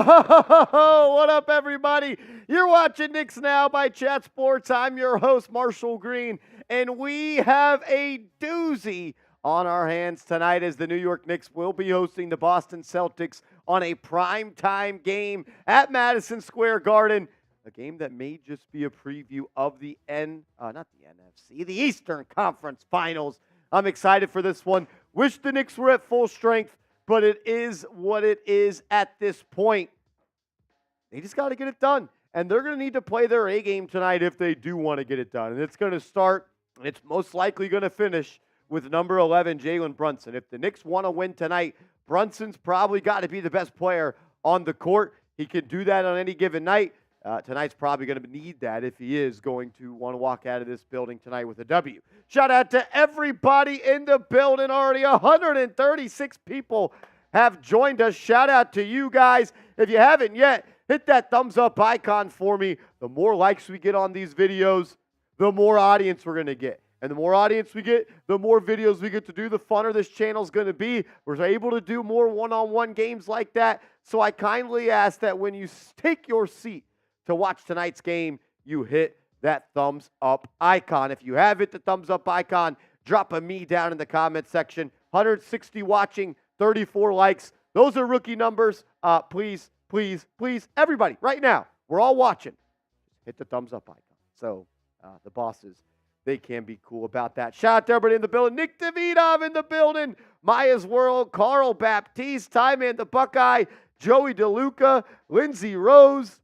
What up, everybody? You're watching Knicks Now by Chat Sports. I'm your host, Marshall Green, and we have a doozy on our hands tonight as the New York Knicks will be hosting the Boston Celtics on a primetime game at Madison Square Garden. A game that may just be a preview of the the Eastern Conference Finals. I'm excited for this one. Wish the Knicks were at full strength, but it is what it is at this point. They just got to get it done. And they're going to need to play their A game tonight if they do want to get it done. And it's going to start, and it's most likely going to finish with number 11, Jalen Brunson. If the Knicks want to win tonight, Brunson's probably got to be the best player on the court. He can do that on any given night. Tonight's probably going to need that if he is going to want to walk out of this building tonight with a W. Shout out to everybody in the building. Already 136 people have joined us. Shout out to you guys. If you haven't yet, hit that thumbs up icon for me. The more likes we get on these videos, the more audience we're going to get. And the more audience we get, the more videos we get to do, the funner this channel is going to be. We're able to do more one-on-one games like that. So I kindly ask that when you take your seat to watch tonight's game, you hit that thumbs up icon. If you have hit the thumbs up icon, drop a me down in the comment section. 160 watching, 34 likes. Those are rookie numbers. Please, everybody, right now, we're all watching. Hit the thumbs up icon. So the bosses, they can be cool about that. Shout out to everybody in the building. Nick Davidov in the building. Maya's World, Carl Baptiste, Ty Man the Buckeye, Joey DeLuca, Lindsey Rose,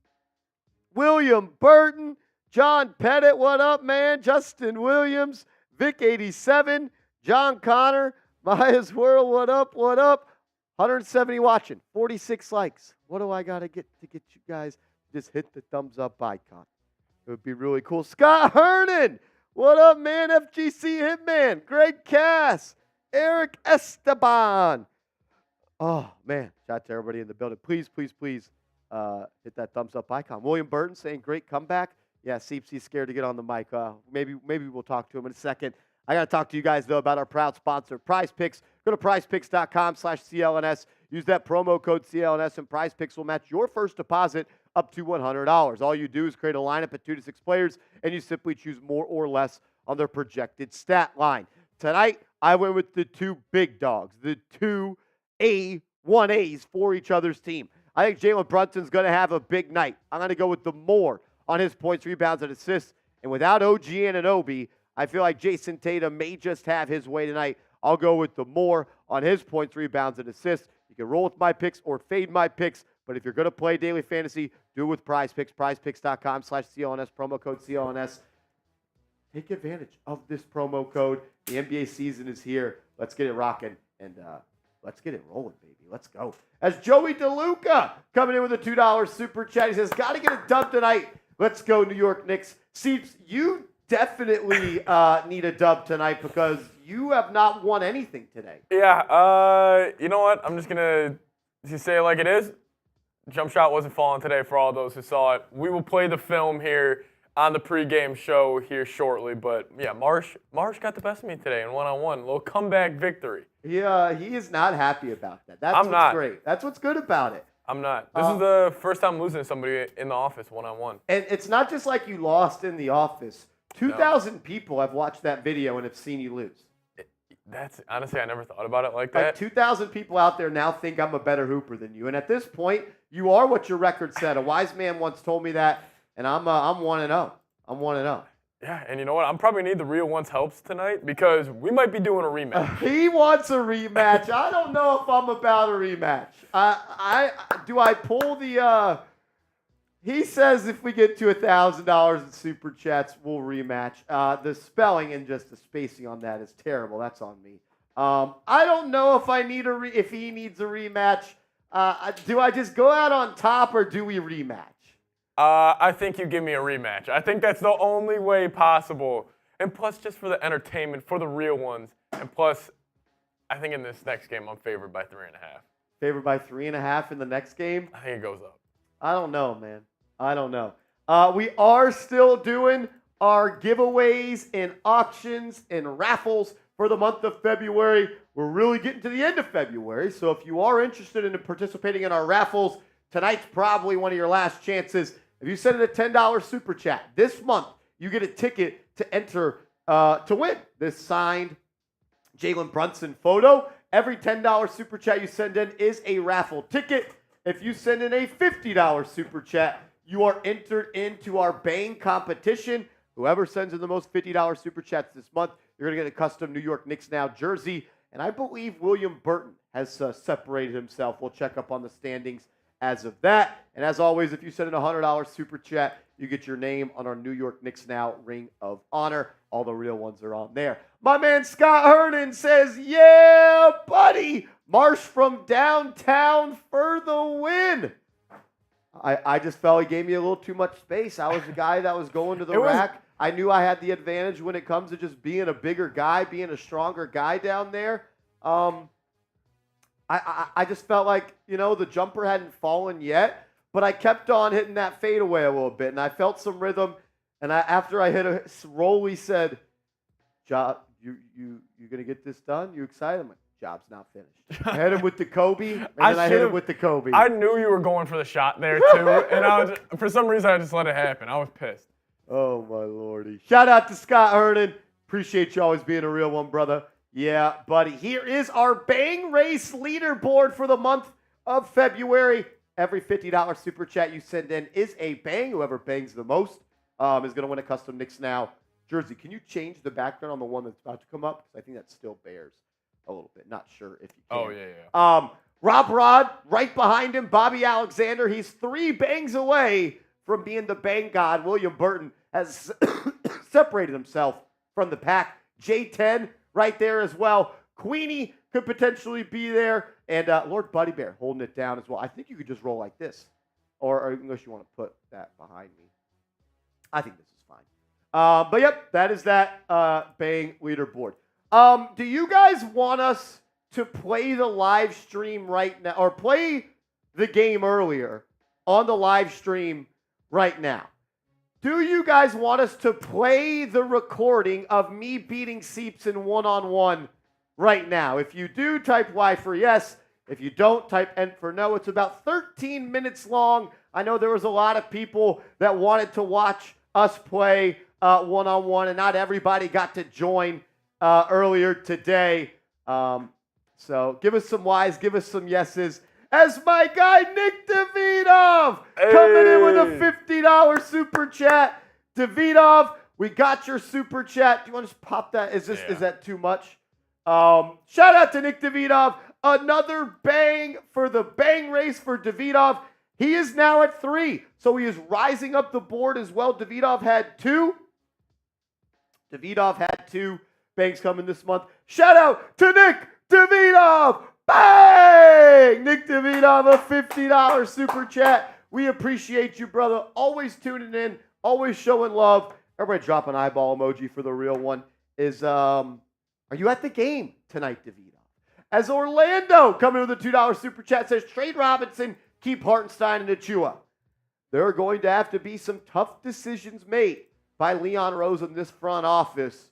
William Burton, John Pettit, what up, man? Justin Williams, Vic87, John Connor, Maya's World, what up, what up? 170 watching, 46 likes. What do I got to get you guys? Just hit the thumbs up icon. It would be really cool. Scott Hernan, what up, man? FGC Hitman, Greg Cass, Eric Esteban. Oh, man, shout out to everybody in the building. Please, hit that thumbs up icon. William Burton saying great comeback. Yeah, Seepsy's scared to get on the mic. Maybe we'll talk to him in a second. I got to talk to you guys, though, about our proud sponsor, Prize Picks. Go to prizepicks.com/CLNS. Use that promo code CLNS, and Prize Picks will match your first deposit up to $100. All you do is create a lineup of 2 to 6 players, and you simply choose more or less on their projected stat line. Tonight, I went with the two big dogs, the two A1As for each other's team. I think Jalen Brunson's going to have a big night. I'm going to go with the more on his points, rebounds, and assists. And without OG Anunoby, I feel like Jayson Tatum may just have his way tonight. I'll go with the more on his points, rebounds, and assists. You can roll with my picks or fade my picks. But if you're going to play daily fantasy, do it with Prize Picks. PrizePicks.com/CLNS, promo code CLNS. Take advantage of this promo code. The NBA season is here. Let's get it rocking. And let's get it rolling, baby. Let's go. As Joey DeLuca coming in with a $2 super chat. He says, got to get it done tonight. Let's go, New York Knicks. Seeps, you definitely need a dub tonight because you have not won anything today. Yeah, you know what? I'm just going to say it like it is. Jump shot wasn't falling today for all those who saw it. We will play the film here on the pregame show here shortly. But, yeah, Marsh got the best of me today in one-on-one. A little comeback victory. Yeah, he is not happy about that. That's what's great. That's what's good about it. I'm not. This is the first time losing to somebody in the office one-on-one. And it's not just like you lost in the office. 2,000 people have watched that video and have seen you lose. Honestly, I never thought about it like that. 2,000 people out there now think I'm a better hooper than you. And at this point, you are what your record said. A wise man once told me that, and I'm 1-0. I'm 1-0. Yeah, and you know what? I'm probably need the real ones helps tonight because we might be doing a rematch. He wants a rematch. I don't know if I'm about a rematch. Do I pull the he says if we get to $1,000 in super chats, we'll rematch. The spelling and just the spacing on that is terrible. That's on me. I don't know if I need if he needs a rematch. Do I just go out on top or do we rematch? I think you give me a rematch. I think that's the only way possible. And plus, just for the entertainment, for the real ones. And plus, I think in this next game, I'm favored by 3.5. Favored by 3.5 in the next game? I think it goes up. I don't know, man. I don't know. We are still doing our giveaways and auctions and raffles for the month of February. We're really getting to the end of February. So if you are interested in participating in our raffles, tonight's probably one of your last chances. If you send in a $10 super chat this month, you get a ticket to enter to win this signed Jalen Brunson photo. Every $10 super chat you send in is a raffle ticket. If you send in a $50 super chat, you are entered into our Bang competition. Whoever sends in the most $50 super chats this month, you're going to get a custom New York Knicks Now jersey. And I believe William Burton has separated himself. We'll check up on the standings as of that. And as always, if you send in a $100 super chat, you get your name on our New York Knicks Now Ring of Honor. All the real ones are on there. My man Scott Hernan says, yeah, buddy. Marsh from downtown for the win. I just felt he gave me a little too much space. I was the guy that was going to the rack. I knew I had the advantage when it comes to just being a bigger guy, being a stronger guy down there. I just felt like, the jumper hadn't fallen yet, but I kept on hitting that fadeaway a little bit, and I felt some rhythm. And after I hit a roll, he said, "Job, you gonna get this done? You excited?" I'm like, "Job's not finished." I hit him with the Kobe, and then I hit him with the Kobe. I knew you were going for the shot there too, and for some reason I just let it happen. I was pissed. Oh my lordy! Shout out to Scott Hernan. Appreciate you always being a real one, brother. Yeah, buddy. Here is our Bang Race leaderboard for the month of February. Every $50 super chat you send in is a bang. Whoever bangs the most is going to win a custom Knicks Now jersey. Can you change the background on the one that's about to come up? Because I think that still bears a little bit. Not sure if you can. Oh, yeah. Rob Rod, right behind him, Bobby Alexander. He's 3 bangs away from being the bang god. William Burton has separated himself from the pack. J10 right there as well. Queenie could potentially be there. And Lord Buddy Bear holding it down as well. I think you could just roll like this. Or unless you want to put that behind me. I think this is fine. But yep, that is that Bang leaderboard. Do you guys want us to play the live stream right now, or play the game earlier on the live stream right now? Do you guys want us to play the recording of me beating Seeps in one-on-one right now? If you do, type Y for yes. If you don't, type N for no. It's about 13 minutes long. I know there was a lot of people that wanted to watch us play one-on-one, and not everybody got to join earlier today. So give us some Ys, give us some yeses. As my guy Nick Davidov coming in with a $50 super chat. Davidov, we got your super chat. Do you want to just pop that? Is that too much? Shout out to Nick Davidov. Another bang for the bang race for Davidov. He is now at 3, so he is rising up the board as well. Davidov had 2. Bangs coming this month. Shout out to Nick Davidov. Bang! Nick Davidov, a $50 super chat. We appreciate you, brother. Always tuning in, always showing love. Everybody drop an eyeball emoji for the real one. Are you at the game tonight, Davidov? As Orlando coming with a $2 super chat says, trade Robinson, keep Hartenstein and Achua. There are going to have to be some tough decisions made by Leon Rose in this front office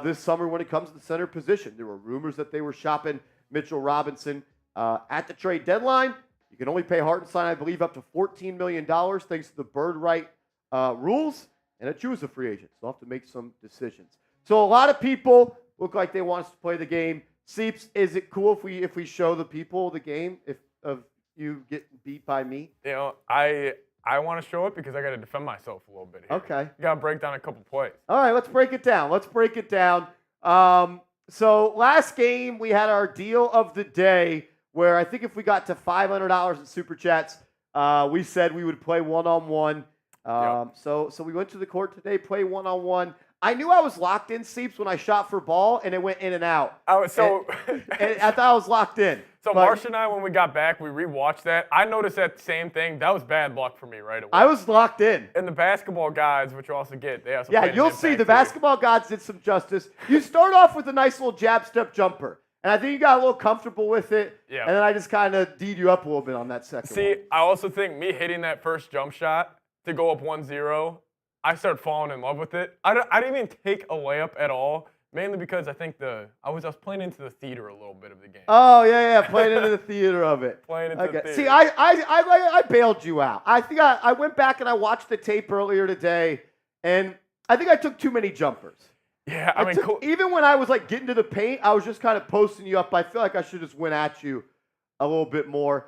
this summer when it comes to the center position. There were rumors that they were shopping Mitchell Robinson at the trade deadline. You can only pay Hartenstein, I believe, up to $14 million thanks to the bird right rules. And Achua's a free agent, so I'll have to make some decisions. So a lot of people look like they want us to play the game. Seeps, is it cool if we show the people the game of you getting beat by me? I want to show it because I got to defend myself a little bit here. Okay. You got to break down a couple plays. All right, let's break it down. So last game, we had our deal of the day where I think if we got to $500 in super chats, we said we would play one-on-one. So we went to the court today, play one-on-one. I knew I was locked in, Seeps, when I shot for ball, and it went in and out. And I thought I was locked in. So Marsh and I, when we got back, we rewatched that. I noticed that same thing. That was bad luck for me right away. I was locked in. And the basketball guys, which you also get, they have some. Yeah, you'll see. The basketball gods did some justice. You start off with a nice little jab step jumper, and I think you got a little comfortable with it. Yeah. And then I just kind of D'd you up a little bit on that second one. I also think me hitting that first jump shot to go up 1-0, I started falling in love with it. I didn't even take a layup at all. Mainly because I think I was playing into the theater a little bit of the game. Oh yeah, playing into the theater of it. Playing into the theater. See, I bailed you out. I think I went back and I watched the tape earlier today, and I think I took too many jumpers. Yeah, even when I was like getting to the paint, I was just kind of posting you up. I feel like I should just went at you a little bit more.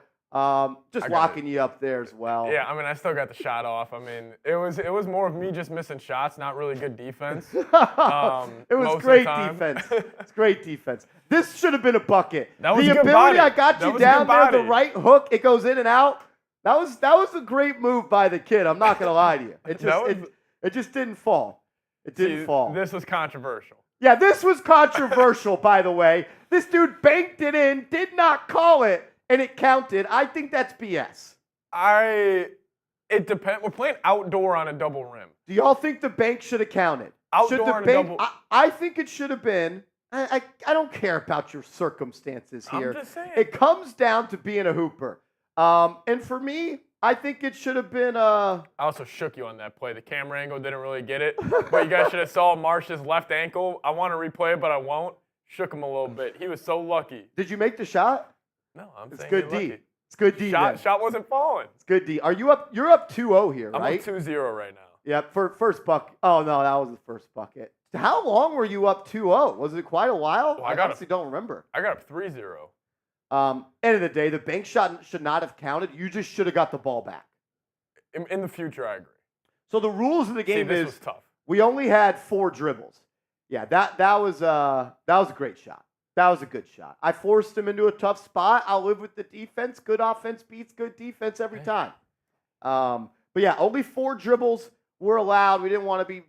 Just locking you up there as well. Yeah, I still got the shot off. It was more of me just missing shots, not really good defense. It was great defense. It's great defense. This should have been a bucket. That was the a good ability body. I got you down there, the right hook, it goes in and out. That was a great move by the kid. I'm not gonna lie to you. It just didn't fall. It didn't fall. This was controversial. Yeah, this was controversial, by the way. This dude banked it in, did not call it, and it counted. I think that's BS. It depends. We're playing outdoor on a double rim. Do y'all think the bank should have counted? Outdoor on a double. I think it should have been. I don't care about your circumstances here. I'm just saying. It comes down to being a hooper. And for me, I think it should have been. I also shook you on that play. The camera angle didn't really get it. But you guys should have saw Marsh's left ankle. I want to replay it, but I won't. Shook him a little bit. He was so lucky. Did you make the shot? No, it's saying good D. Lucky. It's good D. Shot wasn't falling. It's good D. Are you up? You're up 2-0 here, right? I'm up 2-0 right now. Yep. First bucket. Oh no, that was the first bucket. How long were you up 2-0? Was it quite a while? Well, I honestly don't remember. I got up 3-0. End of the day, the bank shot should not have counted. You just should have got the ball back. In the future, I agree. So the rules of the game this was tough. We only had 4 dribbles. Yeah, that was a great shot. That was a good shot. I forced him into a tough spot. I'll live with the defense. Good offense beats good defense every time. But yeah, only 4 dribbles were allowed. We didn't want to be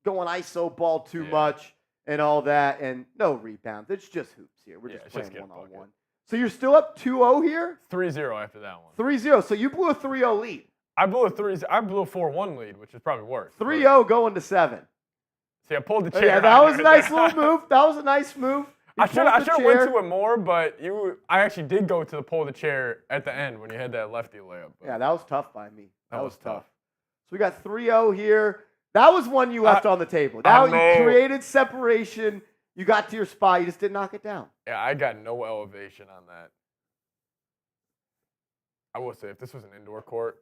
going ISO ball too much and all that. And no rebounds. It's just hoops here. We're just playing one-on-one. So you're still up 2-0 here? 3-0 after that one. 3-0. So you blew a 3-0 lead. I blew a 4-1 lead, which is probably worse. 3-0 going to 7. See, I pulled the chair. Yeah, that was a nice little move. That was a nice move. I should have went to it more, but I actually did go to the pull the chair at the end when you had that lefty layup. But yeah, that was tough by me. That was tough. So we got 3-0 here. That was one you left on the table. Now you created separation. You got to your spot. You just didn't knock it down. Yeah, I got no elevation on that. I will say, if this was an indoor court.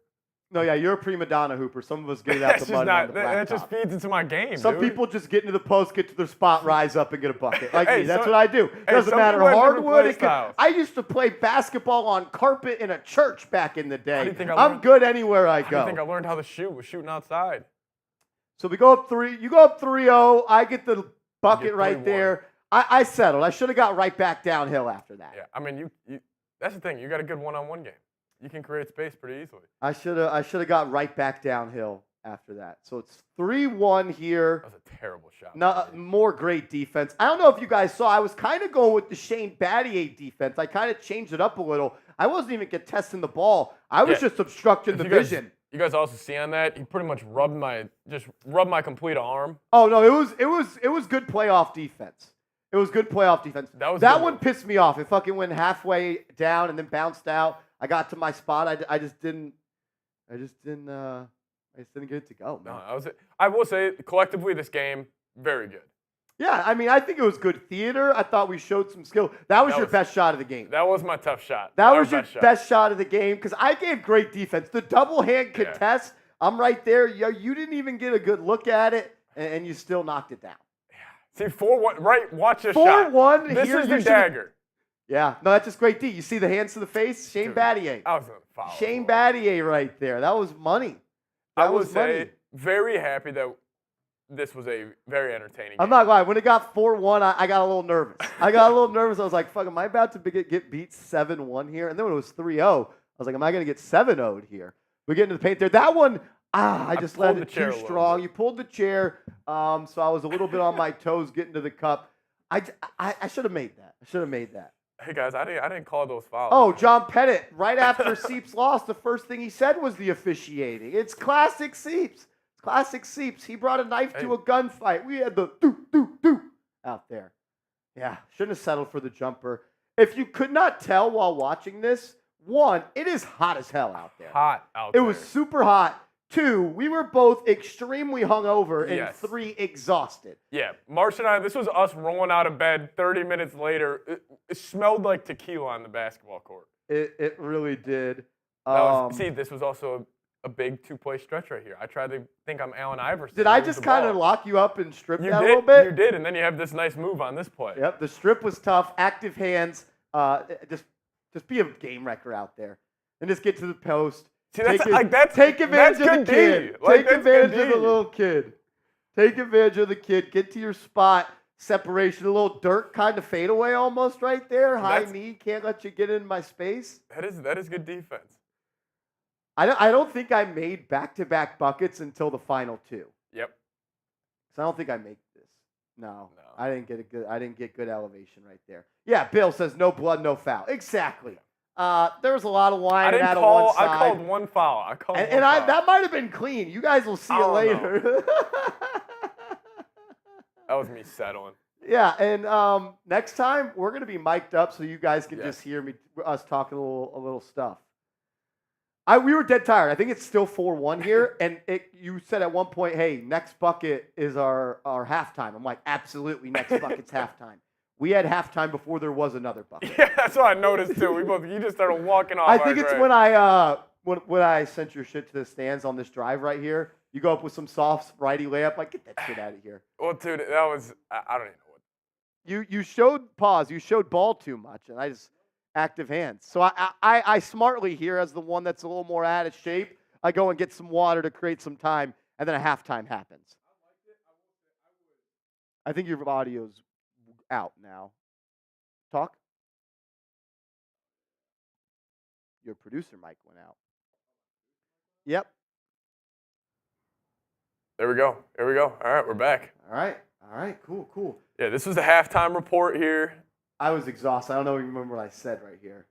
No, yeah, you're a prima donna hooper. Some of us get it out the mud on the that just feeds into my game. Some people just get into the post, get to their spot, rise up, and get a bucket. Like me, that's what I do. Doesn't matter hardwood. I used to play basketball on carpet in a church back in the day. I'm good anywhere I go. I think I learned how to shoot. Was shooting outside. So we go up 3. You go up 3-0. I get the bucket right there. I settled. I should have got right back downhill after that. Yeah, you. That's the thing. You got a good one-on-one game. You can create space pretty easily. I should have got right back downhill after that. So it's 3-1 here. That was a terrible shot. No, more great defense. I don't know if you guys saw. I was kind of going with the Shane Battier defense. I kind of changed it up a little. I wasn't even contesting the ball. I was just obstructing the vision. You guys also see on that, he pretty much rubbed my complete arm. Oh no, it was good playoff defense. It was good playoff defense. That one pissed me off. It fucking went halfway down and then bounced out. I got to my spot. I just didn't get it to go, man. No, I will say, collectively, this game, very good. Yeah, I think it was good theater. I thought we showed some skill. That was your best shot of the game. That was my tough shot. That was your best shot of the game because I gave great defense. The double hand contest, I'm right there. You didn't even get a good look at it, and you still knocked it down. Yeah. See, 4-1, right? Watch this shot. 4-1. This is the dagger. Yeah, no, that's just great D. You see the hands to the face? Shane Battier. I was going to follow. Shane Battier right there. That was money. I would say very happy that this was a very entertaining game. I'm not lying. When it got 4-1, I got a little nervous. I was like, fuck, am I about to get beat 7-1 here? And then when it was 3-0, I was like, am I going to get 7-0'd here? We get into the paint there. That one, I just let it too strong. You pulled the chair, so I was a little bit on my toes getting to the cup. I should have made that. Hey guys, I didn't call those fouls. Oh, John Pettit, right after Seeps lost, the first thing he said was the officiating. It's classic Seeps. Classic Seeps. He brought a knife to a gunfight. We had the do out there. Yeah, shouldn't have settled for the jumper. If you could not tell while watching this, 1, it is hot as hell out there. Hot out there. It was super hot. 2, we were both extremely hungover, and Yes. 3, exhausted. Yeah, Marsh and I, this was us rolling out of bed 30 minutes later. It smelled like tequila on the basketball court. It really did. This was also a big two-play stretch right here. I tried to think I'm Allen Iverson. Did I just kind of lock you up and strip you that did, a little bit? You did, and then you have this nice move on this play. Yep, the strip was tough. Active hands. Just be a game wrecker out there, and just get to the post. See, take take advantage of the kid. Take advantage of the D. little kid. Take advantage of the kid. Get to your spot. Separation. A little Dirk kind of fadeaway almost right there. High knee. Can't let you get in my space. That is good defense. I don't think I made back-to-back buckets until the final 2. Yep. So I don't think I make this. No. I didn't get good elevation right there. Yeah, Bill says no blood, no foul. Exactly. There was a lot of whining out of one side. I called one foul. That might have been clean. You guys will see it later. That was me settling. Yeah, and next time we're gonna be mic'd up so you guys can just hear us talking a little stuff. We were dead tired. I think it's still 4-1 here, and you said at one point, "Hey, next bucket is our halftime." I'm like, "Absolutely, next bucket's halftime." We had halftime before there was another bucket. Yeah, that's what I noticed too. You just started walking off. I think it's when I sent your shit to the stands on this drive right here. You go up with some soft righty layup, like get that shit out of here. Well, dude, that was I don't even know what. You showed ball too much, and I just active hands. So I smartly here as the one that's a little more out of shape. I go and get some water to create some time, and then a halftime happens. I think your audio's out now. Talk. Your producer mic went out. Yep. There we go. All right, we're back. All right. Cool. Yeah, this was the halftime report here. I was exhausted. I don't even remember what I said right here.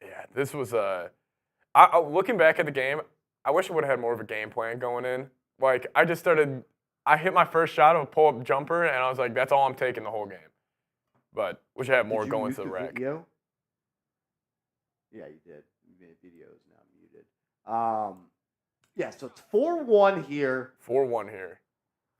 Yeah, this was looking back at the game, I wish I would have had more of a game plan going in. Like, I hit my first shot of a pull-up jumper, and I was like, that's all I'm taking the whole game. But wish I had more going to the rack. Video? Yeah, you did. Video is now muted. Yeah, so it's 4-1 here. 4-1 here.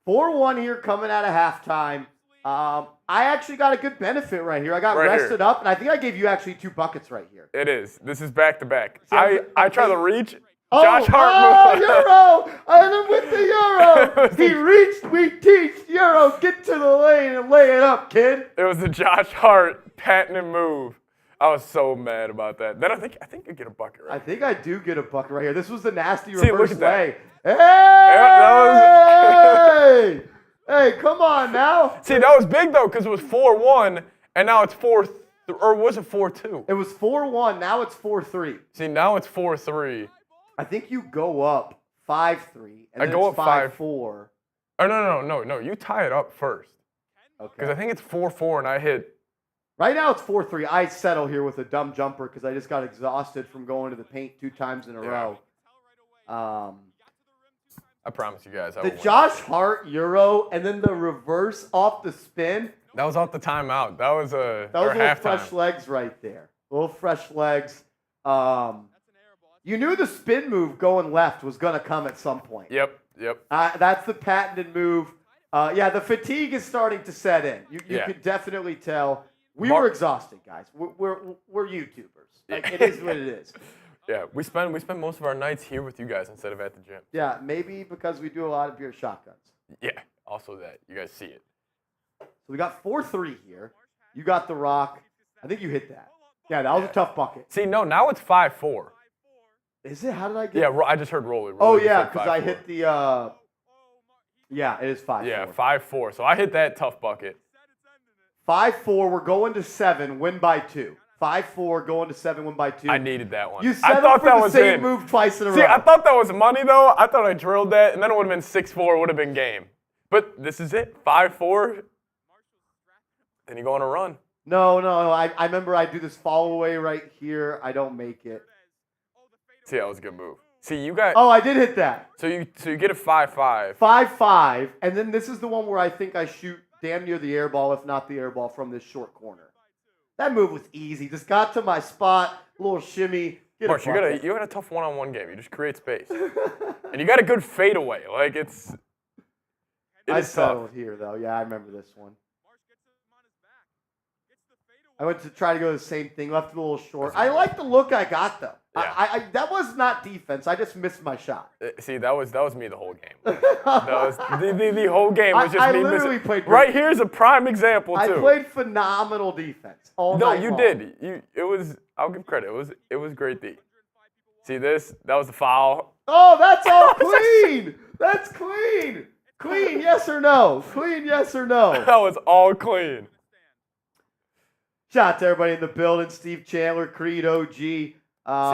4-1 here coming out of halftime. I actually got a good benefit right here. I got rested up, and I think I gave you actually 2 buckets right here. It is. This is back-to-back. I try to reach. Oh, Josh Hart. Euro! And then with the Euro, he reached, we teach, Euro, get to the lane and lay it up, kid. It was the Josh Hart patented move. I was so mad about that. Then I think you get a bucket right I think I do get a bucket right here. This was the nasty See, reverse look at lay. that. Hey! Hey, come on now. See, that was big, though, because it was 4-1, and now it's 4 or was it 4-2? It was 4-1. Now it's 4-3. See, now it's 4-3. I think you go up 5-3, and then go it's up 5-4. Oh, no. You tie it up first. Okay. Because I think it's 4-4, and I hit. Right now it's 4-3. I settle here with a dumb jumper because I just got exhausted from going to the paint 2 times in a row. I promise you guys. The Josh Hart Euro and then the reverse off the spin. That was off the timeout. That was little fresh legs right there. Little fresh legs. You knew the spin move going left was going to come at some point. Yep. That's the patented move. The fatigue is starting to set in. You could definitely tell. We were exhausted, guys. We're YouTubers. Like, it is what it is. Yeah, we spend most of our nights here with you guys instead of at the gym. Yeah, maybe because we do a lot of beer shotguns. Yeah, also that. You guys see it. So we got 4-3 here. You got the rock. I think you hit that. Yeah, that was a tough bucket. See, no, now it's 5-4. Is it? How did I get? Yeah, I just heard Rolly. Oh yeah, because I hit the. Yeah, it is 5-4. Yeah, 5-4. So I hit that tough bucket. 5-4. We're going to 7. Win by 2. 5-4. Going to 7. Win by 2. I needed that one. You settled for the same move twice in a row. See, I thought that was money though. I thought I drilled that, and then it would have been 6-4. Would have been game. But this is it. 5-4. Then you go on a run. No. I remember I do this follow away right here. I don't make it. See, that was a good move. See, you got. Oh, I did hit that. So you get a 5-5. 5-5, and then this is the one where I think I shoot damn near the air ball, if not the air ball, from this short corner. That move was easy. Just got to my spot, a little shimmy, Marsh, you got a tough one-on-one game. You just create space, and you got a good fadeaway. Like it is tough. settled here though. Yeah, I remember this one. I went to try to go the same thing. Left it a little short. I like the look I got though. Yeah. That was not defense. I just missed my shot. See, that was me the whole game. That was the whole game was just me literally missing. played Right here's a prime example too. I played phenomenal defense all night long. did. It was. I'll give credit. It was great D. See this? That was the foul. Oh, that's all clean. That's clean. Clean, yes or no? Clean, yes or no? That was all clean. Shout out to everybody in the building. Steve Chandler, Creed, OG. See,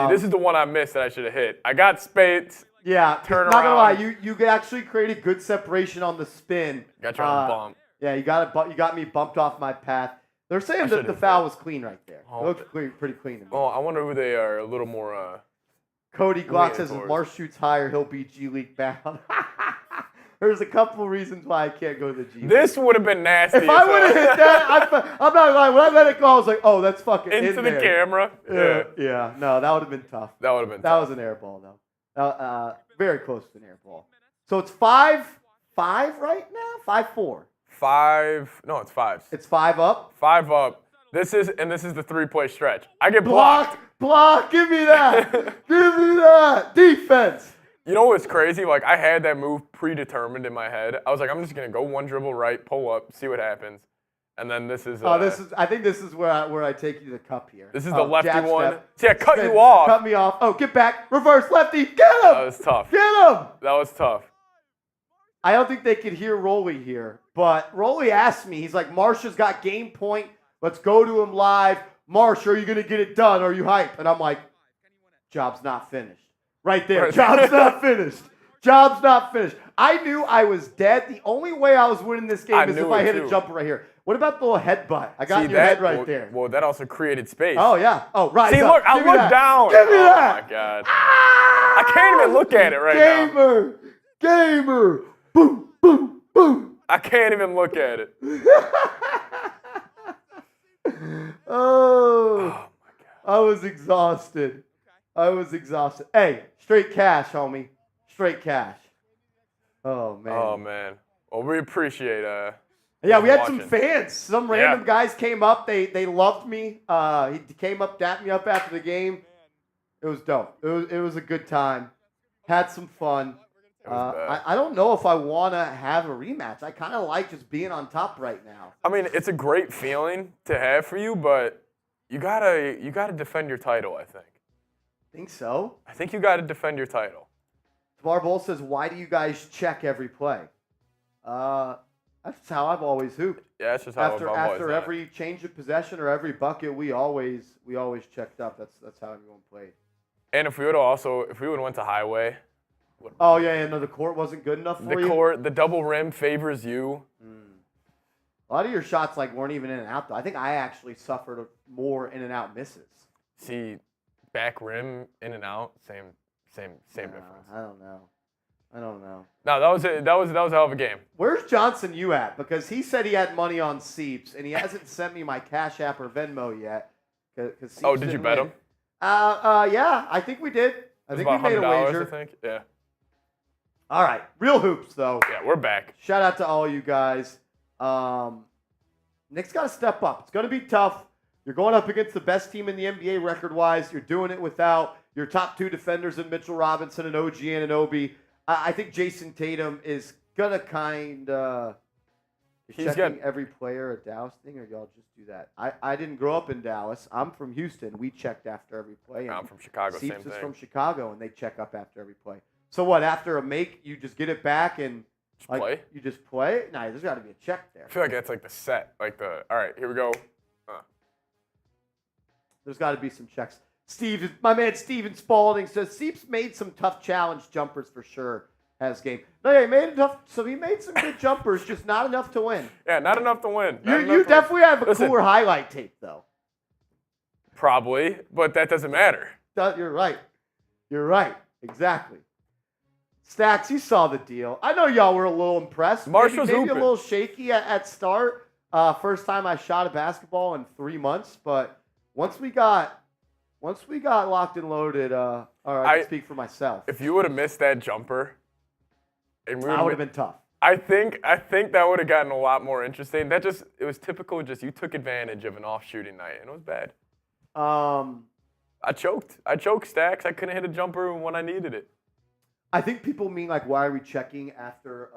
this is the one I missed that I should have hit. I got spades. Yeah, turn not gonna lie, around. you actually created good separation on the spin. Got your own bump. Yeah, you got me bumped off my path. They're saying that the foul was clean right there. It looked pretty clean to me. Oh, I wonder who they are. A little more. Cody Glock says if Marsh shoots higher, he'll be G League bound. There's a couple reasons why I can't go to the G League. This would have been nasty. If I would have hit that, I'm not lying. When I let it go, I was like, oh, that's fucking into the there. camera. Yeah. No, that would have been tough. That would have been. That was an air ball though. Very close to an air ball. So it's 5-5 right now. 5-4. 5. No, it's 5. It's 5 up. 5 up. This is the 3-play stretch. I get blocked. Block. Give me that. Give me that. Defense. You know what's crazy? Like, I had that move predetermined in my head. I was like, I'm just going to go one dribble right, pull up, see what happens. And then this is... I think this is where I take you to the cup here. This is the lefty one. Step. See, I cut you off. Cut me off. Oh, get back. Reverse lefty. Get him. That was tough. Get him. That was tough. I don't think they could hear Rolly here. But Rolly asked me, he's like, Marsha's got game point. Let's go to him live. Marsh, are you going to get it done? Are you hype? And I'm like, job's not finished. Right there. Job's not finished. Job's not finished. I knew I was dead. The only way I was winning this game is if I hit a jumper right here. What about the little headbutt? I got in your head right there. Well, that also created space. Oh, yeah. Oh, right. See, look, I looked down. Give me that. Oh, my God. I can't even look at it right now. Gamer. Boom, boom, boom. I can't even look at it. Oh, my God. I was exhausted. Hey, straight cash, homie. Straight cash. Oh, man. Oh, man. Well, we appreciate Yeah, we had watching. some fans. Some random guys came up. They loved me. He came up, dapped me up after the game. It was dope. It was a good time. Had some fun. I don't know if I want to have a rematch. I kind of like just being on top right now. I mean, it's a great feeling to have for you, but you gotta defend your title, I think. Think so? I think you gotta defend your title. Tamar Bowl says, why do you guys check every play? That's how I've always hooped. Yeah, that's just how I've always After every change of possession or every bucket, we always checked up. That's how everyone played. And if we would have went to highway. Oh yeah, no, the court wasn't good enough for you. The double rim favors you. A lot of your shots weren't even in and out though. I think I actually suffered more in and out misses. See, back rim in and out, same difference. I don't know. No, that was a hell of a game. Where's Johnson you at? Because he said he had money on Seeps and he hasn't sent me my Cash App or Venmo yet. Oh, did you bet him? Yeah, I think we did. I think we made a wager. I think. Yeah. All right, real hoops though. Yeah, we're back. Shout out to all you guys. Knicks got to step up. It's going to be tough. You're going up against the best team in the NBA record-wise. You're doing it without your top two defenders in Mitchell Robinson and OG Anunoby. I think Jayson Tatum is going to kind of checking every player at Dallas thing, or y'all just do that? I didn't grow up in Dallas. I'm from Houston. We checked after every play. I'm from Chicago, same Seeps thing. is from Chicago, and they check up after every play. So what, after a make, you just get it back and play? You just play? Nah, there's got to be a check there. I feel like that's like the set. All right, here we go. There's got to be some checks. My man Steven Spalding says, Seeps made some tough challenge jumpers for sure as game. No, yeah, he made some good jumpers, just not enough to win. Yeah, not enough to win. You definitely have a cooler highlight tape, though. Probably, but that doesn't matter. You're right. Exactly. Stacks, you saw the deal. I know y'all were a little impressed. Maybe a little shaky at start. First time I shot a basketball in 3 months, but once we got Once we got locked and loaded, or I can speak for myself. If you would have missed that jumper, and I would have been tough. I think that would have gotten a lot more interesting. It was typical. Just you took advantage of an off shooting night, and it was bad. I choked. Stacks. I couldn't hit a jumper when I needed it. I think people mean like, why are we checking after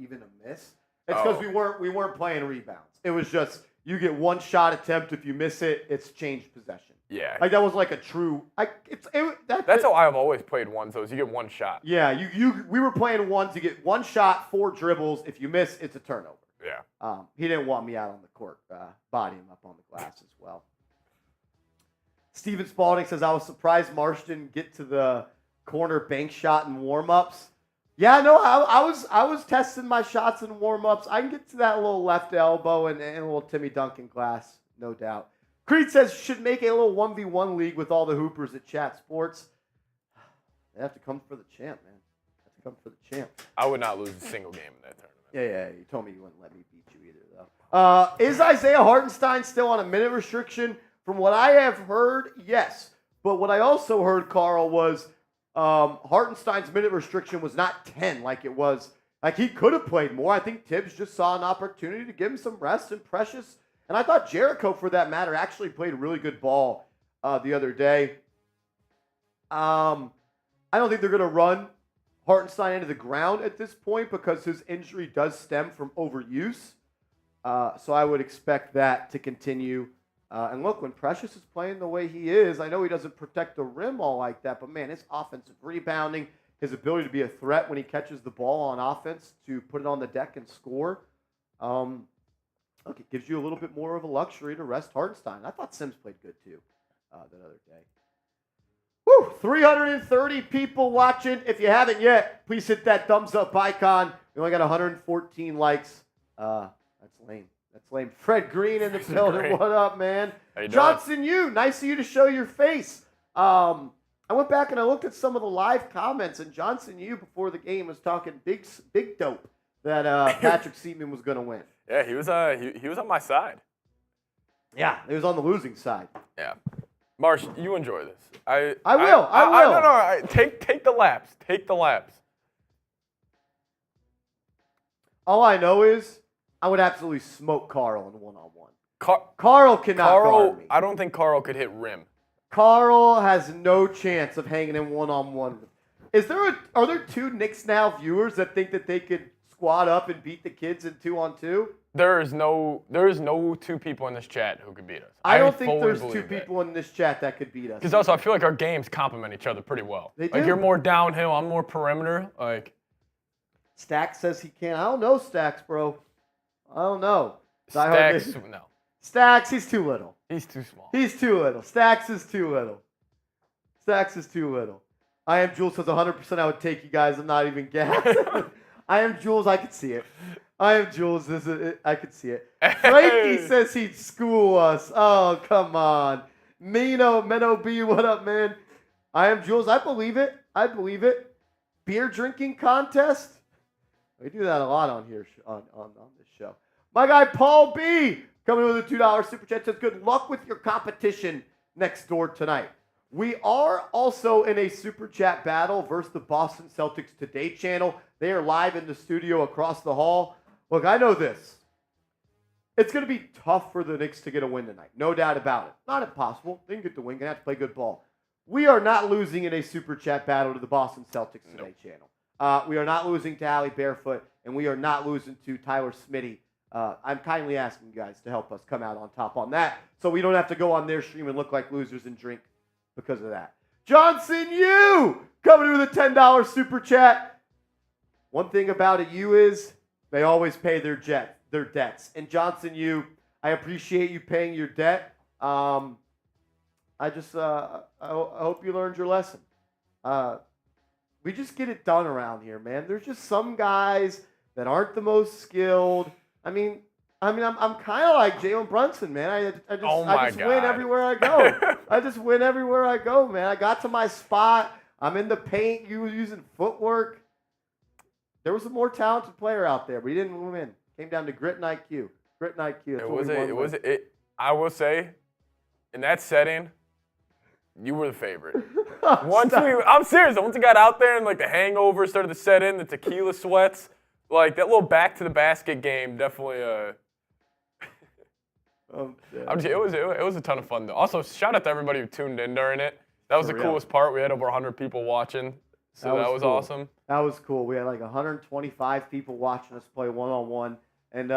even a miss? It's because we weren't playing rebounds. It was just you get one shot attempt. If you miss it, it's changed possession. Yeah. Like that was like a true. That's how I've always played ones. Though, is you get one shot. Yeah. We were playing ones. You get one shot, 4 dribbles. If you miss, it's a turnover. Yeah. He didn't want me out on the court. Body him up on the glass as well. Steven Spalding says, I was surprised Marsh didn't get to the corner bank shot in warm-ups. Yeah, no, I was testing my shots in warm-ups. I can get to that little left elbow and a little Timmy Duncan glass, no doubt. Creed says, should make a little 1v1 league with all the hoopers at Chat Sports. They have to come for the champ, man. They have to come for the champ. I would not lose a single game in that tournament. Yeah. You told me you wouldn't let me beat you either, though. Is Isaiah Hartenstein still on a minute restriction? From what I have heard, yes. But what I also heard, Carl, was Hartenstein's minute restriction was not 10 like it was. Like he could have played more. I think Tibbs just saw an opportunity to give him some rest and Precious. And I thought Jericho, for that matter, actually played a really good ball the other day. I don't think they're going to run Hartenstein into the ground at this point because his injury does stem from overuse. So I would expect that to continue. And look, when Precious is playing the way he is, I know he doesn't protect the rim all like that, but man, his offensive rebounding, his ability to be a threat when he catches the ball on offense to put it on the deck and score, look, it gives you a little bit more of a luxury to rest Hartenstein. I thought Sims played good too that other day. Woo! 330 people watching. If you haven't yet, please hit that thumbs up icon. We only got 114 likes. That's lame. That's lame. Fred Green in the building. Great. What up, man? How you doing? Johnson, nice of you to show your face. I went back and I looked at some of the live comments, and Johnson, before the game was talking big dope that Patrick Seaman was going to win. Yeah, he was on my side. Yeah, he was on the losing side. Yeah. Marsh, you enjoy this. I will. No. Take the laps. Take the laps. All I know is I would absolutely smoke Carl in one-on-one. Carl cannot guard me. I don't think Carl could hit rim. Carl has no chance of hanging in one-on-one. Are there 2 Knicks Now viewers that think that they could squad up and beat the kids in 2-on-2? There is no 2 people in this chat who could beat us. I don't think there's 2 people in this chat that could beat us. Because also, I feel like our games complement each other pretty well. They do. Like, you're more downhill, I'm more perimeter. Like, Stacks says he can't. I don't know, Stacks, bro. I don't know. Stacks, no. Stacks, he's too little. He's too small. He's too little. Stacks is too little. I am Jules says 100% I would take you guys. I'm not even gassed. I am Jules. I could see it. I am Jules. I could see it. Frankie says he'd school us. Oh, come on. Meno B, what up, man? I am Jules. I believe it. Beer drinking contest. We do that a lot on here on this show. My guy Paul B coming with a $2 super chat says, good luck with your competition next door tonight. We are also in a super chat battle versus the Boston Celtics Today channel. They are live in the studio across the hall. Look, I know this. It's going to be tough for the Knicks to get a win tonight. No doubt about it. Not impossible. They can get the win. Going to have to play good ball. We are not losing in a super chat battle to the Boston Celtics Today channel. We are not losing to Allie Barefoot, and we are not losing to Tyler Smitty. I'm kindly asking you guys to help us come out on top on that so we don't have to go on their stream and look like losers and drink because of that. Johnson U coming in with a $10 super chat. One thing about a U is they always pay their debts. And Johnson U, I appreciate you paying your debt. I hope you learned your lesson. We just get it done around here, man. There's just some guys that aren't the most skilled. I mean, I'm kind of like Jalen Brunson, man. I just win everywhere I go. I just win everywhere I go, man. I got to my spot. I'm in the paint. You were using footwork. There was a more talented player out there, but he didn't win. Came down to grit and IQ. Grit and IQ. I will say, in that setting, You were the favorite. Stop. I'm serious. Once we got out there and like the hangover started to set in, the tequila sweats, like that little back to the basket game, definitely. It was a ton of fun though. Also, shout out to everybody who tuned in during it. That was the coolest part. We had over 100 people watching, so that was cool. awesome. That was cool. We had like 125 people watching us play one-on-one, and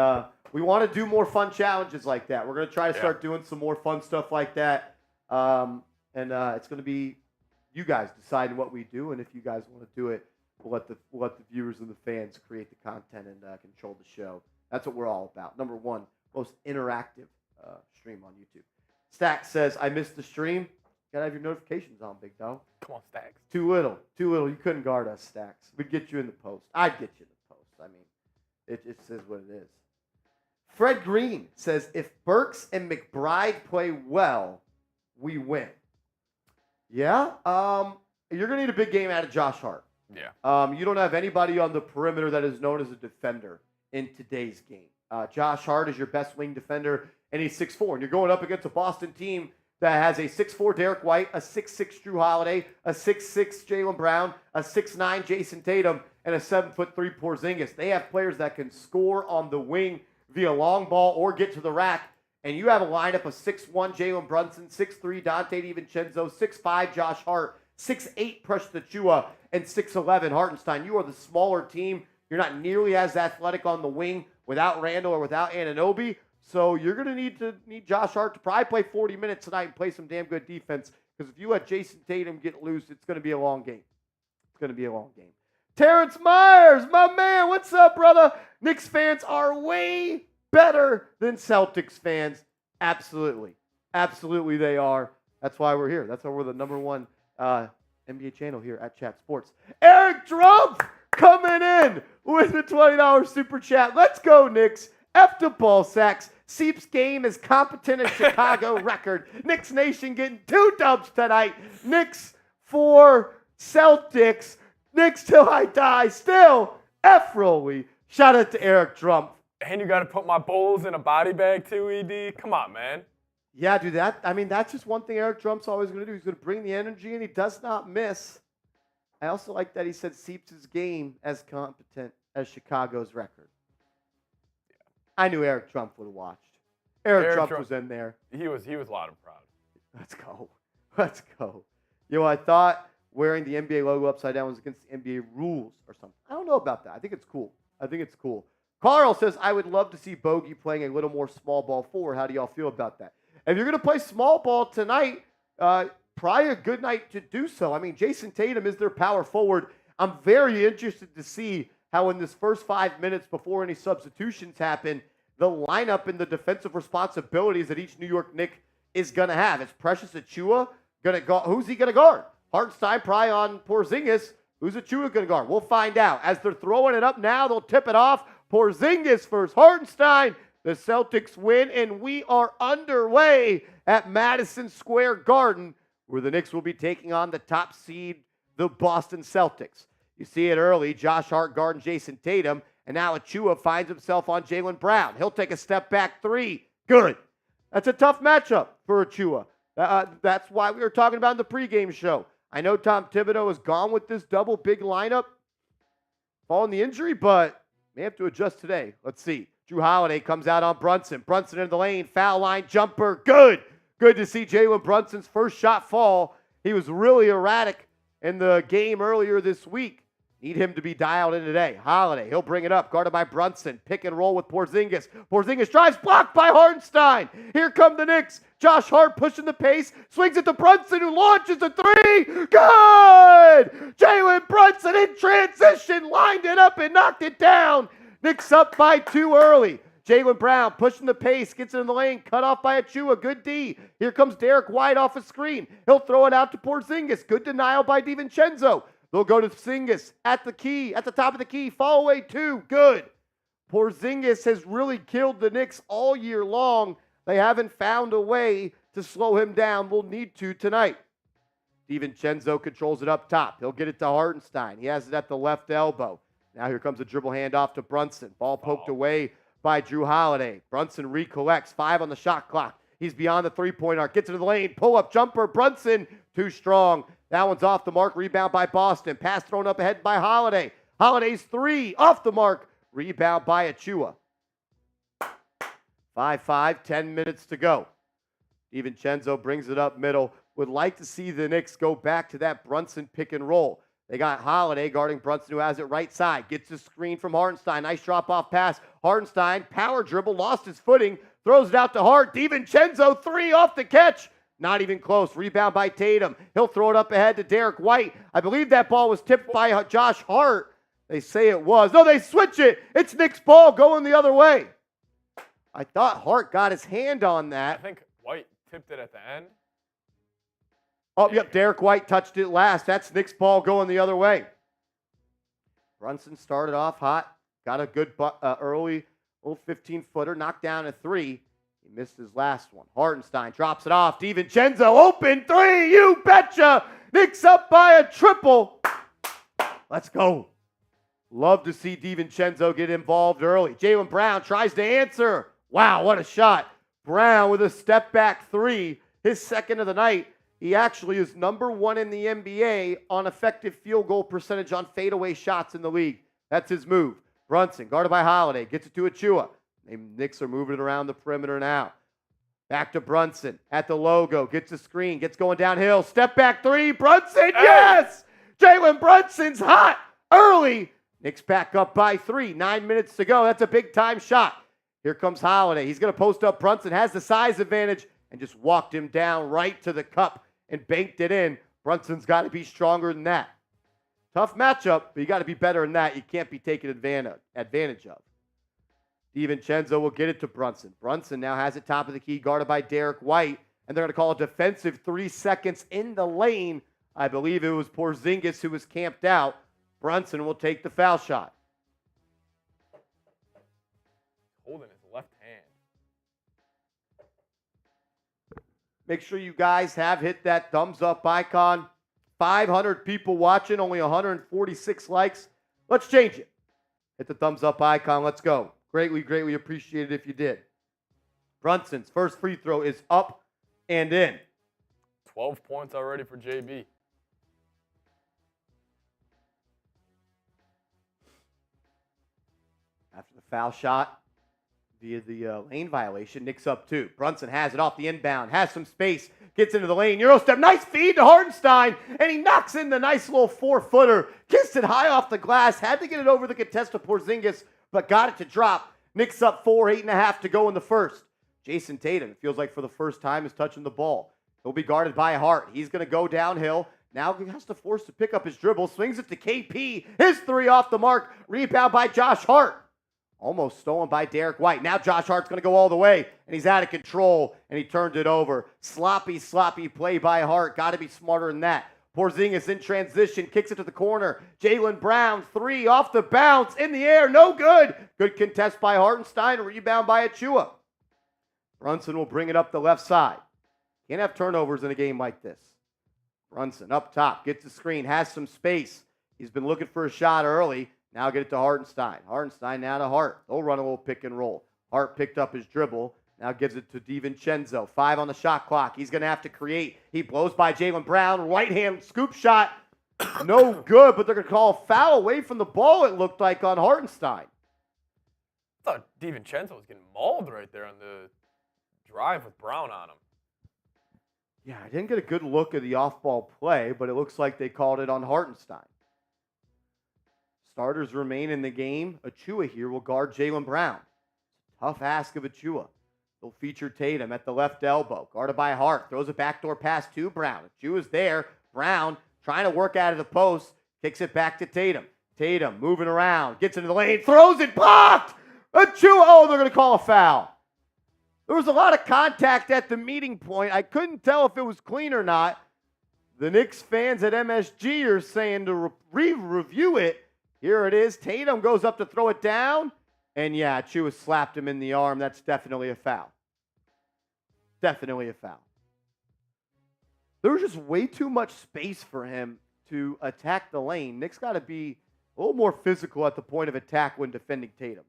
we want to do more fun challenges like that. We're gonna try to start doing some more fun stuff like that, and it's gonna be you guys deciding what we do, and if you guys want to do it, we'll let the viewers and the fans create the content and control the show. That's what we're all about. Number one, most interactive stream on YouTube. Stack says, I missed the stream. Gotta have your notifications on, big dog. Come on, Stacks. Too little. You couldn't guard us, Stacks. We'd get you in the post. I'd get you in the post. I mean, it says what it is. Fred Green says, if Burks and McBride play well, we win. Yeah. You're gonna need a big game out of Josh Hart. Yeah. You don't have anybody on the perimeter that is known as a defender in today's game. Josh Hart is your best wing defender, and he's 6'4". And you're going up against a Boston team that has a 6'4" Derek White, a 6'6" Drew Holiday, a 6'6" Jalen Brown, a 6'9" Jayson Tatum, and a 7'3" Porzingis. They have players that can score on the wing via long ball or get to the rack. And you have a lineup of 6'1" Jalen Brunson, 6'3" Donte DiVincenzo, 6'5" Josh Hart, 6'8" Precious Achiuwa, and 6'11" Hartenstein. You are the smaller team. You're not nearly as athletic on the wing without Randle or without Anunoby. So you're going to need Josh Hart to probably play 40 minutes tonight and play some damn good defense. Because if you let Jayson Tatum get loose, it's going to be a long game. It's going to be a long game. Terrence Myers, my man, what's up, brother? Knicks fans are way better than Celtics fans. Absolutely. Absolutely they are. That's why we're here. That's why we're the number one NBA channel here at Chat Sports. Eric Trump coming in with the $20 super chat. Let's go, Knicks. F the ball sacks. Seep's game is competent as Chicago record. Knicks Nation getting 2 dubs tonight. Knicks 4, Celtics. Knicks till I die. Still, F Rolly. Shout out to Eric Trump. And you got to put my bowls in a body bag too, ED. Come on, man. Yeah, dude. That's just one thing Eric Trump's always going to do. He's going to bring the energy, and he does not miss. I also like that he said Seep's game as competent as Chicago's record. I knew Eric Trump would have watched. Eric Trump was in there. He was loud and proud. Let's go. Let's go. You know, I thought wearing the NBA logo upside down was against the NBA rules or something. I don't know about that. I think it's cool. Carl says, I would love to see Bogey playing a little more small ball forward. How do y'all feel about that? If you're going to play small ball tonight, probably a good night to do so. I mean, Jayson Tatum is their power forward. I'm very interested to see how in this first 5 minutes before any substitutions happen, the lineup and the defensive responsibilities that each New York Knick is going to have. Is Precious Achiuwa going to guard? Who's he going to guard? Hartenstein probably on Porzingis. Who's Achiuwa going to guard? We'll find out. As they're throwing it up now, they'll tip it off. Porzingis first. Hartenstein. The Celtics win, and we are underway at Madison Square Garden, where the Knicks will be taking on the top seed, the Boston Celtics. You see it early. Josh Hart guarding Jayson Tatum, and now Achiuwa finds himself on Jaylen Brown. He'll take a step back 3. Good. That's a tough matchup for Achiuwa. That's why we were talking about in the pregame show. I know Tom Thibodeau is gone with this double big lineup following the injury, but may have to adjust today. Let's see. Drew Holiday comes out on Brunson. Brunson in the lane. Foul line jumper. Good. Good to see Jalen Brunson's first shot fall. He was really erratic in the game earlier this week. Need him to be dialed in today. Holiday, he'll bring it up. Guarded by Brunson. Pick and roll with Porzingis. Porzingis drives, blocked by Hartenstein. Here come the Knicks. Josh Hart pushing the pace. Swings it to Brunson, who launches the 3. Good! Jalen Brunson in transition. Lined it up and knocked it down. Knicks up by 2 early. Jaylen Brown pushing the pace, gets it in the lane, cut off by Achiuwa. Good D. Here comes Derek White off a screen. He'll throw it out to Porzingis. Good denial by DiVincenzo. They'll go to Porzingis at the top of the key. Fall away 2. Good. Porzingis has really killed the Knicks all year long. They haven't found a way to slow him down. We'll need to tonight. DiVincenzo controls it up top. He'll get it to Hartenstein. He has it at the left elbow. Now here comes a dribble handoff to Brunson. Ball poked away by Drew Holiday. Brunson recollects. 5 on the shot clock. He's beyond the three-point arc. Gets into the lane. Pull-up jumper. Brunson, too strong. That one's off the mark. Rebound by Boston. Pass thrown up ahead by Holiday. Holiday's three, off the mark. Rebound by Achua. 5-5, 10 minutes to go. DiVincenzo brings it up middle. Would like to see the Knicks go back to that Brunson pick and roll. They got Holiday guarding Brunson, who has it right side. Gets the screen from Hartenstein. Nice drop-off pass. Hartenstein, power dribble, lost his footing. Throws it out to Hart. DiVincenzo, three off the catch. Not even close. Rebound by Tatum. He'll throw it up ahead to Derek White. I believe that ball was tipped by Josh Hart. They say it was. No, they switch it. It's Knicks' ball going the other way. I thought Hart got his hand on that. I think White tipped it at the end. Oh, yep, Derek White touched it last. That's Knicks' ball going the other way. Brunson started off hot. Got a good early little 15-footer. Knocked down a three. He missed his last one. Hartenstein drops it off. DiVincenzo, open three. You betcha. Knicks up by a triple. Let's go. Love to see DiVincenzo get involved early. Jalen Brown tries to answer. Wow, what a shot. Brown with a step-back three. His second of the night. He actually is number one in the NBA on effective field goal percentage on fadeaway shots in the league. That's his move. Brunson, guarded by Holiday, gets it to Achua. The Knicks are moving it around the perimeter now. Back to Brunson at the logo, gets a screen, gets going downhill. Step back three, Brunson, yes! Jalen Brunson's hot early. Knicks back up by 3, 9 minutes to go. That's a big-time shot. Here comes Holiday. He's going to post up Brunson, has the size advantage, and just walked him down right to the cup and banked it in. Brunson's got to be stronger than that. Tough matchup, but you got to be better than that. You can't be taken advantage of. DiVincenzo will get it to Brunson. Brunson now has it top of the key, guarded by Derek White, and they're going to call a defensive 3 seconds in the lane. I believe it was Porzingis who was camped out. Brunson will take the foul shot. Holding his left hand. Make sure you guys have hit that thumbs up icon. 500 people watching, only 146 likes. Let's change it. Hit the thumbs up icon. Let's go. Greatly appreciate it if you did. Brunson's first free throw is up and in. 12 points already for JB. After the foul shot via the lane violation, Knicks up 2. Brunson has it off the inbound, has some space, gets into the lane, Euro step, nice feed to Hartenstein, and he knocks in the nice little 4-footer, kissed it high off the glass, had to get it over the contest of Porzingis, but got it to drop. Knicks up 4, 8.5 to go in the first. Jayson Tatum, it feels like for the first time, is touching the ball. He'll be guarded by Hart. He's going to go downhill. Now he has to force to pick up his dribble, swings it to KP, his 3 off the mark, rebound by Josh Hart. Almost stolen by Derek White. Now Josh Hart's going to go all the way, and he's out of control, and he turned it over. Sloppy play by Hart. Got to be smarter than that. Porzingis in transition, kicks it to the corner. Jalen Brown, 3 off the bounce, in the air, no good. Good contest by Hartenstein, rebound by Achua. Brunson will bring it up the left side. Can't have turnovers in a game like this. Brunson up top, gets the screen, has some space. He's been looking for a shot early. Now get it to Hartenstein. Hartenstein now to Hart. They'll run a little pick and roll. Hart picked up his dribble. Now gives it to DiVincenzo. 5 on the shot clock. He's going to have to create. He blows by Jalen Brown. Right hand scoop shot. No good, but they're going to call a foul away from the ball, it looked like, on Hartenstein. I thought DiVincenzo was getting mauled right there on the drive with Brown on him. Yeah, I didn't get a good look at the off-ball play, but it looks like they called it on Hartenstein. Starters remain in the game. Achua here will guard Jalen Brown. Tough ask of Achua. They'll feature Tatum at the left elbow. Guarded by Hart. Throws a backdoor pass to Brown. Achua's there. Brown trying to work out of the post. Kicks it back to Tatum. Tatum moving around. Gets into the lane. Throws it. Blocked! Achua. Oh, they're going to call a foul. There was a lot of contact at the meeting point. I couldn't tell if it was clean or not. The Knicks fans at MSG are saying to review it. Here it is. Tatum goes up to throw it down. And yeah, Achua slapped him in the arm. That's definitely a foul. Definitely a foul. There was just way too much space for him to attack the lane. Knicks got to be a little more physical at the point of attack when defending Tatum.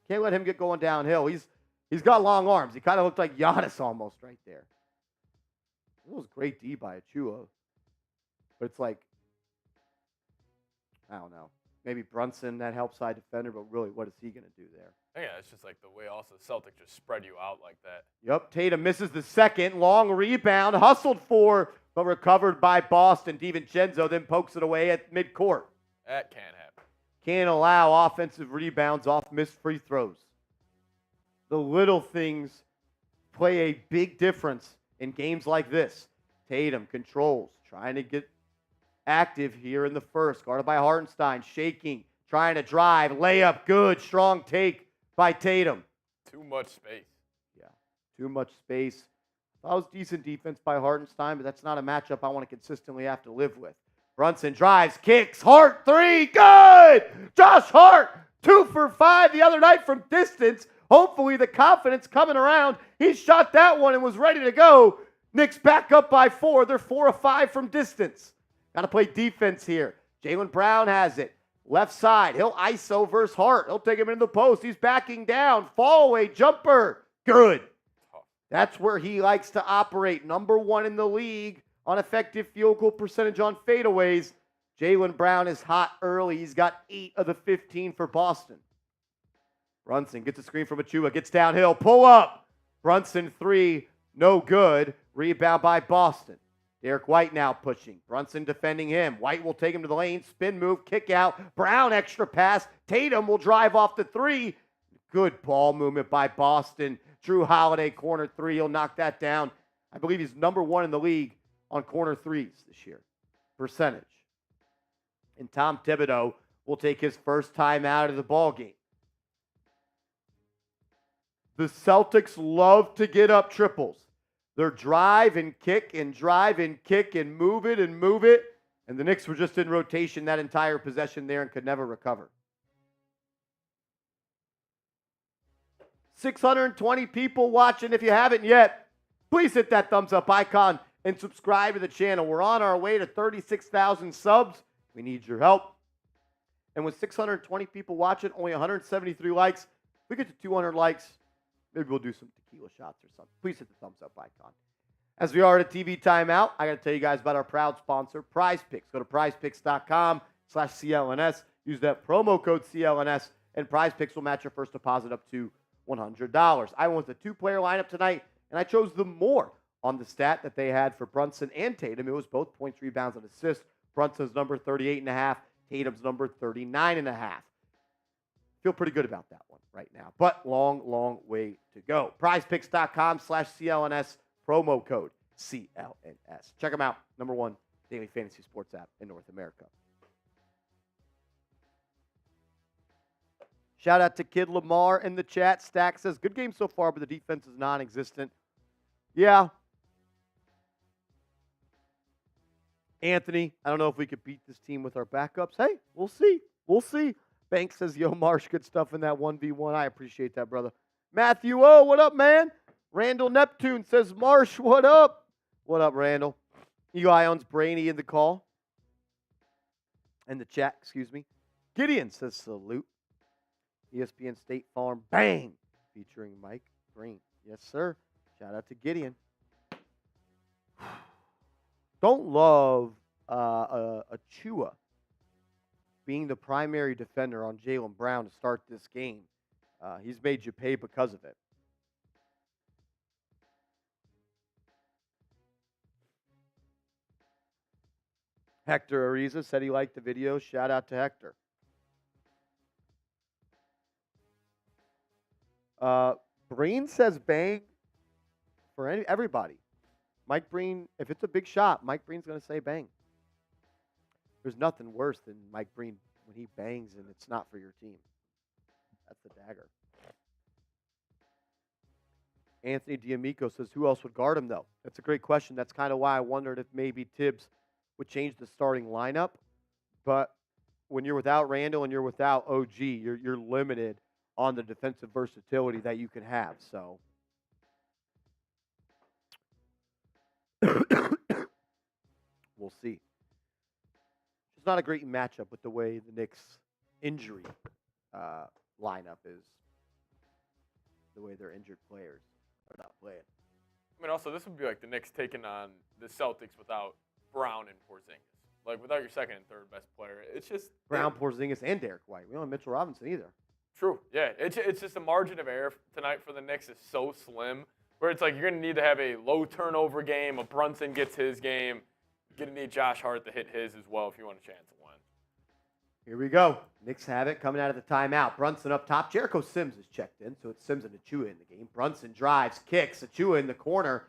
Can't let him get going downhill. He's He's got long arms. He kind of looked like Giannis almost right there. It was great D by Achua. But it's like, I don't know. Maybe Brunson, that help side defender, but really, what is he going to do there? Yeah, it's just like the way also the Celtics just spread you out like that. Yep, Tatum misses the second. Long rebound, hustled for, but recovered by Boston. DiVincenzo then pokes it away at midcourt. That can't happen. Can't allow offensive rebounds off missed free throws. The little things play a big difference in games like this. Tatum controls, trying to get active here in the first. Guarded by Hartenstein, shaking, trying to drive. Layup, good, strong take by Tatum. Too much space. Yeah, too much space. That was decent defense by Hartenstein, but that's not a matchup I want to consistently have to live with. Brunson drives, kicks, Hart, three, good! Josh Hart, 2 for 5 the other night from distance. Hopefully the confidence coming around. He shot that one and was ready to go. Knicks back up by 4. They're 4 of 5 from distance. Got to play defense here. Jalen Brown has it. Left side. He'll ISO versus Hart. He'll take him into the post. He's backing down. Fall away jumper. Good. That's where he likes to operate. Number 1 in the league on effective field goal percentage on fadeaways. Jalen Brown is hot early. He's got 8 of the 15 for Boston. Brunson gets a screen from Achua. Gets downhill. Pull up. Brunson 3. No good. Rebound by Boston. Derek White now pushing. Brunson defending him. White will take him to the lane. Spin move. Kick out. Brown extra pass. Tatum will drive off the 3. Good ball movement by Boston. Drew Holiday, corner 3. He'll knock that down. I believe he's number 1 in the league on corner 3s this year. Percentage. And Tom Thibodeau will take his first time out of the ball game. The Celtics love to get up triples. They're drive and kick and drive and kick and move it and move it. And the Knicks were just in rotation that entire possession there and could never recover. 620 people watching. If you haven't yet, please hit that thumbs up icon and subscribe to the channel. We're on our way to 36,000 subs. We need your help. And with 620 people watching, only 173 likes, if we get to 200 likes, maybe we'll do some tequila shots or something. Please hit the thumbs up icon. As we are at a TV timeout, I got to tell you guys about our proud sponsor, Prize Picks. Go to prizepicks.com/CLNS. Use that promo code CLNS, and Prize Picks will match your first deposit up to $100. I went with a 2-player lineup tonight, and I chose the more on the stat that they had for Brunson and Tatum. It was both points, rebounds, and assists. Brunson's number 38.5, Tatum's number 39.5. Feel pretty good about that one right now, but long way to go. PrizePicks.com/CLNS, promo code CLNS. Check them out. Number 1 daily fantasy sports app in North America. Shout out to Kid Lamar in the chat. Stack says, good game so far, but the defense is non-existent. Yeah. Anthony, I don't know if we could beat this team with our backups. Hey, we'll see. We'll see. Banks says, yo, Marsh, good stuff in that 1v1. I appreciate that, brother. Matthew O, what up, man? Randle Neptune says, Marsh, what up? What up, Randall? Eli owns Brainy in the call. In the chat, excuse me. Gideon says, salute. ESPN State Farm, bang, featuring Mike Green. Yes, sir. Shout out to Gideon. Don't love Achua being the primary defender on Jalen Brown to start this game. He's made you pay because of it. Hector Ariza said he liked the video. Shout out to Hector. Breen says bang for everybody. Mike Breen, if it's a big shot, Mike Breen's going to say bang. There's nothing worse than Mike Breen when he bangs and it's not for your team. That's the dagger. Anthony D'Amico says, who else would guard him, though? That's a great question. That's kind of why I wondered if maybe Tibbs would change the starting lineup. But when you're without Randle and you're without OG, you're limited on the defensive versatility that you can have. So we'll see. It's not a great matchup with the way the Knicks' injury lineup is the way their injured players are not playing. I mean, also, this would be like the Knicks taking on the Celtics without Brown and Porzingis. Like, without your second and third best player. It's just Brown, Porzingis, and Derek White. We don't have Mitchell Robinson either. True. Yeah. It's just the margin of error tonight for the Knicks is so slim where it's like you're going to need to have a low turnover game. A Brunson gets his game. You're going to need Josh Hart to hit his as well if you want a chance to win. Here we go. Knicks have it coming out of the timeout. Brunson up top. Jericho Sims is checked in, so it's Sims and Achua in the game. Brunson drives, kicks. Achua in the corner.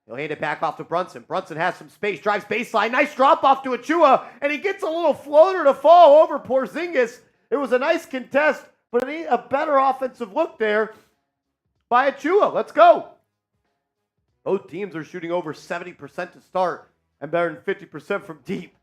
He'll hand it back off to Brunson. Brunson has some space, drives baseline. Nice drop off to Achua, and he gets a little floater to fall over Porzingis. It was a nice contest, but a better offensive look there by Achua. Let's go. Both teams are shooting over 70% to start and better than 50% from deep.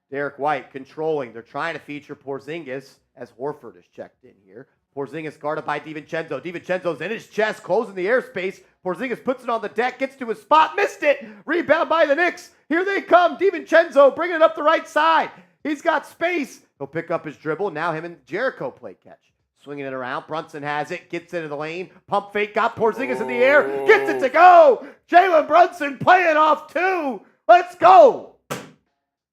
Derek White controlling. They're trying to feature Porzingis as Horford is checked in here. Porzingis guarded by DiVincenzo. DiVincenzo's in his chest, closing the airspace. Porzingis puts it on the deck, gets to his spot, missed it. Rebound by the Knicks. Here they come. DiVincenzo bringing it up the right side. He's got space. He'll pick up his dribble. Now him and Jericho play catch. Swinging it around. Brunson has it. Gets into the lane. Pump fake. Got Porzingis in the air. Gets it to go. Jalen Brunson playing off two. Let's go.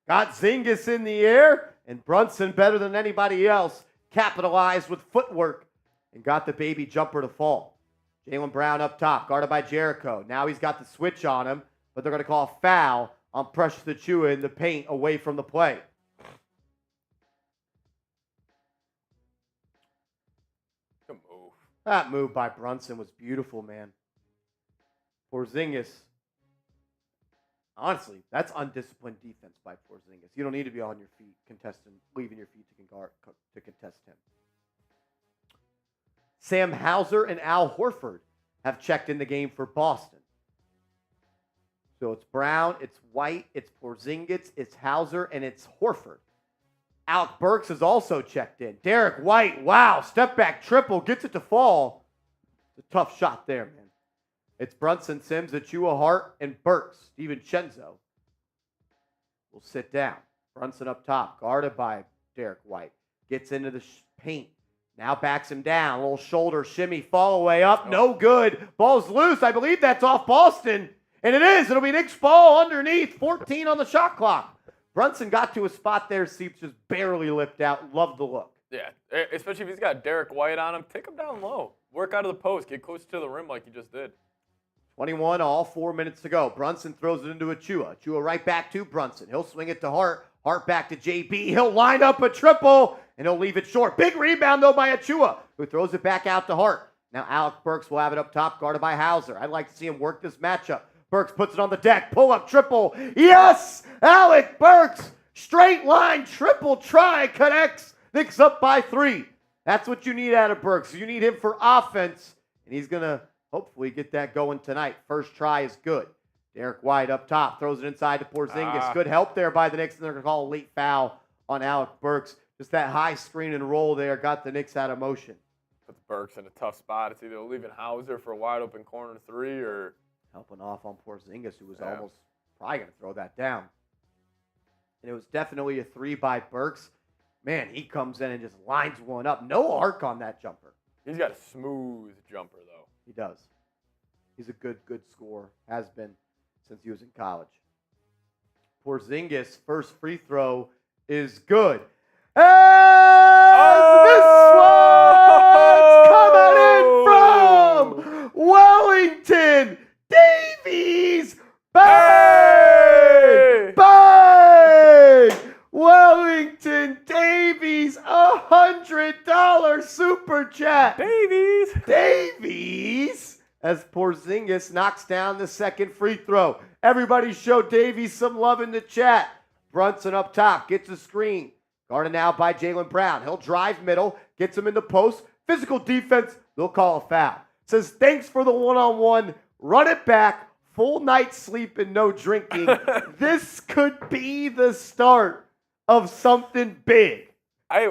Got Zingis in the air. And Brunson, better than anybody else, capitalized with footwork and got the baby jumper to fall. Jaylen Brown up top, guarded by Jericho. Now he's got the switch on him, but they're going to call a foul on Precious Achiuwa in the paint away from the play. Good move. That move by Brunson was beautiful, man. Porzingis. Honestly, that's undisciplined defense by Porzingis. You don't need to be on your feet, leaving your feet to contest him. Sam Hauser and Al Horford have checked in the game for Boston. So it's Brown, it's White, it's Porzingis, it's Hauser, and it's Horford. Alec Burks is also checked in. Derek White, wow, step back triple, gets it to fall. It's a tough shot there, man. It's Brunson, Sims, Achiuwa, Hart, and Burks. DiVincenzo will sit down. Brunson up top, guarded by Derek White. Gets into the paint. Now backs him down. A little shoulder shimmy, fall away up. No good. Ball's loose. I believe that's off Boston. And it is. It'll be Knicks ball underneath. 14 on the shot clock. Brunson got to a spot there. Seeps just barely lipped out. Love the look. Yeah, especially if he's got Derek White on him. Take him down low. Work out of the post. Get close to the rim like you just did. 21, all 4 minutes to go. Brunson throws it into Achiuwa. Achiuwa right back to Brunson. He'll swing it to Hart. Hart back to JB. He'll line up a triple, and he'll leave it short. Big rebound, though, by Achiuwa, who throws it back out to Hart. Now Alec Burks will have it up top, guarded by Hauser. I'd like to see him work this matchup. Burks puts it on the deck. Pull-up triple. Yes! Alec Burks! Straight line triple try connects. Knicks up by 3. That's what you need out of Burks. You need him for offense, and he's going to hopefully get that going tonight. First try is good. Derek White up top, throws it inside to Porzingis. Good help there by the Knicks, and they're going to call a late foul on Alec Burks. Just that high screen and roll there got the Knicks out of motion. Puts Burks in a tough spot. It's either leaving Hauser for a wide open corner 3 or helping off on Porzingis, who was almost probably going to throw that down. And it was definitely a 3 by Burks. Man, he comes in and just lines one up. No arc on that jumper. He's got a smooth jumper, though. He does. He's a good scorer. Has been since he was in college. Porzingis' first free throw is good. And this one's coming in from Wellington Davies. Bang! Bang! Wellington Davies, $100 super chat. Davies, as Porzingis knocks down the second free throw. Everybody show Davies some love in the chat. Brunson up top, gets a screen. Guarded now by Jaylen Brown. He'll drive middle, gets him in the post. Physical defense, they'll call a foul. Says, thanks for the one-on-one. Run it back. Full night's sleep and no drinking. This could be the start of something big.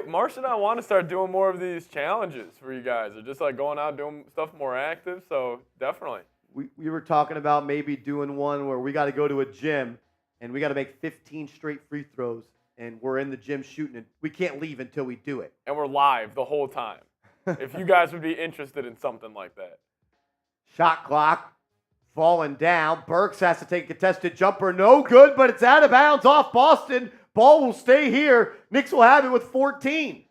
Marsh and I want to start doing more of these challenges for you guys. Or just like going out doing stuff more active. So definitely. We were talking about maybe doing one where we got to go to a gym and we got to make 15 straight free throws and we're in the gym shooting and we can't leave until we do it. And we're live the whole time. if you guys would be interested in something like that. Shot clock falling down. Burks has to take a contested jumper. No good, but it's out of bounds off Boston. Ball will stay here. Knicks will have it with 14.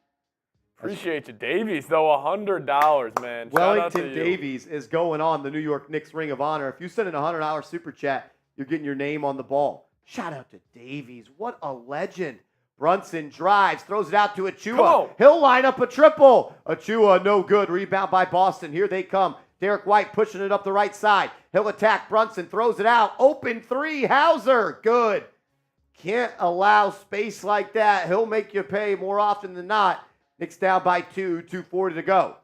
Appreciate you. Davies, though, $100, man. Wellington Davies is going on the New York Knicks Ring of Honor. If you send in a $100 super chat, you're getting your name on the ball. Shout out to Davies. What a legend. Brunson drives, throws it out to Achua. He'll line up a triple. Achua, no good. Rebound by Boston. Here they come. Derek White pushing it up the right side. He'll attack Brunson, throws it out. Open three, Hauser. Good. Can't allow space like that. He'll make you pay more often than not. Knicks down by 2, 2:40 to go.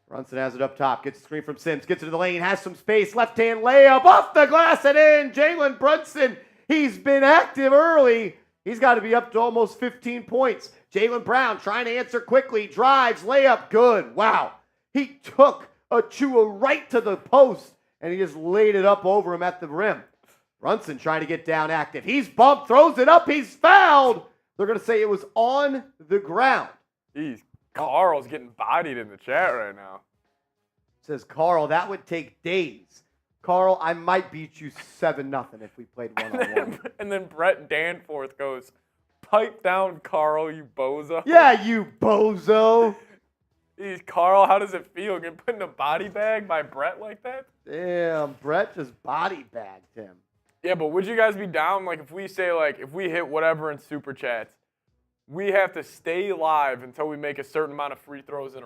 Brunson has it up top, gets a screen from Sims, gets into the lane, has some space, left-hand layup, off the glass and in. Jalen Brunson, he's been active early. He's got to be up to almost 15 points. Jaylen Brown trying to answer quickly, drives, layup, good. Wow. He took Achua right to the post, and he just laid it up over him at the rim. Brunson trying to get down active. He's bumped, throws it up, he's fouled. They're going to say it was on the ground. Jeez, Carl's getting bodied in the chat right now. Says Carl, that would take days. Carl, I might beat you 7-0 if we played one-on-one. And then Brett Danforth goes, pipe down, Carl, you bozo. Yeah, you bozo. Jeez, Carl, how does it feel getting put in a body bag by Brett like that? Damn, Brett just body bagged him. Yeah, but would you guys be down, like, if we say, like, if we hit whatever in Super Chats, we have to stay live until we make a certain amount of free throws in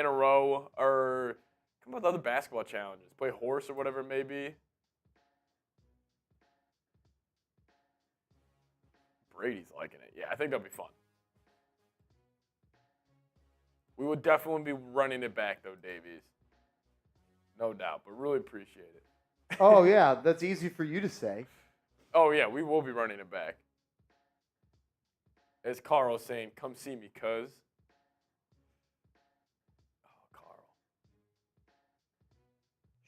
a row, or come up with other basketball challenges, play horse or whatever it may be. Brady's liking it. Yeah, I think that'll be fun. We would definitely be running it back, though, Davies. No doubt, but really appreciate it. Oh, yeah, that's easy for you to say. Oh, yeah, we will be running it back. As Carl's saying, come see me, cuz. Oh, Carl.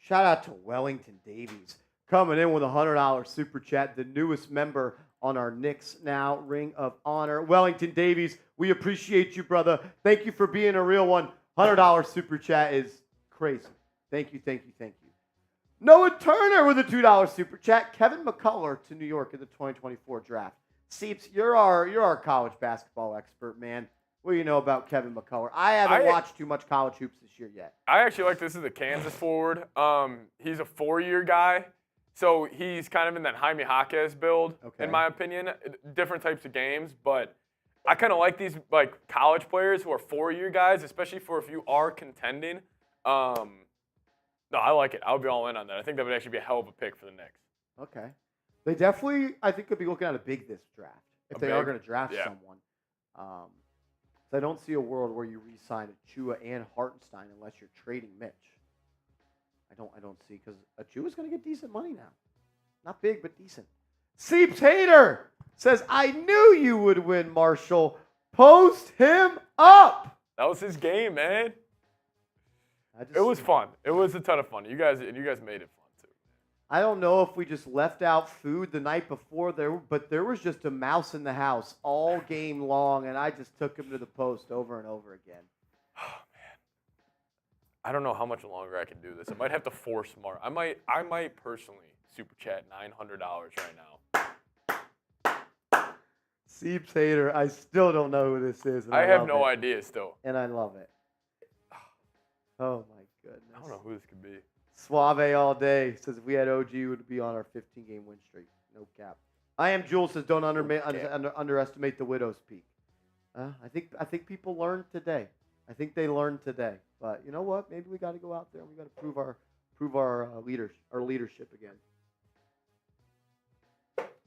Shout out to Wellington Davies coming in with a $100 super chat, the newest member on our Knicks Now Ring of Honor. Wellington Davies, we appreciate you, brother. Thank you for being a real one. $100 super chat is crazy. Thank you, thank you, thank you. Noah Turner with a $2 super chat. Kevin McCullough to New York in the 2024 draft. Seeps, you're our college basketball expert, man. What do you know about Kevin McCullough? I haven't watched too much college hoops this year yet. I actually like this as a Kansas forward. He's a 4-year guy, so he's kind of in that Jaime Jaquez build, in my opinion. Different types of games, but I kind of like these like college players who are 4-year guys, especially for if you are contending. No, I like it. I would be all in on that. I think that would actually be a hell of a pick for the Knicks. Okay. They definitely, I think, could be looking at a big this draft if they are going to draft someone. So I don't see a world where you re-sign Achua and Hartenstein unless you're trading Mitch. I don't see, because Achua's going to get decent money now. Not big, but decent. Seeps Hater says, I knew you would win, Marshall. Post him up. That was his game, man. It was fun. It was a ton of fun. You guys made it fun too. I don't know if we just left out food the night before but there was just a mouse in the house all game long, and I just took him to the post over and over again. Oh man, I don't know how much longer I can do this. I might have to force more. I might personally super chat $900 right now. Seeps Hater, I still don't know who this is. I have no idea still. And I love it. Oh, my goodness. I don't know who this could be. Suave all day says if we had OG, it would be on our 15-game win streak. No cap. I am Jules says don't underestimate the widow's peak. I think people learned today. I think they learned today. But you know what? Maybe we got to go out there and we got to prove our leadership again.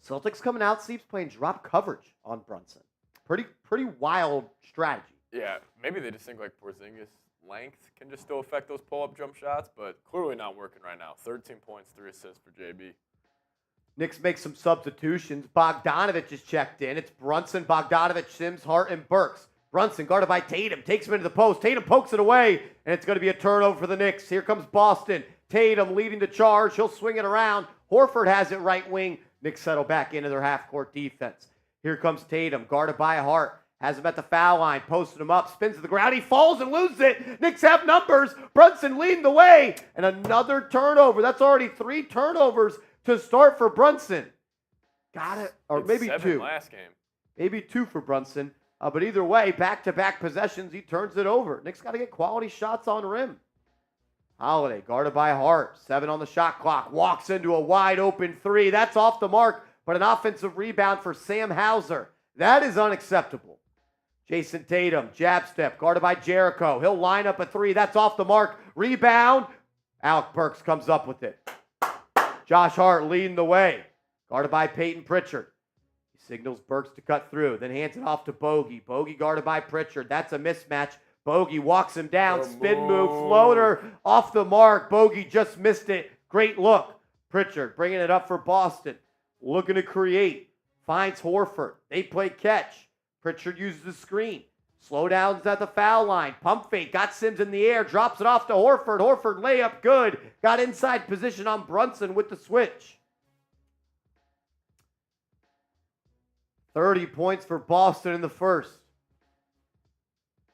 Celtics coming out. Seeps playing drop coverage on Brunson. Pretty wild strategy. Yeah, maybe they just think like Porzingis' length can just still affect those pull-up jump shots, but clearly not working right now. 13 points, 3 assists for JB. Knicks make some substitutions. Bogdanovic is checked in. It's Brunson, Bogdanovic, Sims, Hart, and Burks. Brunson guarded by Tatum. Takes him into the post. Tatum pokes it away, and it's going to be a turnover for the Knicks. Here comes Boston. Tatum leading the charge. He'll swing it around. Horford has it right wing. Knicks settle back into their half-court defense. Here comes Tatum, guarded by Hart. Has him at the foul line, posting him up, spins to the ground. He falls and loses it. Knicks have numbers. Brunson leading the way. And another turnover. That's already 3 turnovers to start for Brunson. Got it. Or maybe 2. Last game. Maybe 2 for Brunson. But either way, back-to-back possessions, he turns it over. Knicks got to get quality shots on rim. Holiday, guarded by Hart. 7 on the shot clock. Walks into a wide-open 3. That's off the mark, but an offensive rebound for Sam Hauser. That is unacceptable. Jayson Tatum, jab step, guarded by Jericho. He'll line up a 3. That's off the mark. Rebound. Alec Burks comes up with it. Josh Hart leading the way. Guarded by Peyton Pritchard. He signals Burks to cut through, then hands it off to Bogey. Bogey guarded by Pritchard. That's a mismatch. Bogey walks him down. Spin move, floater, off the mark. Bogey just missed it. Great look. Pritchard bringing it up for Boston. Looking to create. Finds Horford. They play catch. Pritchard uses the screen. Slowdowns at the foul line. Pump fake. Got Sims in the air. Drops it off to Horford. Horford layup good. Got inside position on Brunson with the switch. 30 points for Boston in the first.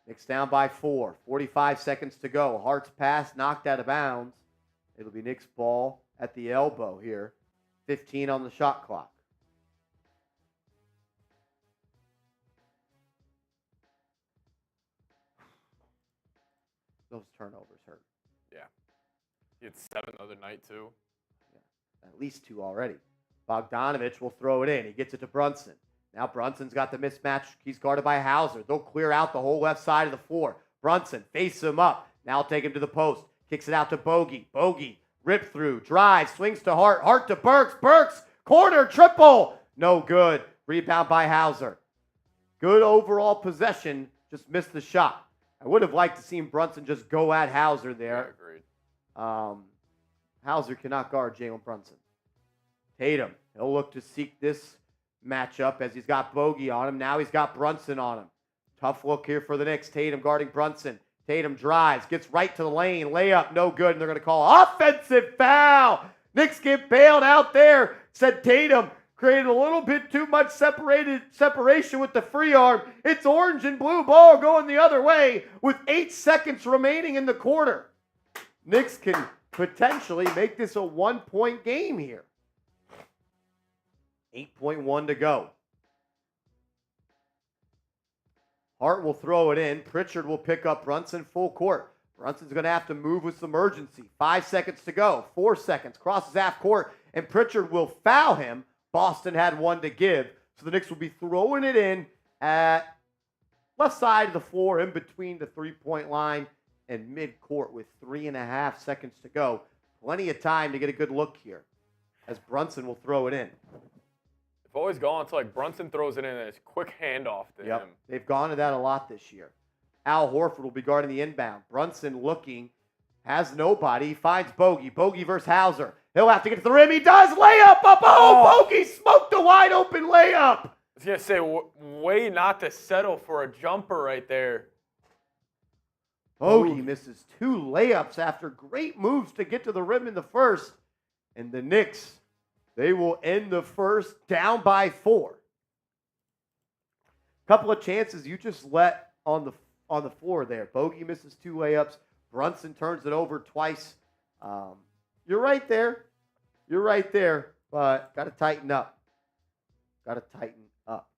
Knicks down by 4. 45 seconds to go. Hart's pass knocked out of bounds. It'll be Knicks ball at the elbow here. 15 on the shot clock. Those turnovers hurt. Yeah. He had 7 the other night, too. Yeah, at least 2 already. Bogdanovic will throw it in. He gets it to Brunson. Now Brunson's got the mismatch. He's guarded by Hauser. They'll clear out the whole left side of the floor. Brunson faces him up. Now take him to the post. Kicks it out to Bogey. Bogey, rip through, drives, swings to Hart. Hart to Burks. Burks, corner, triple. No good. Rebound by Hauser. Good overall possession. Just missed the shot. I would have liked to see Brunson just go at Hauser there. Yeah, agreed. Hauser cannot guard Jalen Brunson. Tatum, he'll look to seek this matchup as he's got Bogey on him. Now he's got Brunson on him. Tough look here for the Knicks. Tatum guarding Brunson. Tatum drives, gets right to the lane. Layup, no good, and they're going to call offensive foul. Knicks get bailed out there. Said Tatum created a little bit too much separation with the free arm. It's orange and blue ball going the other way with 8 seconds remaining in the quarter. Knicks can potentially make this a 1-point game here. 8.1 to go. Hart will throw it in. Pritchard will pick up Brunson full court. Brunson's going to have to move with some urgency. 5 seconds to go. 4 seconds. Crosses half court, and Pritchard will foul him. Boston had 1 to give, so the Knicks will be throwing it in at left side of the floor in between the three-point line and midcourt with 3.5 seconds to go. Plenty of time to get a good look here as Brunson will throw it in. They've always gone to like Brunson throws it in and it's quick handoff to him. They've gone to that a lot this year. Al Horford will be guarding the inbound. Brunson looking, has nobody. He finds Bogey. Bogey versus Hauser. He'll have to get to the rim. He does. Layup up. Oh, Bogey smoked a wide open layup. I was going to say, way not to settle for a jumper right there. Bogey misses 2 layups after great moves to get to the rim in the first. And the Knicks, they will end the first down by 4. Couple of chances you just let on the floor there. Bogey misses 2 layups. Brunson turns it over twice. You're right there. You're right there, but got to tighten up. Got to tighten up.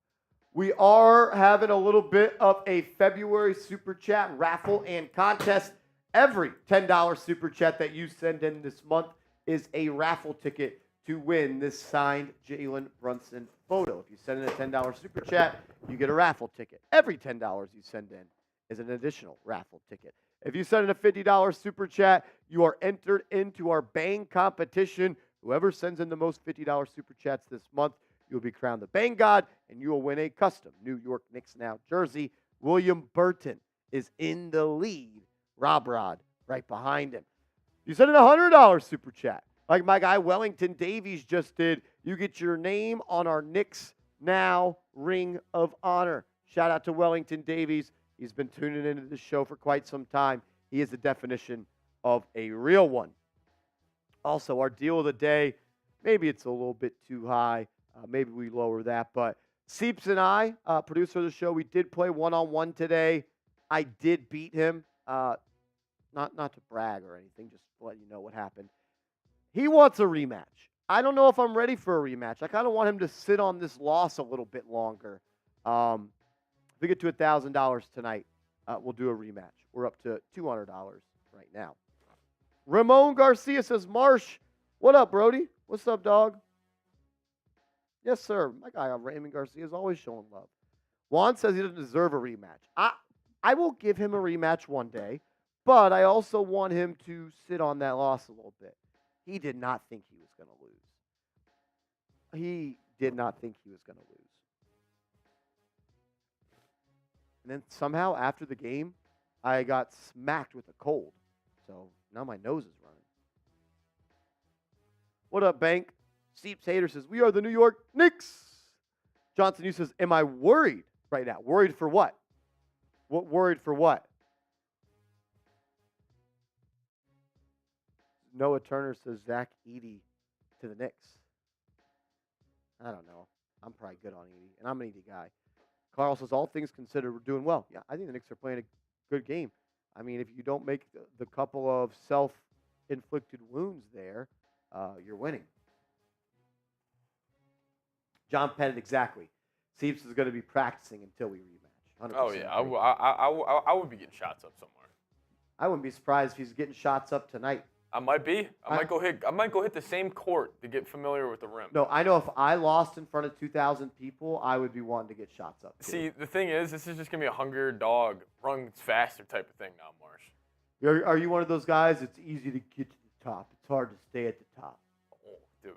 We are having a little bit of a February Super Chat raffle and contest. Every $10 Super Chat that you send in this month is a raffle ticket to win this signed Jalen Brunson photo. If you send in a $10 Super Chat, you get a raffle ticket. Every $10 you send in is an additional raffle ticket. If you send in a $50 Super Chat, you are entered into our Bang competition. Whoever sends in the most $50 Super Chats this month, you'll be crowned the Bang God, and you will win a custom New York Knicks Now jersey. William Burton is in the lead. Rob Rod right behind him. You send in a $100 Super Chat, like my guy Wellington Davies just did. You get your name on our Knicks Now Ring of Honor. Shout out to Wellington Davies. He's been tuning into the show for quite some time. He is the definition of a real one. Also, our deal of the day, maybe it's a little bit too high. Maybe we lower that, but Seeps and I, producer of the show, we did play one-on-one today. I did beat him. Not to brag or anything, just to let you know what happened. He wants a rematch. I don't know if I'm ready for a rematch. I kind of want him to sit on this loss a little bit longer. If we get to $1,000 tonight, we'll do a rematch. We're up to $200 right now. Ramon Garcia says, Marsh, what up, Brody? What's up, dog? Yes, sir. My guy, Raymond Garcia, is always showing love. Juan says he doesn't deserve a rematch. I will give him a rematch one day, but I also want him to sit on that loss a little bit. He did not think he was going to lose. He did not think he was going to lose. And then somehow after the game, I got smacked with a cold. So now my nose is running. What up, Bank? Seeps Hater says, we are the New York Knicks. Johnson, you says, am I worried right now? Worried for what? What worried for what? Noah Turner says Zach Edey to the Knicks. I don't know. I'm probably good on Edey, and I'm an Edey guy. Carl says, all things considered, we're doing well. Yeah, I think the Knicks are playing a good game. I mean, if you don't make the couple of self-inflicted wounds there, you're winning. John Pettit, exactly. Seeps is going to be practicing until we rematch. 100% Oh, yeah. I would be getting shots up somewhere. I wouldn't be surprised if he's getting shots up tonight. I might be. I might go hit the same court to get familiar with the rim. No, I know if I lost in front of 2,000 people, I would be wanting to get shots up. Too. See, the thing is, this is just going to be a hungrier dog, runs faster type of thing now, Marsh. Are you one of those guys it's easy to get to the top? It's hard to stay at the top. Oh, dude.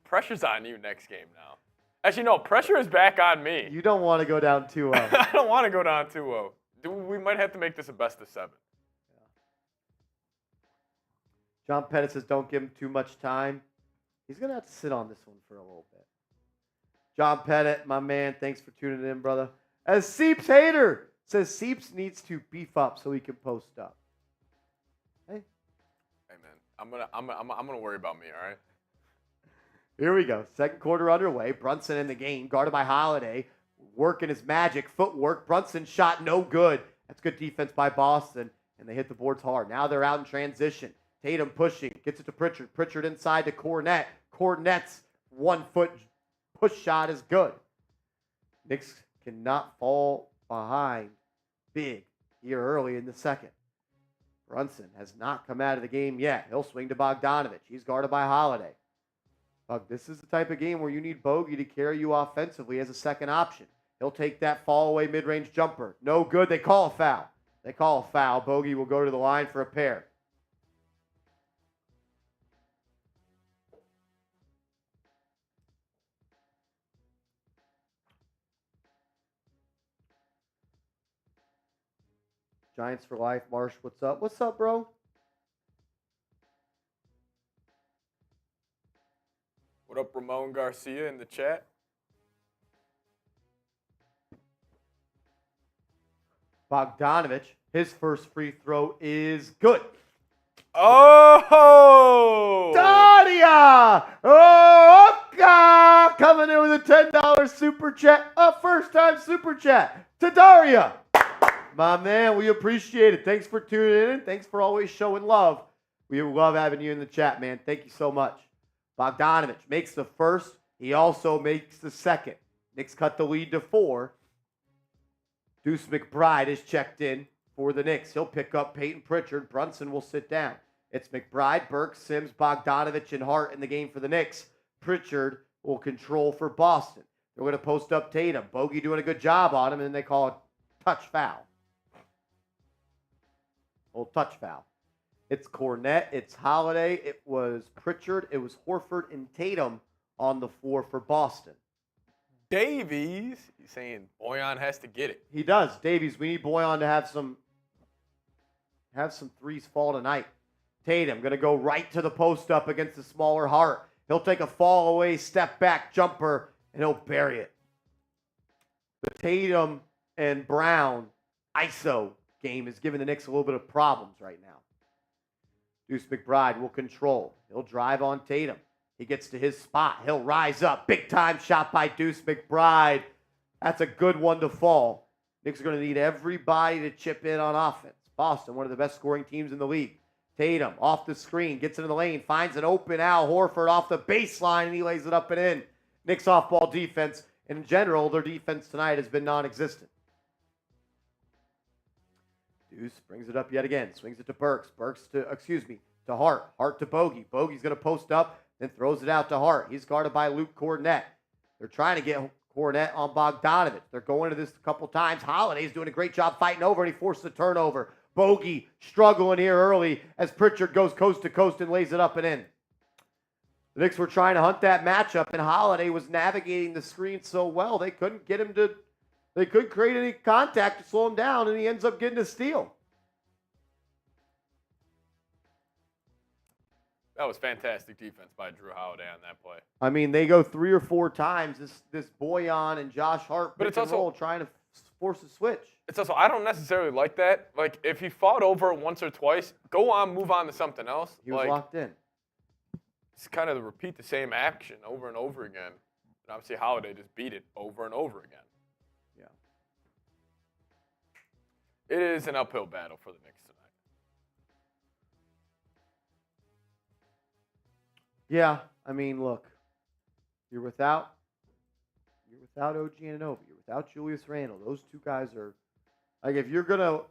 Pressure's on you next game now. Actually, no, pressure is back on me. You don't want to go down 2-0. I don't want to go down 2-0. We might have to make this a best of 7. John Pettit says, don't give him too much time. He's going to have to sit on this one for a little bit. John Pettit, my man, thanks for tuning in, brother. As Seeps Hater says, Seeps needs to beef up so he can post up. Hey. Hey, man, I'm gonna worry about me, all right? Here we go. Second quarter underway. Brunson in the game, guarded by Holiday. Working his magic footwork. Brunson shot no good. That's good defense by Boston, and they hit the boards hard. Now they're out in transition. Tatum pushing, gets it to Pritchard. Pritchard inside to Cornette. Cornette's 1-foot push shot is good. Knicks cannot fall behind big here early in the second. Brunson has not come out of the game yet. He'll swing to Bogdanovic. He's guarded by Holiday. This is the type of game where you need Bogey to carry you offensively as a second option. He'll take that fall-away mid-range jumper. No good. They call a foul. Bogey will go to the line for a pair. Giants for life. Marsh, what's up? What's up, bro? What up, Ramon Garcia in the chat? Bogdanovic, his first free throw is good. Oh! Daria! Oh, God! Coming in with a $10 super chat. First-time super chat to Daria. My man, we appreciate it. Thanks for tuning in. Thanks for always showing love. We love having you in the chat, man. Thank you so much. Bogdanovic makes the first. He also makes the second. Knicks cut the lead to 4. Deuce McBride is checked in for the Knicks. He'll pick up Peyton Pritchard. Brunson will sit down. It's McBride, Burks, Sims, Bogdanovic, and Hart in the game for the Knicks. Pritchard will control for Boston. They're going to post up Tatum. Bogey doing a good job on him, and then they call it touch foul. Old touch foul. It's Cornette. It's Holiday. It was Pritchard. It was Horford and Tatum on the floor for Boston. Davies, he's saying Bojan has to get it. He does. Davies, we need Bojan to have some threes fall tonight. Tatum going to go right to the post up against the smaller Hart. He'll take a fall away, step back jumper, and he'll bury it. The Tatum and Brown ISO game is giving the Knicks a little bit of problems right now. Deuce McBride will control. He'll drive on Tatum. He gets to his spot. He'll rise up. Big time shot by Deuce McBride. That's a good one to fall. Knicks are going to need everybody to chip in on offense. Boston, one of the best scoring teams in the league. Tatum off the screen, gets into the lane, finds an open Al Horford off the baseline, and he lays it up and in. Knicks off-ball defense. In general, their defense tonight has been non-existent. Deuce brings it up yet again. Swings it to Burks. To Hart. Hart to Bogey. Bogey's going to post up, then throws it out to Hart. He's guarded by Luke Cornett. They're trying to get Cornett on Bogdanovic. They're going to this a couple times. Holiday's doing a great job fighting over, and he forced the turnover. Bogey struggling here early as Pritchard goes coast to coast and lays it up and in. The Knicks were trying to hunt that matchup, and Holiday was navigating the screen so well they couldn't create any contact to slow him down, and he ends up getting a steal. That was fantastic defense by Drew Holiday on that play. I mean, they go 3 or 4 times, this Bojan and Josh Hart pick and roll, trying to force a switch. It's also, I don't necessarily like that. Like, if he fought over it once or twice, go on, move on to something else. He was locked in. It's kind of repeat the same action over and over again. And obviously, Holiday just beat it over and over again. Yeah. It is an uphill battle for the Knicks tonight. Yeah, I mean, look, you're without OG Anunoby, you're without Julius Randle. Those two guys are like, if you're gonna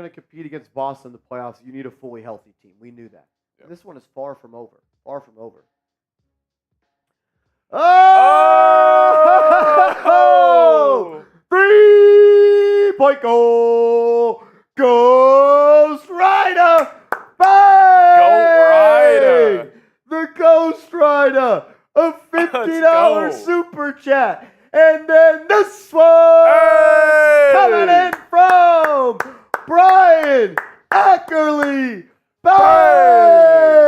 compete against Boston in the playoffs, you need a fully healthy team. We knew that. Yep. This one is far from over. Far from over. Oh! 3-point goal. Ghost Rider. Bang! Go Rider. The Ghost Rider. A $50 super chat. And then this one coming in from Brian Ackerley. Bang!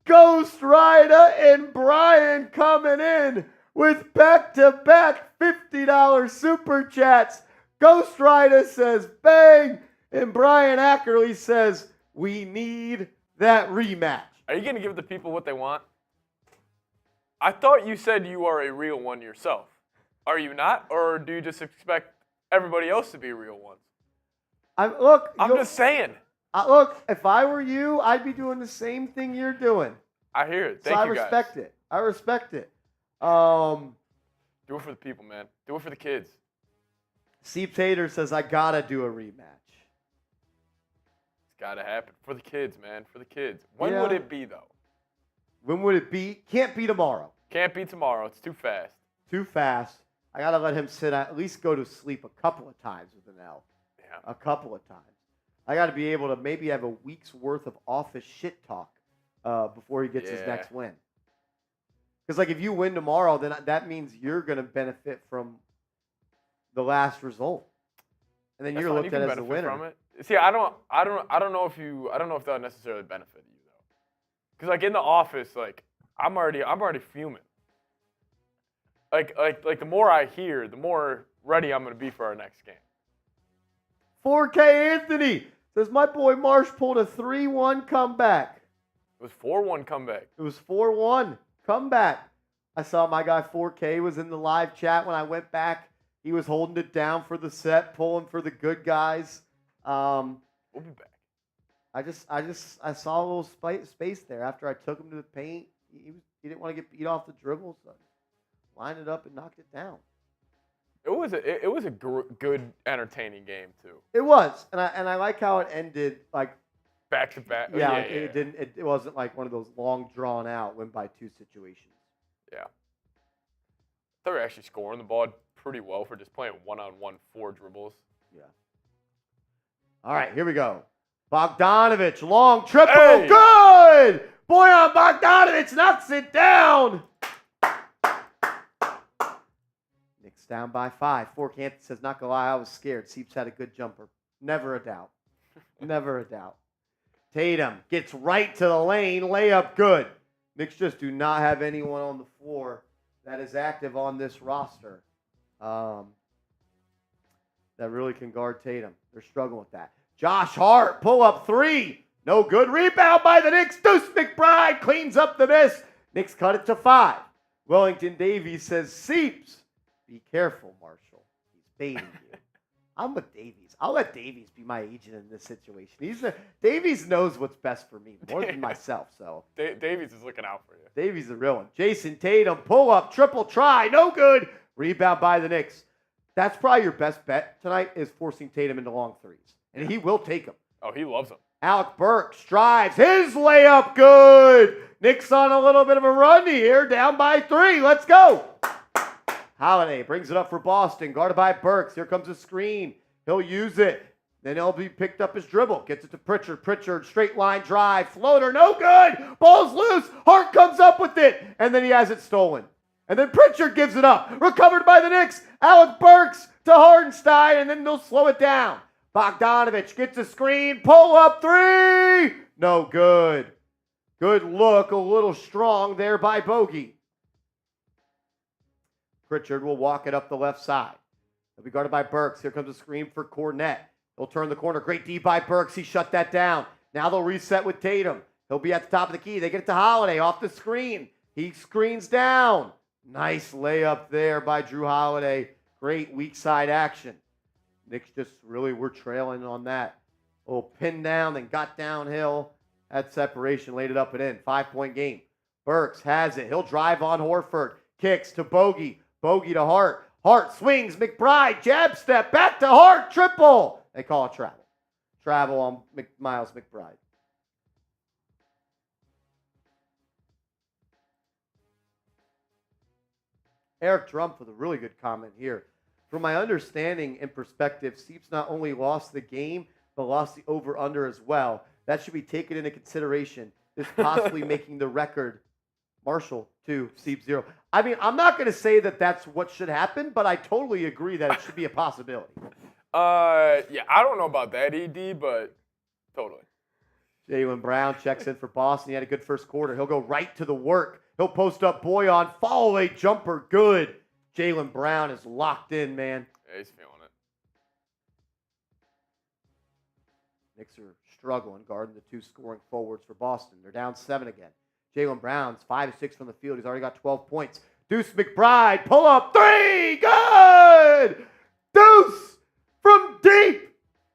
Ghost Rider and Brian coming in with back-to-back $50 super chats. Ghost Rider says bang, and Brian Ackerley says we need that rematch. Are you going to give the people what they want? I thought you said you are a real one yourself. Are you not? Or do you just expect everybody else to be real ones? I'm just saying. Look, if I were you, I'd be doing the same thing you're doing. I hear it. Thank you, guys. I respect it. Do it for the people, man. Do it for the kids. Seep Tater says, I got to do a rematch. It's got to happen. For the kids, man. For the kids. When would it be, though? When would it be? Can't be tomorrow. Can't be tomorrow. It's too fast. Too fast. I got to let him at least go to sleep a couple of times with an L. Yeah. A couple of times. I got to be able to maybe have a week's worth of office shit talk before he gets his next win. Because, like, if you win tomorrow, then that means you're going to benefit from the last result, and then you're looked at as the winner. From it. See, I don't know if they'll necessarily benefit you though. Because, like, in the office, like, I'm already fuming. Like the more I hear, the more ready I'm going to be for our next game. 4K Anthony says, my boy Marsh pulled a 3-1 comeback. It was 4-1 comeback. It was 4-1 comeback. I saw my guy 4K was in the live chat when I went back. He was holding it down for the set, pulling for the good guys. We'll be back. I saw a little space there after I took him to the paint. He didn't want to get beat off the dribble, so I lined it up and knocked it down. It was a good, entertaining game too. It was, and I like how it ended like back to back. Yeah, it wasn't like one of those long drawn out win by 2 situations. Yeah, they were actually scoring the ball pretty well for just playing 1-on-1 4 dribbles. Yeah. All right, here we go. Bogdanovic, long triple, good. Bojan Bogdanovic knocks it down. Knicks down by 5. 4 Canton says, not gonna lie, I was scared. Seeps had a good jumper. Never a doubt. Never a doubt. Tatum gets right to the lane. Layup good. Knicks just do not have anyone on the floor that is active on this roster that really can guard Tatum. They're struggling with that. Josh Hart, pull up 3. No good. Rebound by the Knicks. Deuce McBride cleans up the miss. Knicks cut it to 5. Wellington Davies says, Seeps, be careful, Marshall. He's baiting you. I'm with Davies. I'll let Davies be my agent in this situation. Davies knows what's best for me more than myself. So Davies is looking out for you. Davies is a real one. Jayson Tatum, pull up, triple try, no good. Rebound by the Knicks. That's probably your best bet tonight is forcing Tatum into long threes. And he will take them. Oh, he loves them. Alec Burks drives. His layup good. Knicks on a little bit of a run here. Down by 3. Let's go. Holiday brings it up for Boston. Guarded by Burks. Here comes a screen. He'll use it. Then he'll be picked up his dribble. Gets it to Pritchard. Pritchard, straight line drive. Floater, no good. Ball's loose. Hart comes up with it. And then he has it stolen. And then Pritchard gives it up. Recovered by the Knicks. Alec Burks to Hartenstein. And then they'll slow it down. Bogdanovic gets a screen. Pull up 3. No good. Good look. A little strong there by Bogey. Pritchard will walk it up the left side. He'll be guarded by Burks. Here comes a screen for Cornette. He'll turn the corner. Great D by Burks. He shut that down. Now they'll reset with Tatum. He'll be at the top of the key. They get it to Holiday off the screen. He screens down. Nice layup there by Drew Holiday. Great weak side action. Knicks just really were trailing on that. A little pin down, then got downhill. Had separation, laid it up and in. 5-point game. Burks has it. He'll drive on Horford. Kicks to Bogey. Bogey to Hart. Hart swings. McBride. Jab step. Back to Hart. Triple. They call it travel. Travel on Miles McBride. Eric Drumpf with a really good comment here. From my understanding and perspective, Seeps not only lost the game, but lost the over-under as well. That should be taken into consideration. This possibly making the record Marshall 2, Seeps 0. I mean, I'm not going to say that that's what should happen, but I totally agree that it should be a possibility. Yeah, I don't know about that, ED, but totally. Jalen Brown checks in for Boston. He had a good first quarter. He'll go right to the work. He'll post up Bojan. Follow away jumper. Good. Jalen Brown is locked in, man. Yeah, he's feeling it. Knicks are struggling guarding the 2 scoring forwards for Boston. They're down 7 again. Jalen Brown's 5 of 6 from the field. He's already got 12 points. Deuce McBride, pull up 3. Good! Deuce from deep.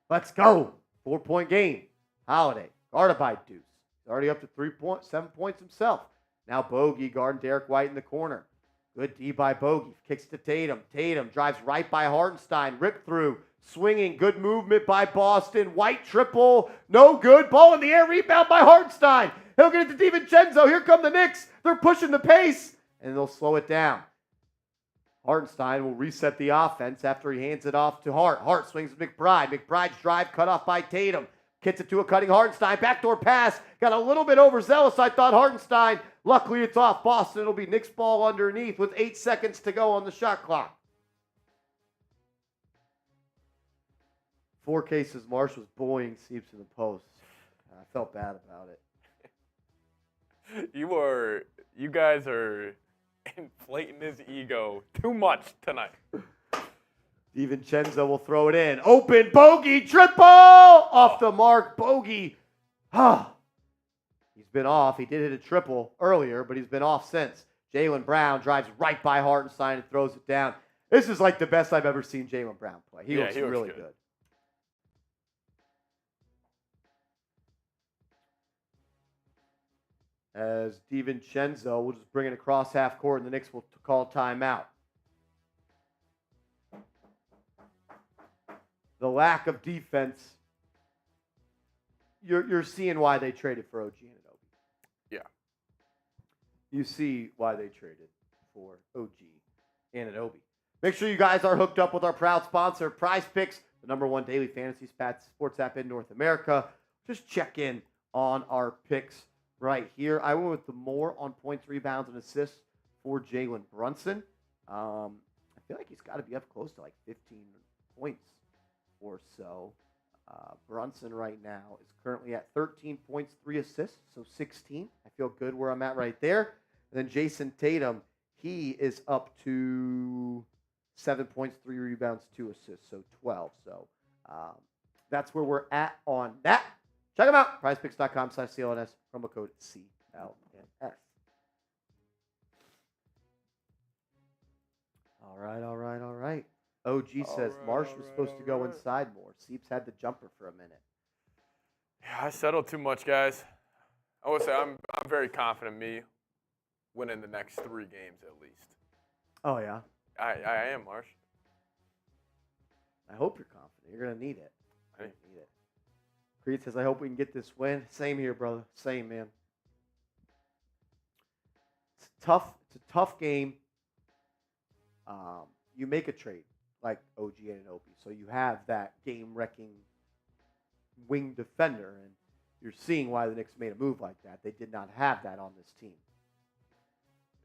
Let's go. 4-point game. Holiday, guarded by Deuce. He's already up to 7 points himself. Now Bogey guarding Derek White in the corner. Good D by Bogey. Kicks to Tatum. Tatum drives right by Hartenstein. Rip through. Swinging. Good movement by Boston. White triple. No good. Ball in the air. Rebound by Hartenstein. He'll get it to DiVincenzo. Here come the Knicks. They're pushing the pace. And they'll slow it down. Hartenstein will reset the offense after he hands it off to Hart. Hart swings to McBride. McBride's drive cut off by Tatum. Gets it to a cutting Hartenstein. Backdoor pass. Got a little bit overzealous, I thought, Hartenstein. Luckily, it's off Boston. It'll be Knicks ball underneath with 8 seconds to go on the shot clock. 4 cases. Marsh was bullying Seeps in the post. I felt bad about it. You guys are inflating his ego too much tonight. DiVincenzo will throw it in. Open. Bogey. Triple. Off the mark. Bogey. He's been off. He did hit a triple earlier, but he's been off since. Jalen Brown drives right by Hartenstein and throws it down. This is like the best I've ever seen Jalen Brown play. He looks really good. As DiVincenzo will just bring it across half court, and the Knicks will call timeout. The lack of defense, you're seeing why they traded for OG Anunoby. Yeah. You see why they traded for OG Anunoby. Make sure you guys are hooked up with our proud sponsor, Prize Picks, the #1 daily fantasy sports app in North America. Just check in on our picks right here. I went with the more on points, rebounds, and assists for Jalen Brunson. I feel like he's got to be up close to like 15 points or so. Brunson right now is currently at 13 points, 3 assists, so 16. I feel good where I'm at right there. And then Jayson Tatum, he is up to 7 points, 3 rebounds, 2 assists, so 12. So that's where we're at on that. Check them out. prizepicks.com/CLNS, promo code CLNS. All right. OG says Marsh was supposed to go inside more. Seeps had the jumper for a minute. Yeah, I settled too much, guys. I would say I'm very confident in me winning the next 3 games at least. Oh, yeah? I am, Marsh. I hope you're confident. You're going to need it. Creed says, I hope we can get this win. Same here, brother. Same, man. It's a tough game. You make a trade like OG and Anunoby, so you have that game-wrecking wing defender, and you're seeing why the Knicks made a move like that. They did not have that on this team.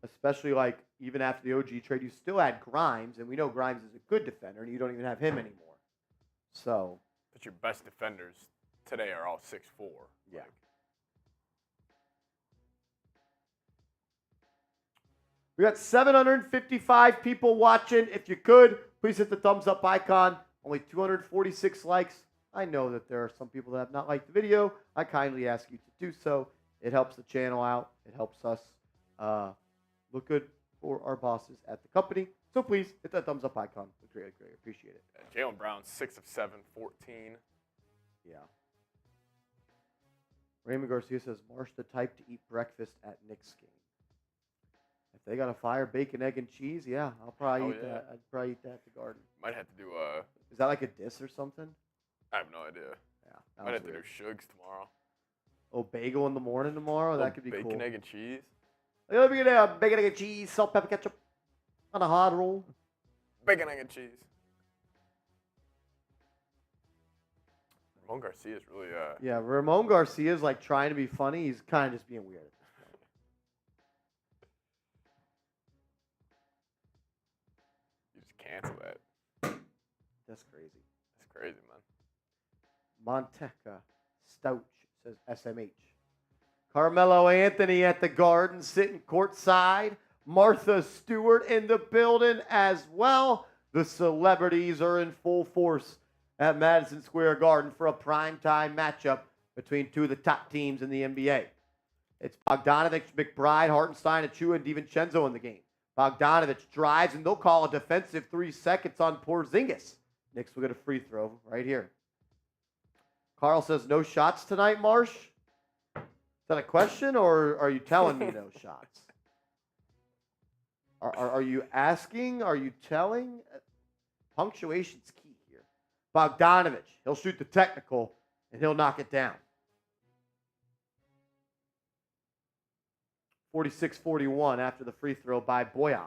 Especially like even after the OG trade, you still had Grimes, and we know Grimes is a good defender, and you don't even have him anymore. So, but your best defenders today are all 6'4". Yeah. We got 755 people watching. If you could, please hit the thumbs up icon. Only 246 likes. I know that there are some people that have not liked the video. I kindly ask you to do so. It helps the channel out. It helps us look good for our bosses at the company. So please hit that thumbs up icon. We greatly appreciate it. Jalen Brown, 6 of 7, 14. Yeah. Raymond Garcia says, Marsh the type to eat breakfast at Knicks game. If they got a fire, bacon, egg, and cheese, yeah, I'll probably eat that. I'd probably eat that at the Garden. Might have to do Is that like a diss or something? I have no idea. Yeah. Might have to do Shugs tomorrow. Oh, bagel in the morning tomorrow? That could be bacon, cool. Bacon, egg, and cheese. Let me get bacon, egg, and cheese, salt, pepper, ketchup on a hot roll. Bacon, egg, and cheese. Ramon Garcia is really Yeah, Ramon Garcia is like trying to be funny. He's kind of just being weird. You just cancel that. That's crazy. That's crazy, man. Monteca Stouch says SMH. Carmelo Anthony at the Garden sitting courtside. Martha Stewart in the building as well. The celebrities are in full force at Madison Square Garden for a primetime matchup between two of the top teams in the NBA. It's Bogdanovic, McBride, Hartenstein, Achua, and DiVincenzo in the game. Bogdanovic drives, and they'll call a defensive 3 seconds on Porzingis. Knicks will get a free throw right here. Carl says, no shots tonight, Marsh? Is that a question, or are you telling me no shots? Are you asking? Are you telling? Punctuation's key here. Bogdanovic, he'll shoot the technical, and he'll knock it down. 46-41 after the free throw by Bojan.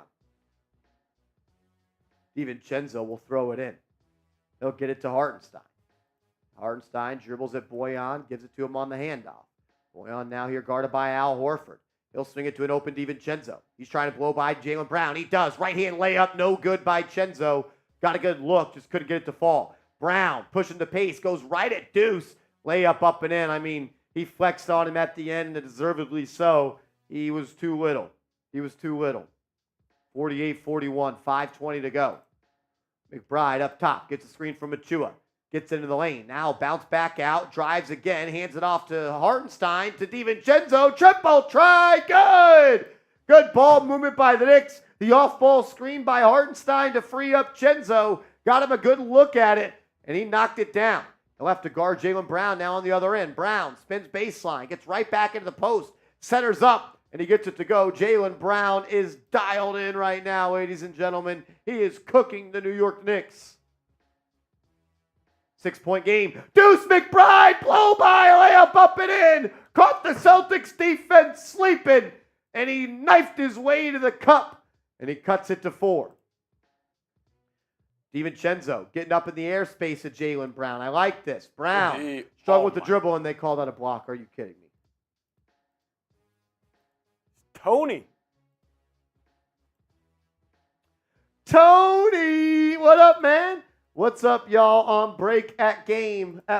DiVincenzo will throw it in. He'll get it to Hartenstein. Hartenstein dribbles at Bojan, gives it to him on the handoff. Bojan now here guarded by Al Horford. He'll swing it to an open DiVincenzo. He's trying to blow by Jalen Brown. He does. Right-hand layup, no good by Cenzo. Got a good look, just couldn't get it to fall. Brown pushing the pace, goes right at Deuce. Layup up and in. I mean, he flexed on him at the end, and deservedly so. He was too little. 48-41, 5:20 to go. McBride up top, gets a screen from Achua. Gets into the lane. Now bounce back out, drives again, hands it off to Hartenstein, to DiVincenzo. Triple try, good! Good ball movement by the Knicks. The off-ball screen by Hartenstein to free up Cenzo. Got him a good look at it, and he knocked it down. He'll have to guard Jalen Brown now on the other end. Brown spins baseline, gets right back into the post, centers up, and he gets it to go. Jalen Brown is dialed in right now, ladies and gentlemen. He is cooking the New York Knicks. 6-point game. Deuce McBride, blow by, layup up and in. Caught the Celtics defense sleeping, and he knifed his way to the cup, and he cuts it to 4. DiVincenzo getting up in the airspace of Jalen Brown. I like this. Brown struggled with the dribble, and they called that a block. Are you kidding me? Tony, what up, man? What's up, y'all? On break at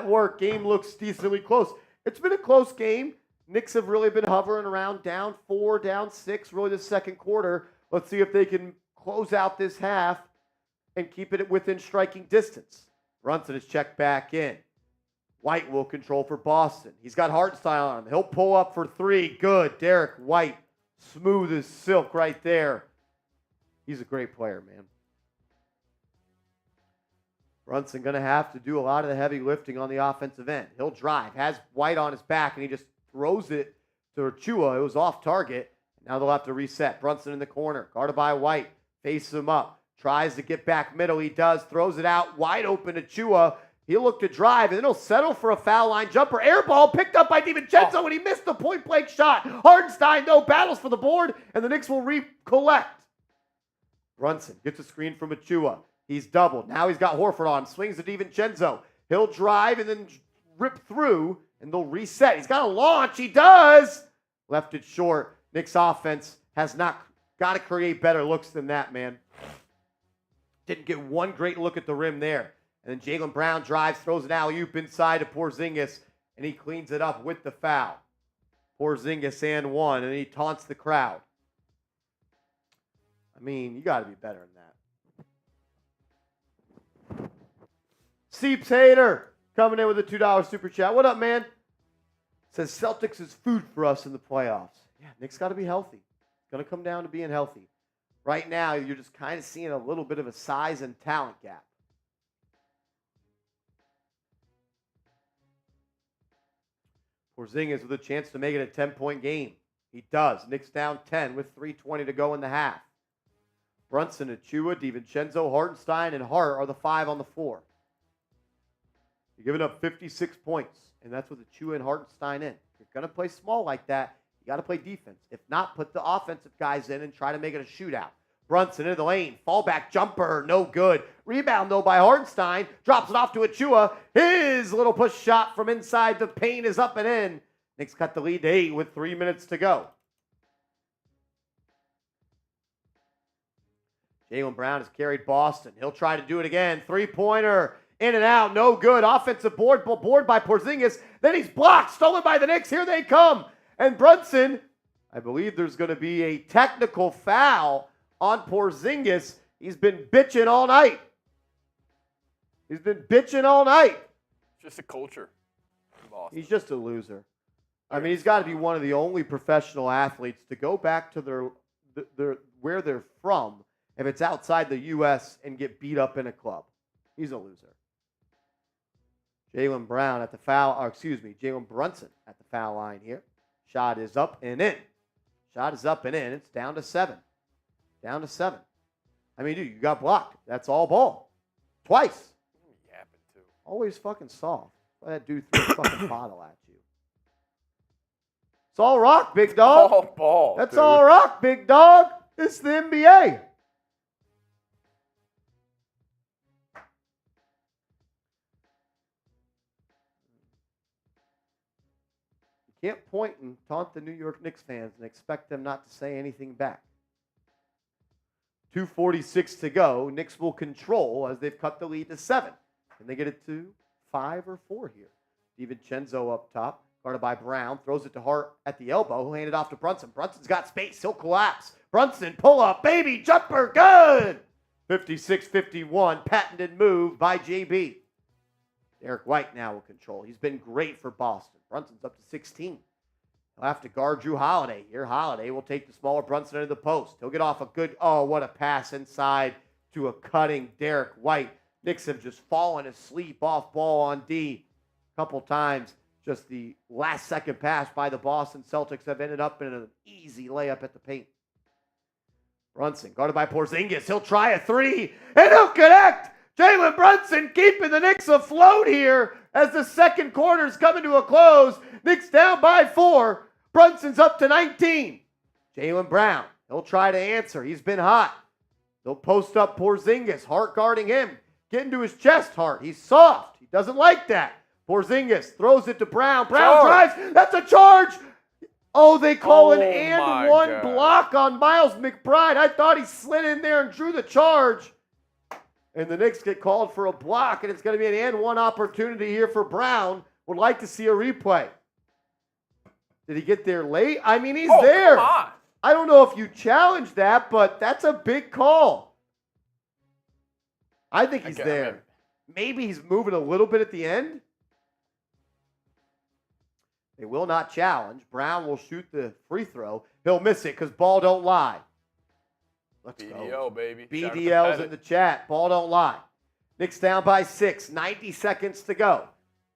work. Game looks decently close. It's been a close game. Knicks have really been hovering around down 4, down 6, really the second quarter. Let's see if they can close out this half and keep it within striking distance. Brunson is checked back in. White will control for Boston. He's got Hartenstein on him. He'll pull up for three. Good. Derek White, smooth as silk right there. He's a great player, man. Brunson going to have to do a lot of the heavy lifting on the offensive end. He'll drive, has White on his back, and he just throws it to Chua. It was off target. Now they'll have to reset. Brunson in the corner, guarded by White. Faces him up. Tries to get back middle. He does. Throws it out. Wide open to Chua. He'll look to drive, and then he'll settle for a foul line jumper. Air ball picked up by DiVincenzo, and he missed the point-blank shot. Hartenstein, though, battles for the board, and the Knicks will recollect. Brunson gets a screen from Achua. He's doubled. Now he's got Horford on. Swings to DiVincenzo. He'll drive and then rip through, and they'll reset. He's got a launch. He does. Left it short. Knicks offense has not got to create better looks than that, man. Didn't get one great look at the rim there. And then Jalen Brown drives, throws an alley-oop inside to Porzingis, and he cleans it up with the foul. Porzingis and one, and he taunts the crowd. I mean, you got to be better than that. Seeps Hater coming in with a $2 super chat. What up, man? Says Celtics is food for us in the playoffs. Yeah, Knicks got to be healthy. It's going to come down to being healthy. Right now, you're just kind of seeing a little bit of a size and talent gap. Porzingis with a chance to make it a 10-point game. He does. Knicks down 10 with 3:20 to go in the half. Brunson, Achua, DiVincenzo, Hartenstein, and Hart are the five on the floor. You're giving up 56 points, and that's with Achua and Hartenstein in. If you're going to play small like that, you got to play defense. If not, put the offensive guys in and try to make it a shootout. Brunson into the lane. Fallback jumper. No good. Rebound, though, by Hartenstein. Drops it off to Achua. His little push shot from inside the paint is up and in. Knicks cut the lead to 8 with 3 minutes to go. Jalen Brown has carried Boston. He'll try to do it again. Three-pointer. In and out. No good. Offensive board by Porzingis. Then he's blocked. Stolen by the Knicks. Here they come. And Brunson, I believe there's going to be a technical foul on Porzingis. He's been bitching all night. He's been bitching all night. Just a culture in Boston. He's just a loser. I mean, he's got to be one of the only professional athletes to go back to their where they're from if it's outside the U.S. and get beat up in a club. He's a loser. Jalen Brunson at the foul line here. Shot is up and in. Shot is up and in. It's down to 7. Down to 7. I mean, dude, you got blocked. That's all ball. Twice. Yapping too. Always fucking soft. Let that dude throw a fucking bottle at you. It's all rock, big dog. All ball. That's dude. all rock, big dog. It's the NBA. You can't point and taunt the New York Knicks fans and expect them not to say anything back. 2:46 to go. Knicks will control as they've cut the lead to 7. Can they get it to 5 or 4 here? DiVincenzo up top, guarded by Brown. Throws it to Hart at the elbow. He'll hand it off to Brunson. Brunson's got space. He'll collapse. Brunson, pull up, baby, jumper, good! 56-51, patented move by JB. Derek White now will control. He's been great for Boston. Brunson's up to 16. He'll have to guard Drew Holiday here. Holiday will take the smaller Brunson into the post. He'll get off a good, oh, what a pass inside to a cutting Derek White. Knicks have just fallen asleep off ball on D a couple times. Just the last second pass by the Boston Celtics have ended up in an easy layup at the paint. Brunson guarded by Porzingis. He'll try a 3 and he'll connect. Jalen Brunson keeping the Knicks afloat here as the second quarter's coming to a close. Knicks down by 4. Brunson's up to 19. Jalen Brown, he'll try to answer. He's been hot. They'll post up Porzingis. Hart guarding him. Get into his chest, Hart. He's soft. He doesn't like that. Porzingis throws it to Brown. Brown drives. That's a charge. Oh, they call an and one God. block on Miles McBride. I thought he slid in there and drew the charge. And the Knicks get called for a block, and it's going to be an and one opportunity here for Brown. Would like to see a replay. Did he get there late? I mean, he's there. Come on. I don't know if you challenge that, but that's a big call. I think he's there. Maybe he's moving a little bit at the end. They will not challenge. Brown will shoot the free throw. He'll miss it because ball don't lie. Let's BDO, go. baby. BDL's in the chat. Ball don't lie. Knicks down by 6. 90 seconds to go.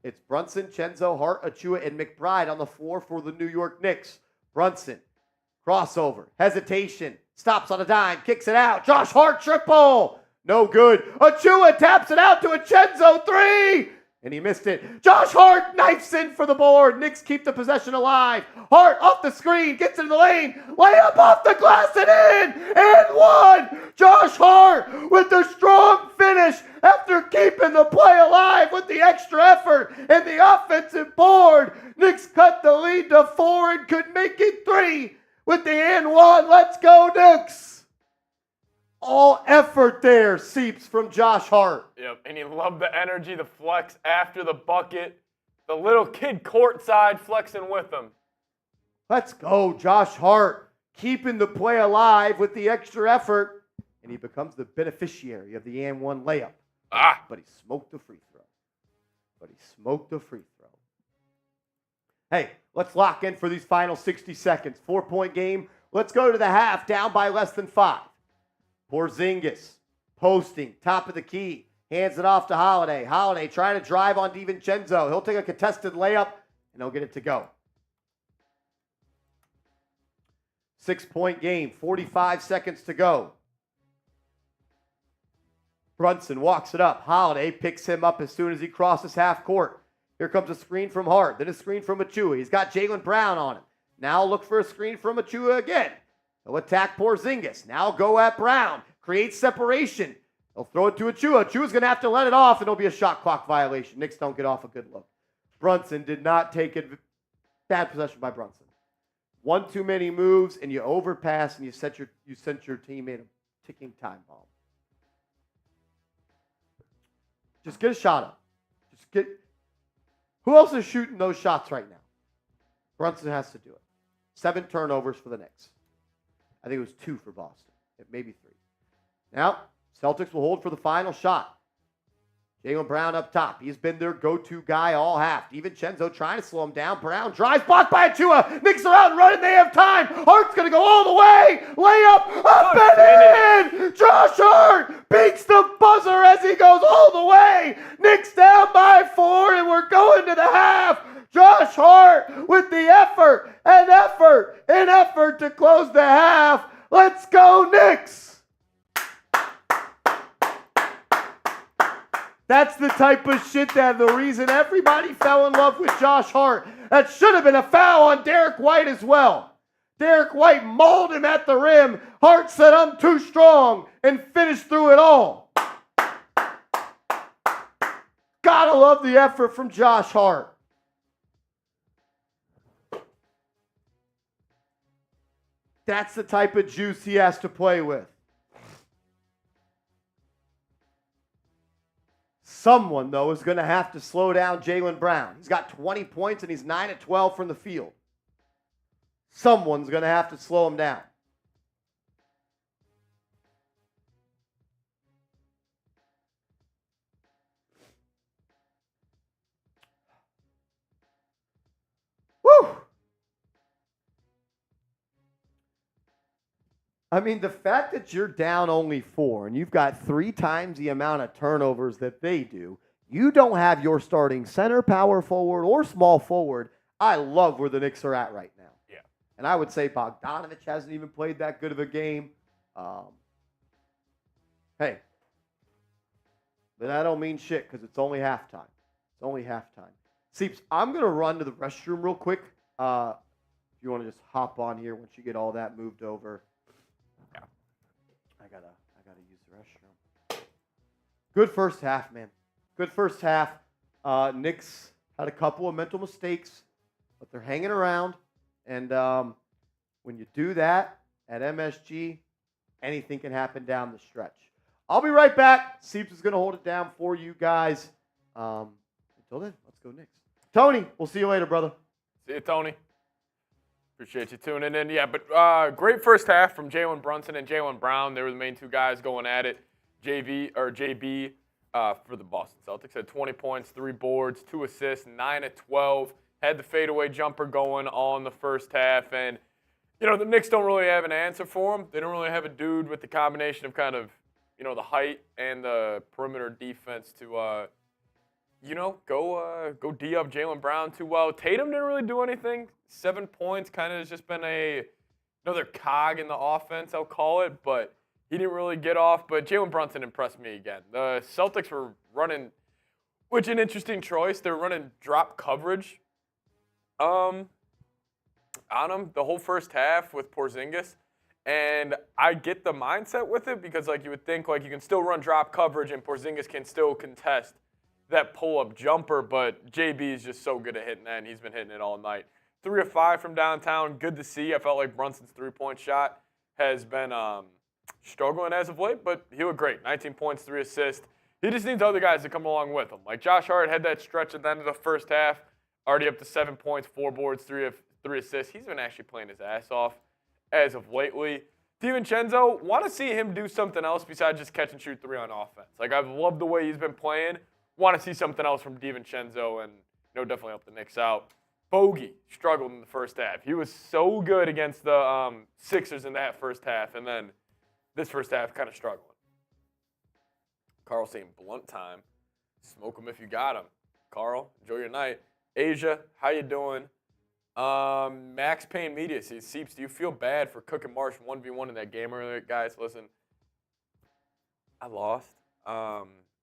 It's Brunson, Chenzo, Hart, Achua, and McBride on the floor for the New York Knicks. Brunson, crossover, hesitation, stops on a dime, kicks it out. Josh Hart triple. No good. Achua taps it out to a Chenzo 3. And he missed it. Josh Hart knifes in for the board. Knicks keep the possession alive. Hart off the screen, gets into the lane. Layup off the glass and in. And one. Josh Hart with the strong finish after keeping the play alive with the extra effort and the offensive board. Knicks cut the lead to 4 and could make it 3 with the and one. Let's go, Knicks. All effort there seeps from Josh Hart. Yep, and he loved the energy, the flex after the bucket. The little kid courtside flexing with him. Let's go, Josh Hart, keeping the play alive with the extra effort, and he becomes the beneficiary of the and one layup. But he smoked the free throw. Hey, let's lock in for these final 60 seconds. 4-point game. Let's go to the half, down by less than 5. Porzingis, posting, top of the key, hands it off to Holiday. Holiday trying to drive on DiVincenzo. He'll take a contested layup, and he'll get it to go. 6-point game, 45 seconds to go. Brunson walks it up. Holiday picks him up as soon as he crosses half court. Here comes a screen from Hart, then a screen from Achua. He's got Jalen Brown on him. Now look for a screen from Achua again. He'll attack Porzingis. Now go at Brown. Create separation. He'll throw it to Achua. Achua's going to have to let it off, and it'll be a shot clock violation. Knicks don't get off a good look. Brunson did not take it. Bad possession by Brunson. One too many moves, and you overpass, and you sent your teammate a ticking time bomb. Just get a shot up. Who else is shooting those shots right now? Brunson has to do it. 7 turnovers for the Knicks. I think it was 2 for Boston. Maybe 3. Now, Celtics will hold for the final shot. Jalen Brown up top. He's been their go-to guy all half. DiVincenzo trying to slow him down. Brown drives, blocked by Achua. Knicks are out and running. They have time. Hart's going to go all the way. Layup up and in. Josh Hart beats the buzzer as he goes all the way. Knicks down by 4, and we're going to the half. Josh Hart with the effort to close the half. Let's go, Knicks. That's the type of shit that the reason everybody fell in love with Josh Hart. That should have been a foul on Derek White as well. Derek White mauled him at the rim. Hart said, I'm too strong, and finished through it all. Gotta love the effort from Josh Hart. That's the type of juice he has to play with. Someone, though, is going to have to slow down Jalen Brown. He's got 20 points, and he's 9 of 12 from the field. Someone's going to have to slow him down. Woo! I mean, the fact that you're down only 4 and you've got 3 times the amount of turnovers that they do, you don't have your starting center, power forward, or small forward. I love where the Knicks are at right now. Yeah. And I would say Bogdanovic hasn't even played that good of a game. Hey, but that don't mean shit because it's only halftime. It's only halftime. Seeps, I'm going to run to the restroom real quick. If you want to just hop on here once you get all that moved over. I gotta use the restroom. Good first half, man. Good first half. Knicks had a couple of mental mistakes, but they're hanging around. And when you do that at MSG, anything can happen down the stretch. I'll be right back. Seeps is going to hold it down for you guys. Until then, let's go Knicks. Tony, we'll see you later, brother. See you, Tony. Appreciate you tuning in. Yeah, but great first half from Jalen Brunson and Jalen Brown. They were the main 2 guys going at it. JB for the Boston Celtics had 20 points, 3 boards, 2 assists, 9 of 12 had the fadeaway jumper going all in the first half. And, the Knicks don't really have an answer for him. They don't really have a dude with the combination of kind of, the height and the perimeter defense to, go D up Jalen Brown too well. Tatum didn't really do anything. 7 points kind of has just been another cog in the offense, I'll call it. But he didn't really get off. But Jalen Brunson impressed me again. The Celtics were running, which an interesting choice. They're running drop coverage on him the whole first half with Porzingis. And I get the mindset with it because, you would think, you can still run drop coverage and Porzingis can still contest that pull-up jumper, but JB is just so good at hitting that, and he's been hitting it all night. 3 of 5 from downtown. Good to see. I felt like Brunson's three-point shot has been struggling as of late, but he looked great. 19 points, 3 assists. He just needs other guys to come along with him. Like Josh Hart had that stretch at the end of the first half, already up to 7 points, 4 boards, 3 assists. He's been actually playing his ass off as of lately. DiVincenzo, want to see him do something else besides just catch and shoot 3 on offense. I've loved the way he's been playing. Want to see something else from DiVincenzo and, definitely help the Knicks out. Bogey struggled in the first half. He was so good against the Sixers in that first half, and then this first half kind of struggling. Carl saying blunt time. Smoke him if you got him. Carl, enjoy your night. Asia, how you doing? Max Payne Media says, Seeps, do you feel bad for Cook and Marsh 1v1 in that game earlier? Guys, listen, I lost.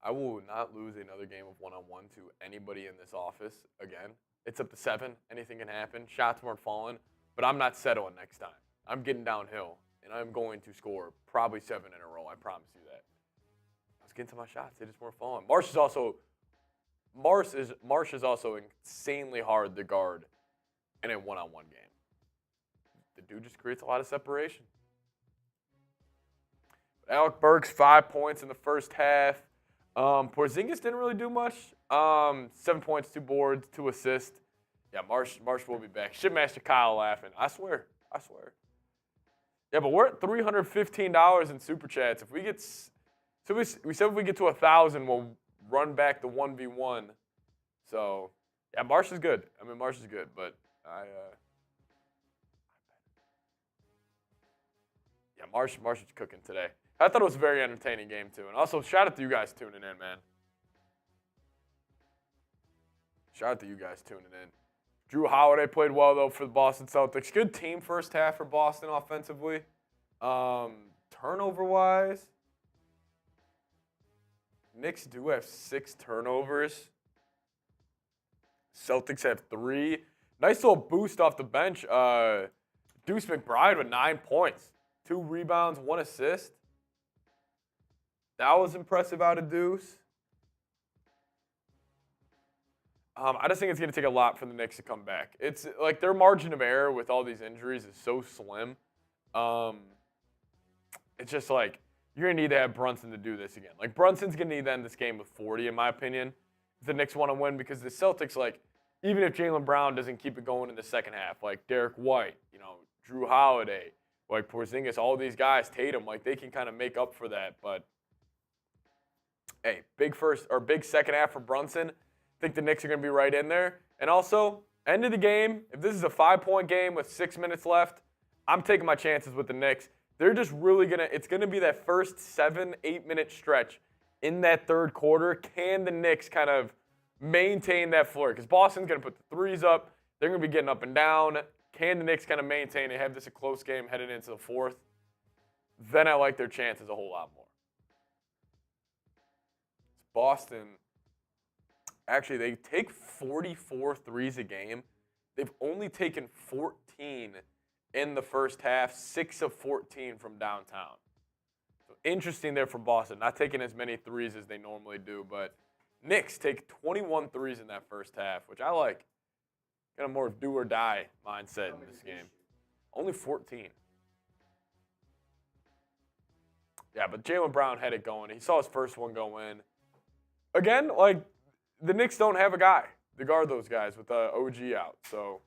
I will not lose another game of one-on-one to anybody in this office again. It's up to 7. Anything can happen. Shots weren't falling, but I'm not settling next time. I'm getting downhill, and I'm going to score probably 7 in a row. I promise you that. I was getting to my shots. They just weren't falling. Marsh is also insanely hard to guard in a one-on-one game. The dude just creates a lot of separation. But Alec Burks, 5 points in the first half. Porzingis didn't really do much. 7 points, 2 boards, 2 assists. Yeah, Marsh will be back. Shipmaster Kyle laughing. I swear. Yeah, but we're at $315 in super chats. If we get, we said if we get to 1,000, we'll run back the 1v1. So yeah, Marsh is good. Marsh is good, but Marsh is cooking today. I thought it was a very entertaining game, too. And also, shout out to you guys tuning in, man. Shout out to you guys tuning in. Drew Holiday played well, though, for the Boston Celtics. Good team first half for Boston offensively. Turnover-wise, Knicks do have 6 turnovers. Celtics have 3. Nice little boost off the bench. Deuce McBride with 9 points. 2 rebounds, 1 assist. That was impressive out of Deuce. I just think it's going to take a lot for the Knicks to come back. It's like their margin of error with all these injuries is so slim. It's just like you're going to need to have Brunson to do this again. Like Brunson's going to need to end this game with 40, in my opinion, if the Knicks want to win, because the Celtics, even if Jalen Brown doesn't keep it going in the second half, Derek White, Drew Holiday, Porzingis, all these guys, Tatum, they can kind of make up for that. But hey, big second half for Brunson. I think the Knicks are going to be right in there. And also, end of the game, if this is a 5-point game with 6 minutes left, I'm taking my chances with the Knicks. They're just really it's going to be that first 7-8 minute stretch in that third quarter. Can the Knicks kind of maintain that floor? Because Boston's going to put the threes up. They're going to be getting up and down. Can the Knicks kind of maintain and have this a close game headed into the fourth? Then I like their chances a whole lot more. Boston, actually, they take 44 threes a game. They've only taken 14 in the first half, 6 of 14 from downtown. So interesting there for Boston, not taking as many threes as they normally do, but Knicks take 21 threes in that first half, which I like. Got a more do or die mindset in this game. Only 14. Yeah, but Jalen Brown had it going. He saw his first one go in. Again, the Knicks don't have a guy to guard those guys with OG out. So,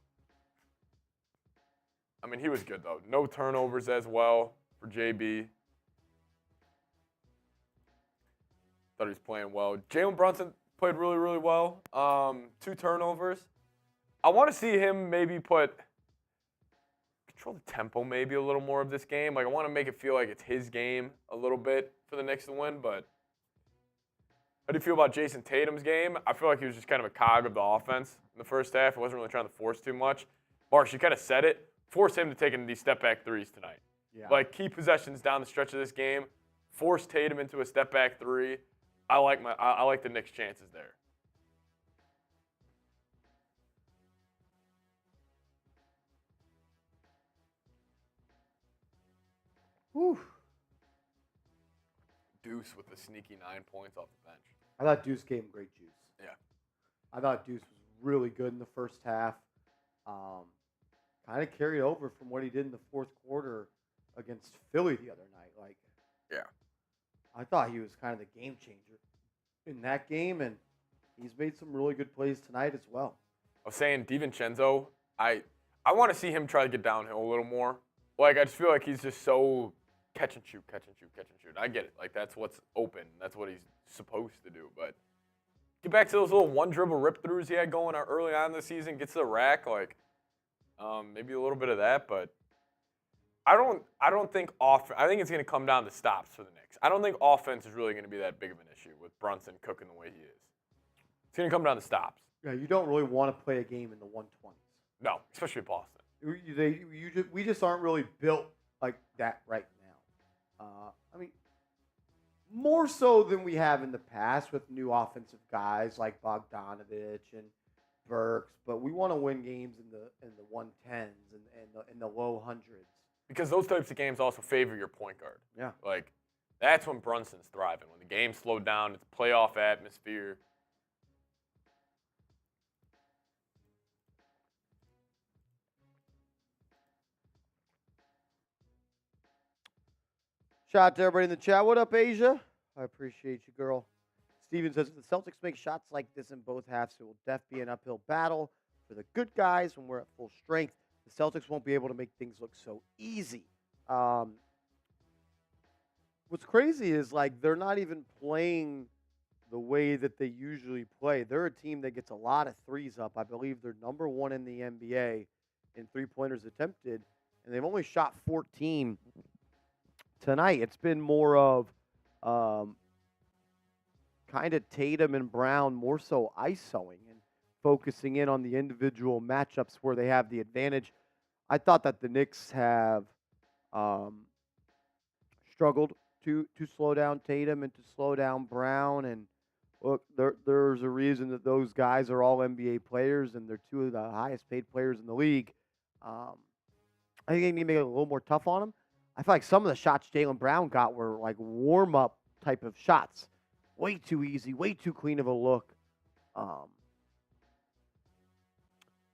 he was good, though. No turnovers as well for JB. Thought he was playing well. Jalen Brunson played really, really well. 2 turnovers. I want to see him maybe control the tempo maybe a little more of this game. Like, I want to make it feel like it's his game a little bit for the Knicks to win, but how do you feel about Jayson Tatum's game? I feel like he was just kind of a cog of the offense in the first half. He wasn't really trying to force too much. Marsh, you kind of said it. Force him to take these step-back threes tonight. Yeah. Like, key possessions down the stretch of this game. Force Tatum into a step-back three. I like the Knicks' chances there. Whew. Deuce with the sneaky 9 points off the bench. I thought Deuce gave him great juice. Yeah. I thought Deuce was really good in the first half. Kind of carried over from what he did in the fourth quarter against Philly the other night. Like, yeah, I thought he was kind of the game changer in that game, and he's made some really good plays tonight as well. I was saying DiVincenzo, I want to see him try to get downhill a little more. Like, I just feel like he's just so catch and shoot, catch and shoot, catch and shoot. I get it. Like, that's what's open. That's what he's supposed to do. But get back to those little one-dribble rip-throughs he had going early on in the season. Gets to the rack, like, maybe a little bit of that. But I don't think I think it's going to come down to stops for the Knicks. I don't think offense is really going to be that big of an issue with Brunson cooking the way he is. It's going to come down to stops. Yeah, you don't really want to play a game in the 120s. No, especially at Boston. We just aren't really built like that right now. I mean, more so than we have in the past with new offensive guys like Bogdanovic and Burks, but we want to win games in the 110s and in the low hundreds. Because those types of games also favor your point guard. Yeah. Like, that's when Brunson's thriving. When the game's slowed down, it's a playoff atmosphere. Shout out to everybody in the chat. What up, Asia? I appreciate you, girl. Steven says, if the Celtics make shots like this in both halves, it will definitely be an uphill battle for the good guys when we're at full strength. The Celtics won't be able to make things look so easy. What's crazy is, like, they're not even playing the way that they usually play. They're a team that gets a lot of threes up. I believe they're number one in the NBA in three-pointers attempted, and they've only shot 14 tonight. It's been more of kind of Tatum and Brown more so isoing and focusing in on the individual matchups where they have the advantage. I thought that the Knicks have struggled to slow down Tatum and to slow down Brown. And look, there's a reason that those guys are all NBA players and they're two of the highest paid players in the league. I think they need to make it a little more tough on them. I feel like some of the shots Jalen Brown got were like warm-up type of shots. Way too easy, way too clean of a look. So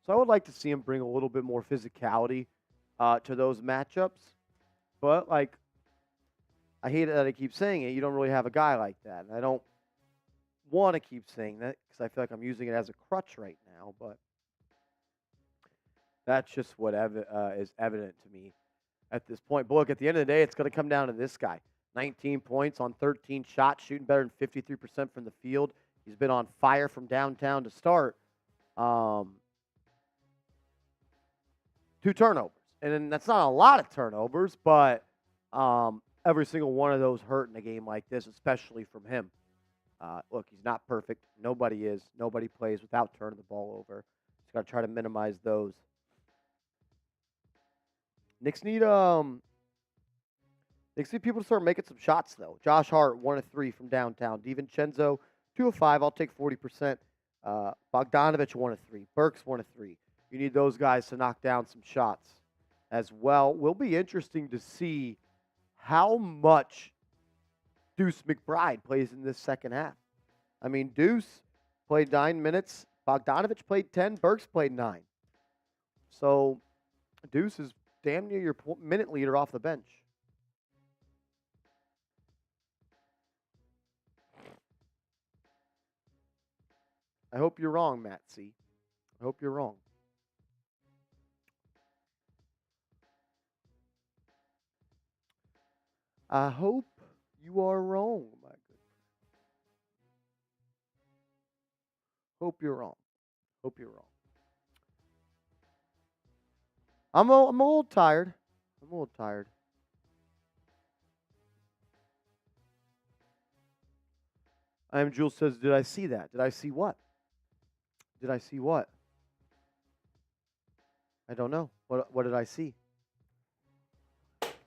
I would like to see him bring a little bit more physicality to those matchups. But, like, I hate it that I keep saying it. You don't really have a guy like that. And I don't want to keep saying that because I feel like I'm using it as a crutch right now. But that's just what is evident to me at this point. But look, at the end of the day, it's going to come down to this guy. 19 points on 13 shots, shooting better than 53% from the field. He's been on fire from downtown to start. 2 turnovers. And that's not a lot of turnovers, but every single one of those hurt in a game like this, especially from him. Look, he's not perfect. Nobody is. Nobody plays without turning the ball over. Just got to try to minimize those. Knicks need people to start making some shots, though. Josh Hart, 1 of 3 from downtown. DiVincenzo, 2 of 5. I'll take 40%. Bogdanovic, 1 of 3. Burks, 1 of 3. You need those guys to knock down some shots as well. Will be interesting to see how much Deuce McBride plays in this second half. I mean, Deuce played 9 minutes. Bogdanovic played 10. Burks played 9. So Deuce is damn near your minute leader off the bench. I hope you're wrong, Matt C. I hope you're wrong. I hope you are wrong, my good. Hope you're wrong. Hope you're wrong. I'm a little tired. I'm a little tired. I am Jules says, did I see that? Did I see what? Did I see what? I don't know. What did I see?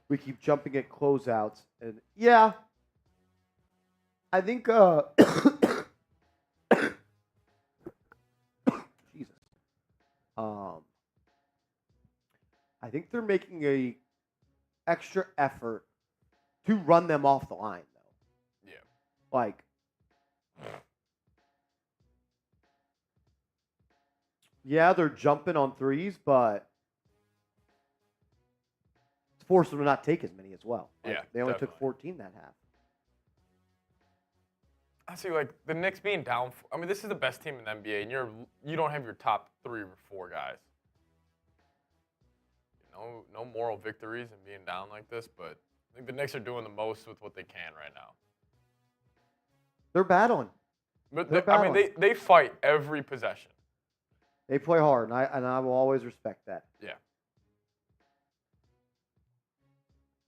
We keep jumping at closeouts. And yeah, I think Jesus. I think they're making a extra effort to run them off the line, though. Yeah. Like, yeah, they're jumping on threes, but it's forced them to not take as many as well. Like, Yeah, they only definitely. took 14 that half. I see, like, the Knicks being down. I mean, this is the best team in the NBA, and you don't have your top 3 or 4 guys. No moral victories in being down like this, but I think the Knicks are doing the most with what they can right now. They're battling. But They're I mean, battling. they fight every possession. They play hard, and I will always respect that. Yeah.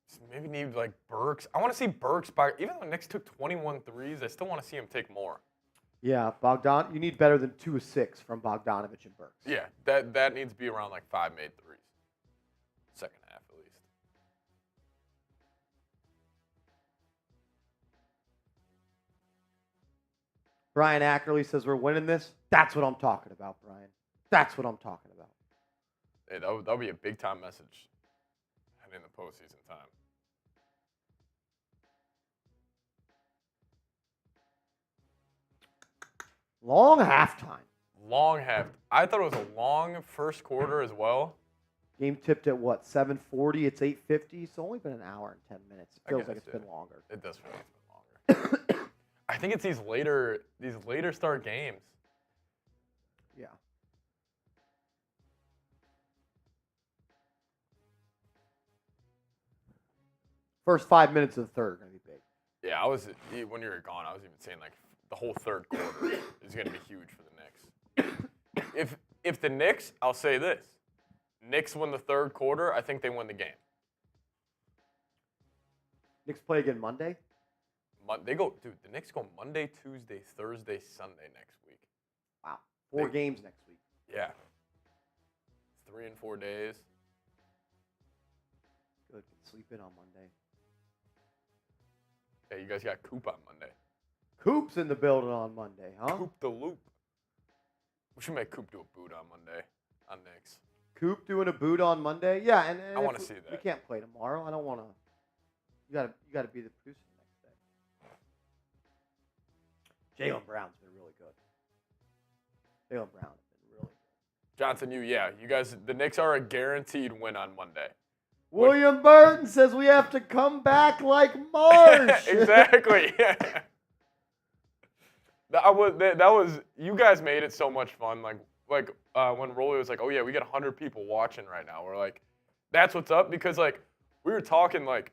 So maybe need like Burks. I want to see Burks by. Even though the Knicks took 21 threes, I still want to see him take more. Yeah, you need better than 2 of 6 from Bogdanovic and Burks. Yeah, that needs to be around like 5 made threes. Second half at least. Brian Ackerley says we're winning this. That's what I'm talking about, Brian. That's what I'm talking about. Hey, that would be a big time message heading in the postseason time. Long halftime. Long half. I thought it was a long first quarter as well. Game tipped at what? 7:40. It's 8:50. So only been an hour and 10 minutes. It feels like it's been longer. It does feel like it's been longer. I think it's these later start games. Yeah. First 5 minutes of the third are going to be big. Yeah, when you were gone, I was even saying like the whole third quarter is going to be huge for the Knicks. If the Knicks, I'll say this, Knicks win the third quarter, I think they win the game. Knicks play again Monday? The Knicks go Monday, Tuesday, Thursday, Sunday next week. Wow. 4 games next week. Yeah. 3 and 4 days. Good. Can sleep in on Monday. Yeah, you guys got Coop on Monday. Coop's in the building on Monday, huh? Coop the Loop. We should make Coop do a boot on Monday on Knicks. Coop doing a boot on Monday? Yeah, and I want to see We that. can't play tomorrow. I don't want to. You gotta be the producer next day. Jalen Brown's been really good. Jalen Brown has been really good. Johnson, you guys, the Knicks are a guaranteed win on Monday. William Burton says we have to come back like Marsh. Exactly. Yeah. That was you guys made it so much fun. Like when Rolly was like, "Oh yeah, we got 100 people watching right now." We're like, "That's what's up," because like we were talking like,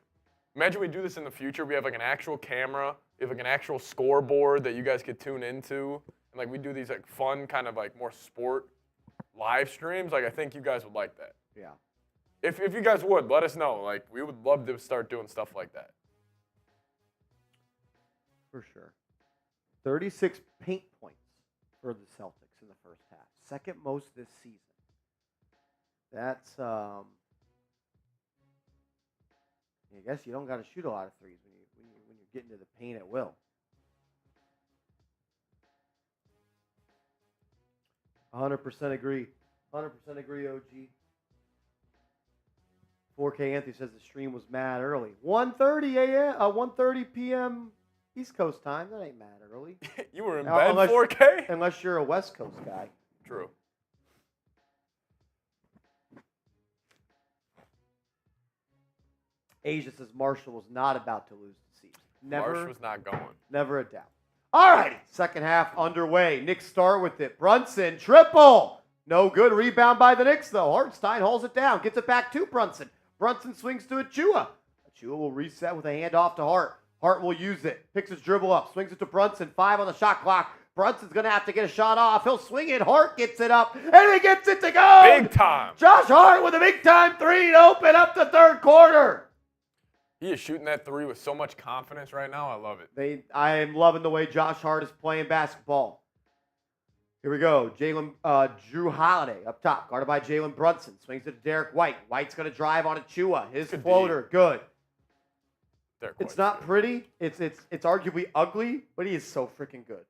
imagine we do this in the future. We have like an actual camera, we have like an actual scoreboard that you guys could tune into, and like we do these like fun kind of like more sport live streams. Like I think you guys would like that. Yeah. If you guys would, let us know. Like we would love to start doing stuff like that. For sure. 36 paint points for the Celtics in the first half. Second most this season. That's, I guess you don't got to shoot a lot of threes when you're getting to the paint at will. 100% agree. 100% agree, OG. 4K Anthony says the stream was mad early. 1:30 a.m. 1:30 p.m. East Coast time. That ain't mad early. You were in bed 4K? Unless you're a West Coast guy. True. Asia says Marshall was not about to lose the season. Marsh was not going. Never a doubt. All righty. Second half underway. Knicks start with it. Brunson, triple. No good. Rebound by the Knicks, though. Hartenstein holds it down. Gets it back to Brunson. Brunson swings to Achua. Achua will reset with a handoff to Hart. Hart will use it. Picks his dribble up. Swings it to Brunson. 5 on the shot clock. Brunson's going to have to get a shot off. He'll swing it. Hart gets it up, and he gets it to go. Big time. Josh Hart with a big-time three to open up the third quarter. He is shooting that three with so much confidence right now. I love it. I am loving the way Josh Hart is playing basketball. Here we go. Drew Holiday up top, guarded by Jalen Brunson. Swings it to Derek White. White's going to drive on Achua. His floater, good. It's not pretty. It's arguably ugly, but he is so freaking good.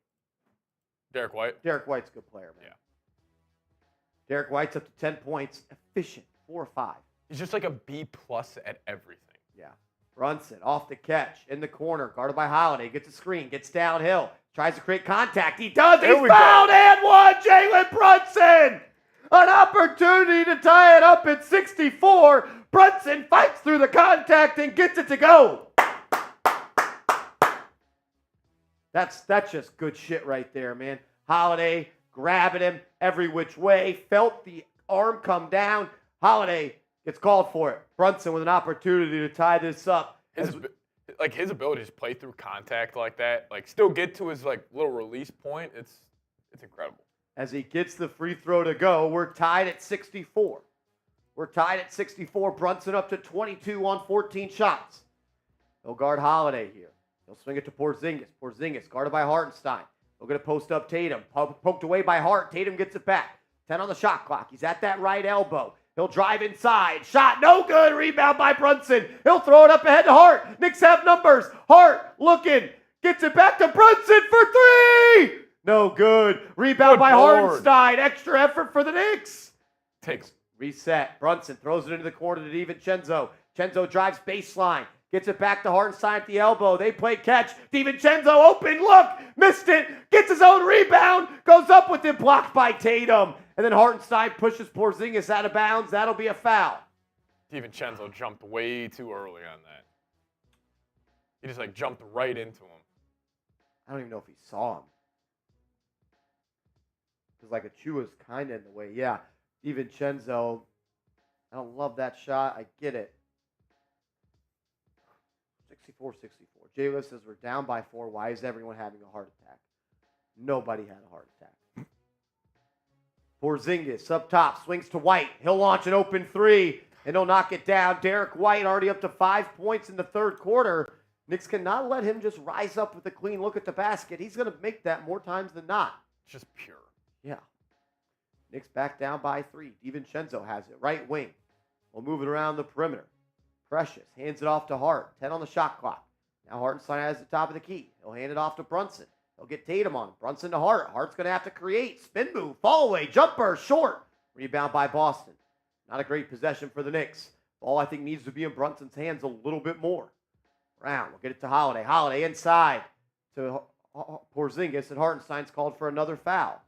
Derek White? Derek White's a good player, man. Yeah. Derek White's up to 10 points. Efficient. 4 or 5. He's just like a B+ at everything. Yeah. Brunson off the catch in the corner, guarded by Holiday. Gets a screen, gets downhill, tries to create contact. He does. He's fouled and one. Jalen Brunson. An opportunity to tie it up at 64. Brunson fights through the contact and gets it to go. That's just good shit right there, man. Holiday grabbing him every which way. Felt the arm come down. Holiday gets called for it. Brunson with an opportunity to tie this up. His ability to just play through contact like that, like still get to his like little release point, it's incredible. As he gets the free throw to go, we're tied at 64. We're tied at 64. Brunson up to 22 on 14 shots. He'll guard Holiday here. He'll swing it to Porzingis. Porzingis guarded by Hartenstein. He'll get a post up Tatum. Poked away by Hart. Tatum gets it back. 10 on the shot clock. He's at that right elbow. He'll drive inside. Shot no good. Rebound by Brunson. He'll throw it up ahead to Hart. Knicks have numbers. Hart looking. Gets it back to Brunson for three. No good. Rebound by Hartenstein. Extra effort for the Knicks. Takes. Reset. Brunson throws it into the corner to DiVincenzo. Vincenzo drives baseline. Gets it back to Hartenstein at the elbow. They play catch. DiVincenzo open look. Missed it. Gets his own rebound. Goes up with it. Blocked by Tatum. And then Hartenstein pushes Porzingis out of bounds. That'll be a foul. DiVincenzo jumped way too early on that. He just like jumped right into him. I don't even know if he saw him. Because like Achua's kind of in the way. Yeah. DiVincenzo. I don't love that shot. I get it. 64-64. Jaylen says we're down by 4. Why is everyone having a heart attack? Nobody had a heart attack. Porzingis up top, swings to White. He'll launch an open three, and he'll knock it down. Derek White already up to 5 points in the third quarter. Knicks cannot let him just rise up with a clean look at the basket. He's going to make that more times than not. It's just pure. Yeah. Knicks back down by 3. DiVincenzo has it. Right wing. We'll move it around the perimeter. Precious hands it off to Hart. 10 on the shot clock. Now Hartenstein has the top of the key. He'll hand it off to Brunson. He'll get Tatum on him. Brunson to Hart. Hart's going to have to create. Spin move. Fall away. Jumper. Short. Rebound by Boston. Not a great possession for the Knicks. Ball, I think, needs to be in Brunson's hands a little bit more. Brown will get it to Holiday. Holiday inside to Porzingis, and Hartenstein's called for another foul.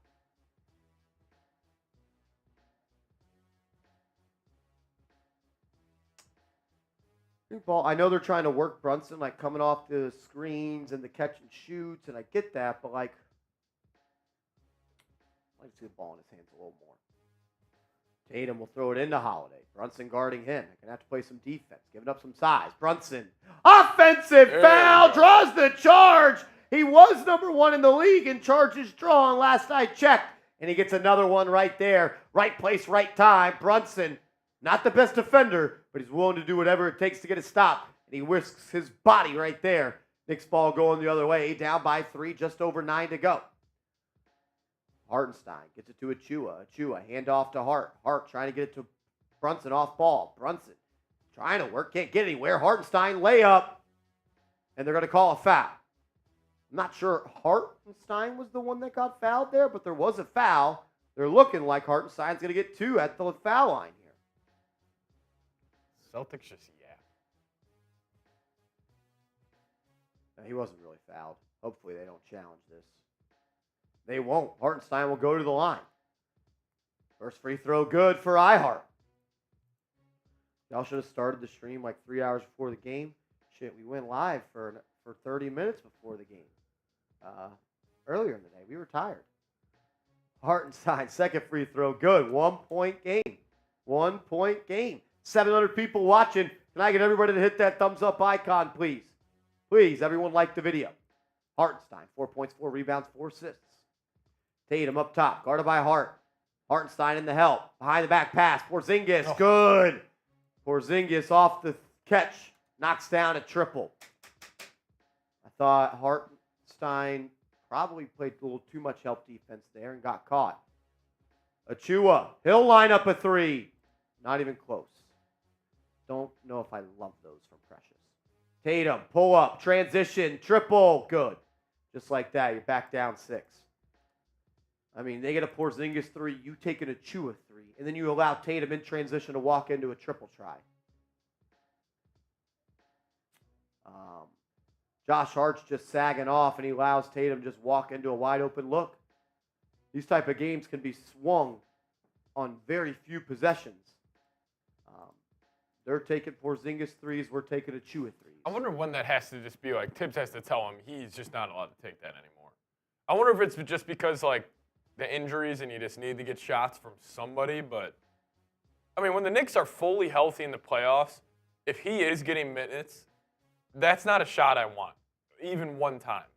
Ball. I know they're trying to work Brunson, like coming off the screens and the catch and shoots, and I get that, but like, I'd like to see the ball in his hands a little more. Tatum will throw it into Holiday. Brunson guarding him. They're going to have to play some defense, giving up some size. Brunson, offensive foul, draws the charge. He was number 1 in the league in charges drawn last I checked, and he gets another one right there. Right place, right time. Brunson, not the best defender, but he's willing to do whatever it takes to get a stop. And he whisks his body right there. Knicks ball going the other way, down by 3, just over 9 to go. Hartenstein gets it to Achua. Achua, hand off to Hart. Hart trying to get it to Brunson off ball. Brunson trying to work, can't get anywhere. Hartenstein layup. And they're going to call a foul. I'm not sure Hartenstein was the one that got fouled there, but there was a foul. They're looking like Hartenstein's going to get 2 at the foul line here. Celtics just, No, he wasn't really fouled. Hopefully they don't challenge this. They won't. Hartenstein will go to the line. First free throw good for iHeart. Y'all should have started the stream like 3 hours before the game. Shit, we went live for 30 minutes before the game. Earlier in the day. We were tired. Hartenstein, second free throw good. 1 point game. 1 point game. 700 people watching. Can I get everybody to hit that thumbs up icon, please? Please, everyone like the video. Hartenstein, 4 points, 4 rebounds, 4 assists. Tatum up top, guarded by Hart. Hartenstein in the help. Behind the back pass. Porzingis, good. Porzingis off the catch. Knocks down a triple. I thought Hartenstein probably played a little too much help defense there and got caught. Achua, he'll line up a three. Not even close. Don't know if I love those from Precious. Tatum, pull up, transition, triple, good. Just like that, you're back down 6. I mean, they get a Porzingis 3, you take an Achua 3, and then you allow Tatum in transition to walk into a triple try. Josh Hart's just sagging off, and he allows Tatum just walk into a wide open look. These type of games can be swung on very few possessions. They're taking Porzingis 3s, we're taking Achua 3s. I wonder when that has to just be like, Tibbs has to tell him he's just not allowed to take that anymore. I wonder if it's just because, like, the injuries and you just need to get shots from somebody, but, I mean, when the Knicks are fully healthy in the playoffs, if he is getting minutes, that's not a shot I want, even one time.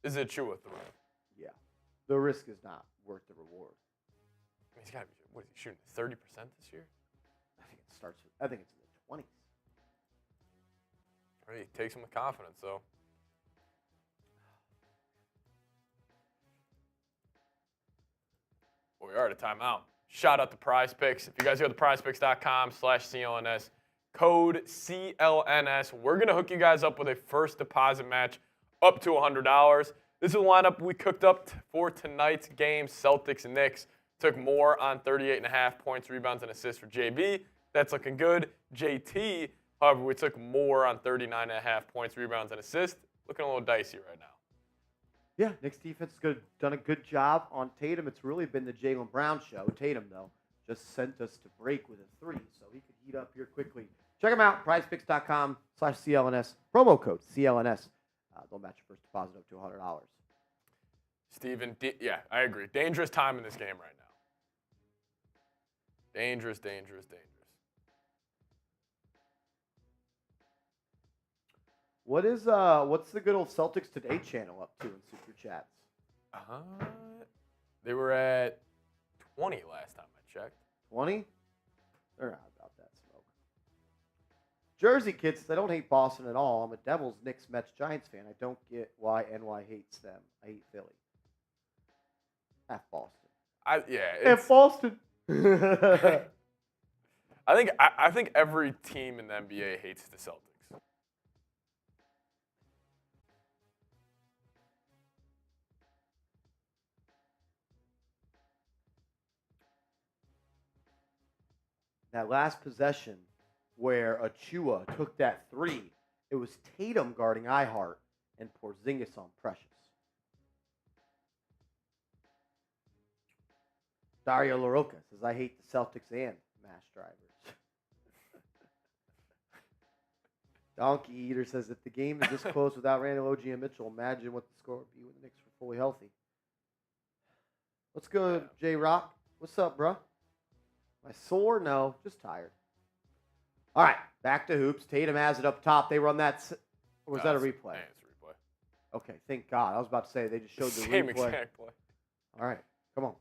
Is it Achua 3? Yeah. The risk is not worth the reward. I mean, he's got to be, what is he shooting, 30% this year? I think it's in the 20s. Right, he takes him with confidence, so. Well, we are at a timeout. Shout out to Prize Picks. If you guys go to prizepicks.com/CLNS, code CLNS, we're going to hook you guys up with a first deposit match up to $100. This is the lineup we cooked up for tonight's game. Celtics and Knicks took more on 38.5 points, rebounds, and assists for JB. That's looking good. JT, however, we took more on 39.5 points, rebounds, and assists. Looking a little dicey right now. Yeah, Knicks defense has done a good job on Tatum. It's really been the Jalen Brown show. Tatum, though, just sent us to break with a 3, so he could heat up here quickly. Check him out, prizepicks.com/CLNS. Promo code CLNS. They'll match your first deposit up to $100. Steven, yeah, I agree. Dangerous time in this game right now. Dangerous, dangerous, dangerous. What's the good old Celtics Today channel up to in Super Chats? They were at 20 last time I checked. 20? They're not about that smoke. Jersey kids, they don't hate Boston at all. I'm a Devils, Knicks, Mets, Giants fan. I don't get why NY hates them. I hate Philly. F Boston. F Boston. I think every team in the NBA hates the Celtics. That last possession where Achua took that 3, it was Tatum guarding Hart and Porzingis on Precious. Dario LaRocca says, I hate the Celtics and Mash Drivers. Donkey Eater says, if the game is this close without Randle, OG, and Mitchell, imagine what the score would be when the Knicks were fully healthy. What's good, J-Rock? What's up, bro? Am I sore? No, just tired. All right, back to hoops. Tatum has it up top. They run that. Or was that a replay? Yeah, it's a replay. Okay, thank God. I was about to say they just showed the Same replay. exact play. All right, come on.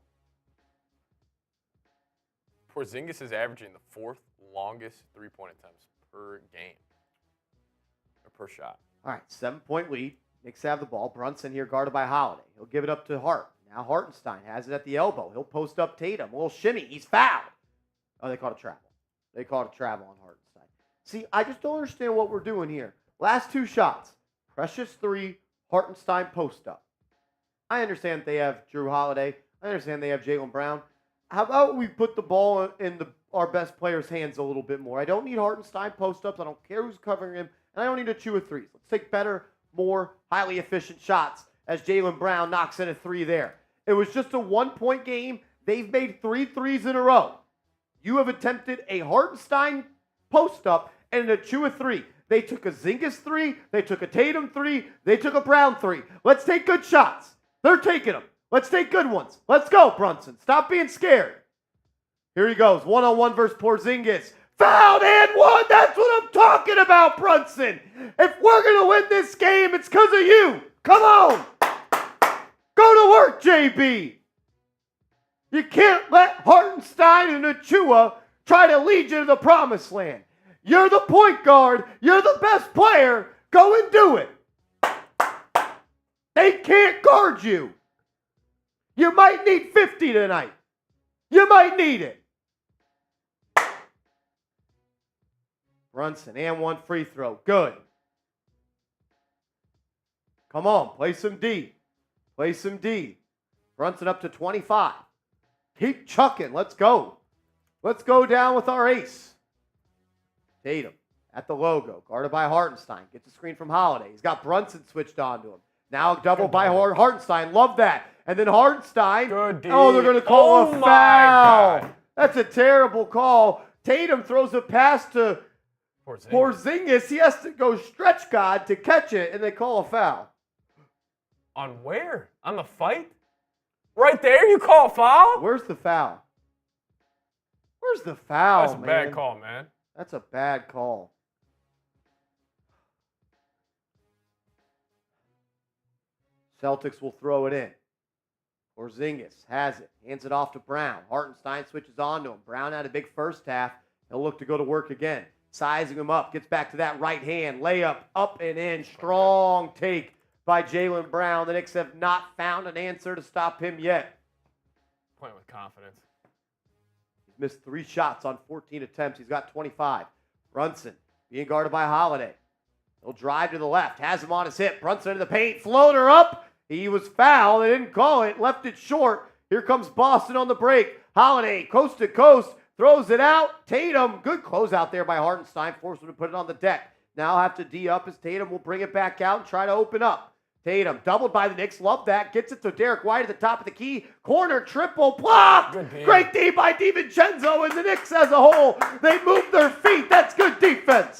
Porzingis is averaging the 4th longest three-point attempts per game. Or per shot. All right, 7-point lead. Knicks have the ball. Brunson here guarded by Holiday. He'll give it up to Hart. Now Hartenstein has it at the elbow. He'll post up Tatum. A little shimmy. He's fouled. Oh, they called a travel. They called a travel on Hartenstein. See, I just don't understand what we're doing here. Last 2 shots. Precious 3, Hartenstein post up. I understand they have Jrue Holiday. I understand they have Jalen Brown. How about we put the ball in our best player's hands a little bit more? I don't need Hartenstein post ups. I don't care who's covering him. And I don't need a 2 or 3s. Let's take better, more highly efficient shots as Jalen Brown knocks in a 3 there. It was just a 1-point game. They've made 3 threes in a row. You have attempted a Hartenstein post-up and a 2 or 3. They took a Zingis 3. They took a Tatum 3. They took a Brown 3. Let's take good shots. They're taking them. Let's take good ones. Let's go, Brunson. Stop being scared. Here he goes. One-on-one versus Porzingis. Fouled and 1. That's what I'm talking about, Brunson. If we're going to win this game, it's because of you. Come on. Go to work, JB. You can't let Hartenstein and Achua try to lead you to the promised land. You're the point guard. You're the best player. Go and do it. They can't guard you. You might need 50 tonight. You might need it. Brunson and one free throw. Good. Come on, play some D. Play some D. Brunson up to 25. Keep chucking. Let's go. Let's go down with our ace. Tatum at the logo, guarded by Hartenstein. Gets a screen from Holiday. He's got Brunson switched on to him. Now double by Hartenstein. Love that. And then Hartenstein. Good D. Oh, they're going to call a foul. God. That's a terrible call. Tatum throws a pass to Porzingis. He has to go stretch God to catch it, and they call a foul. On where? On the fight? Right there, you call a foul? Where's the foul? Where's the foul, That's a man? bad call, man. That's a bad call. Celtics will throw it in. Porzingis has it. Hands it off to Brown. Hartenstein switches on to him. Brown had a big first half. He'll look to go to work again. Sizing him up. Gets back to that right hand. Layup up and in. Strong take by Jalen Brown. The Knicks have not found an answer to stop him yet. Playing with confidence. He's missed 3 shots on 14 attempts. He's got 25. Brunson being guarded by Holiday. He'll drive to the left. Has him on his hip. Brunson in the paint. Floater up. He was fouled. They didn't call it. Left it short. Here comes Boston on the break. Holiday, coast to coast. Throws it out. Tatum. Good closeout there by Hartenstein. Forced him to put it on the deck. Now have to D up as Tatum will bring it back out and try to open up. Tatum, doubled by the Knicks. Love that. Gets it to Derek White at the top of the key. Corner triple blocked. Great D by DiVincenzo and the Knicks as a whole. They move their feet. That's good defense.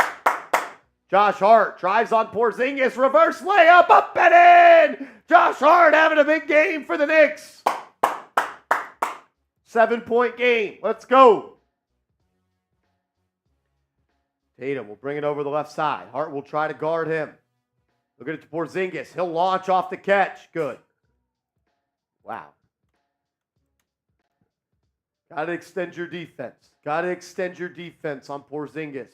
Josh Hart drives on Porzingis. Reverse layup up and in. Josh Hart having a big game for the Knicks. 7-point game. Let's go. Tatum will bring it over the left side. Hart will try to guard him. Look at it to Porzingis. He'll launch off the catch. Good. Wow. Got to extend your defense. Got to extend your defense on Porzingis.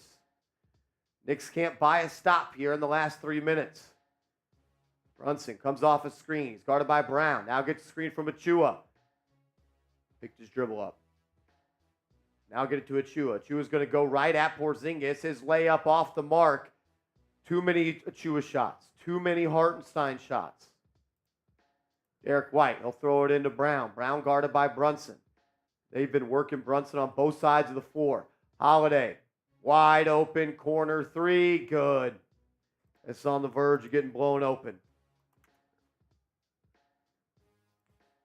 Knicks can't buy a stop here in the last 3 minutes. Brunson comes off a screen. He's guarded by Brown. Now gets a screen from Achua. Picked his dribble up. Now get it to Achua. Achua's going to go right at Porzingis. His layup off the mark. Too many Achua shots. Too many Hartenstein shots. Derek White, he'll throw it into Brown. Brown guarded by Brunson. They've been working Brunson on both sides of the floor. Holiday, wide open, corner 3, good. It's on the verge of getting blown open.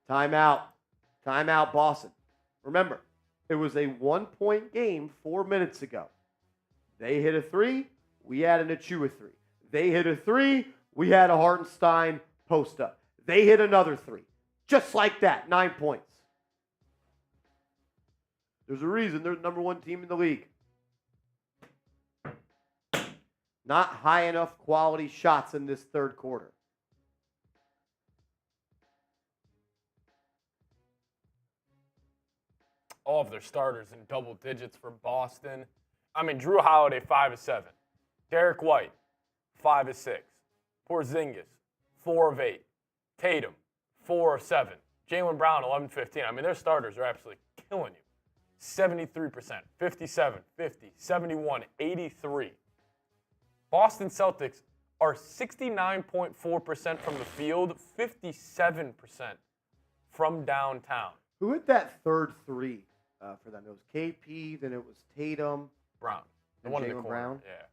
Timeout. Timeout, Boston. Remember, it was a 1-point game 4 minutes ago. They hit a 3. We had an Achua 3. They hit a 3. We had a Hartenstein post up. They hit another 3. Just like that, 9 points. There's a reason they're the number 1 team in the league. Not high enough quality shots in this third quarter. All of their starters in double digits for Boston. I mean, Drew Holiday, 5 of 7. Derek White, 5 of 6. Porzingis, 4 of 8. Tatum, 4 of 7. Jalen Brown, 11 15. I mean, their starters are absolutely killing you. 73%, 57, 50, 71, 83. Boston Celtics are 69.4% from the field, 57% from downtown. Who hit that third 3 for them? It was KP, then it was Tatum. Brown. The and one in the Jalen corner. Brown? Yeah.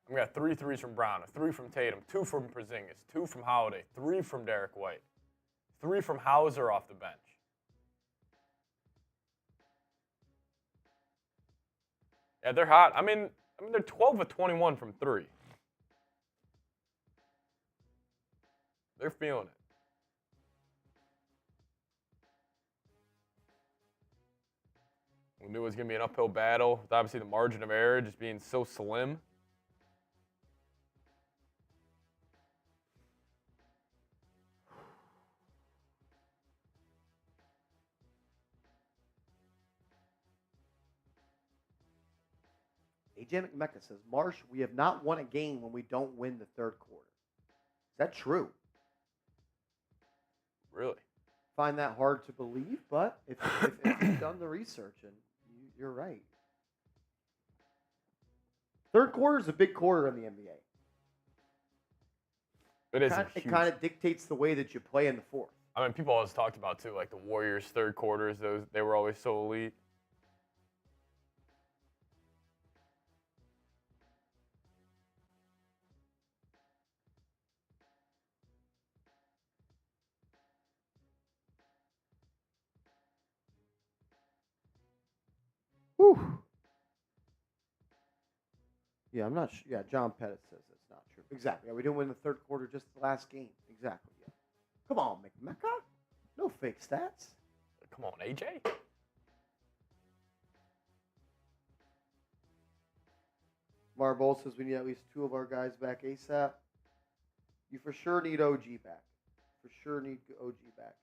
We got 3 threes from Brown, a 3 from Tatum, 2 from Porzingis, 2 from Holiday, 3 from Derek White, 3 from Hauser off the bench. Yeah, they're hot. I mean, they're 12 of 21 from 3. They're feeling it. We knew it was going to be an uphill battle, with obviously the margin of error just being so slim. AJ McMecca says, Marsh, we have not won a game when we don't win the third quarter. Is that true? Really? Find that hard to believe, but if you've done the research, and you're right. Third quarter is a big quarter in the NBA. It kind of dictates the way that you play in the fourth. I mean, people always talked about, too, like the Warriors' third quarters. They were always so elite. Whew. Yeah, I'm not sure. Yeah, John Pettit says that's not true. Exactly. Yeah, we didn't win the third quarter, just the last game. Exactly. Yeah. Come on, McMecca. No fake stats. Come on, AJ. Marble says we need at least 2 of our guys back ASAP. You for sure need OG back. For sure need OG back.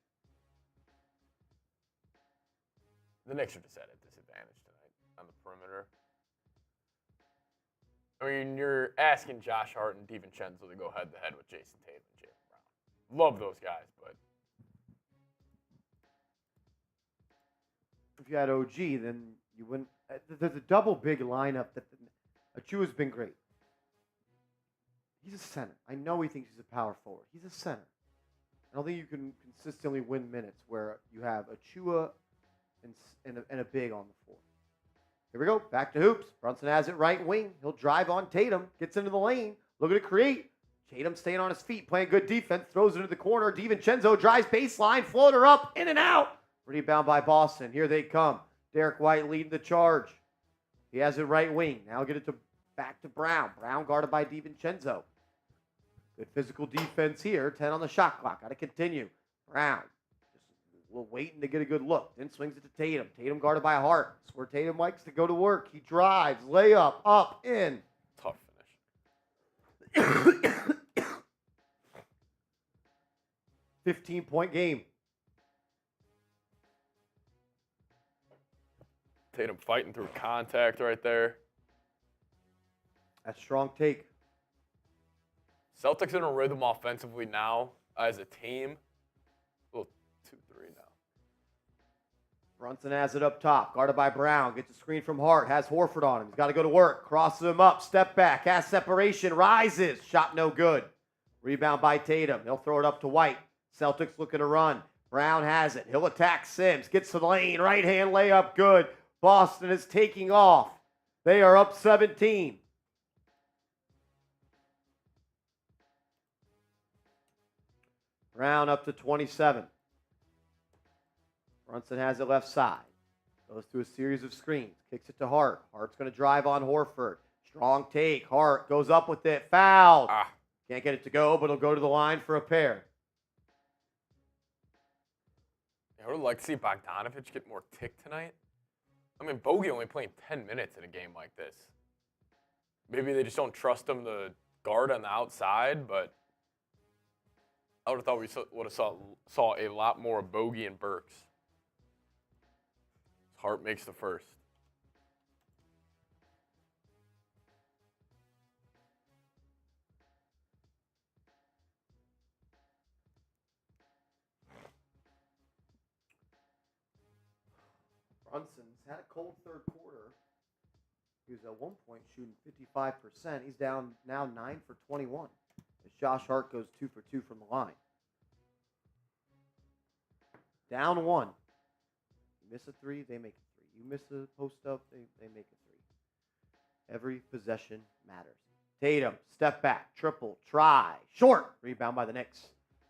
The Knicks are just at a disadvantage tonight on the perimeter. I mean, you're asking Josh Hart and DiVincenzo to go head-to-head with Jayson Tatum and Jalen Brown. Love those guys, but if you had OG, then you wouldn't. There's a double big lineup that Achua's been great. He's a center. I know he thinks he's a power forward. He's a center. I don't think you can consistently win minutes where you have Achua and a big on the floor. Here we go. Back to hoops. Brunson has it right wing. He'll drive on Tatum. Gets into the lane. Looking to create. Tatum staying on his feet, playing good defense. Throws it into the corner. DiVincenzo drives baseline. Floater up. In and out. Rebound by Boston. Here they come. Derek White leading the charge. He has it right wing. Now get it back to Brown. Brown guarded by DiVincenzo. Good physical defense here. 10 on the shot clock. Got to continue. Brown. We're waiting to get a good look. Then swings it to Tatum. Tatum guarded by Hart. That's where Tatum likes to go to work. He drives. Layup. Up. In. Tough finish. 15-point game. Tatum fighting through contact right there. That's a strong take. Celtics in a rhythm offensively now as a team. A little 2-3 now. Brunson has it up top. Guarded by Brown. Gets a screen from Hart. Has Horford on him. He's got to go to work. Crosses him up. Step back. Has separation. Rises. Shot no good. Rebound by Tatum. He'll throw it up to White. Celtics looking to run. Brown has it. He'll attack Sims. Gets to the lane. Right hand layup. Good. Boston is taking off. They are up 17. Brown up to 27. Brunson has it left side. Goes through a series of screens. Kicks it to Hart. Hart's going to drive on Horford. Strong take. Hart goes up with it. Fouled. Can't get it to go, but it'll go to the line for a pair. I would like to see Bogdanovic get more tick tonight. I mean, Bogey only playing 10 minutes in a game like this. Maybe they just don't trust him to guard on the outside, but I would have thought we would have saw a lot more of Bogey and Burks. Hart makes the first. Brunson's had a cold third quarter. He was at one point shooting 55%. He's down now 9 for 21. As Josh Hart goes 2 for 2 from the line. Down 1. You miss a 3, they make a 3. You miss a post up, they make a 3. Every possession matters. Tatum, step back, triple, try, short. Rebound by the Knicks.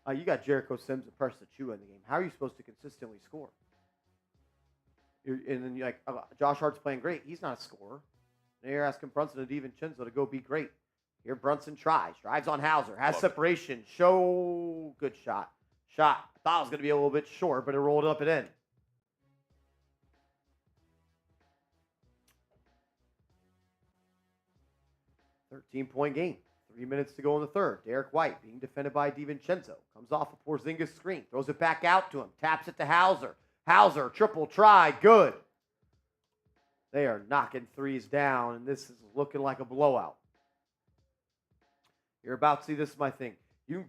You got Jericho Sims and Precious Achiuwa in the game. How are you supposed to consistently score? And then you're like, Josh Hart's playing great. He's not a scorer. And you're asking Brunson and DiVincenzo to go be great. Here Brunson tries. Drives on Hauser. Has separation. Good shot. I thought it was going to be a little bit short, but it rolled up and in. $13-point game. 3 minutes to go in the third. Derek White being defended by DiVincenzo. Comes off a Porzingis screen. Throws it back out to him. Taps it to Hauser. Hauser, triple try, good. They are knocking threes down, and this is looking like a blowout. You're about to see, this is my thing. You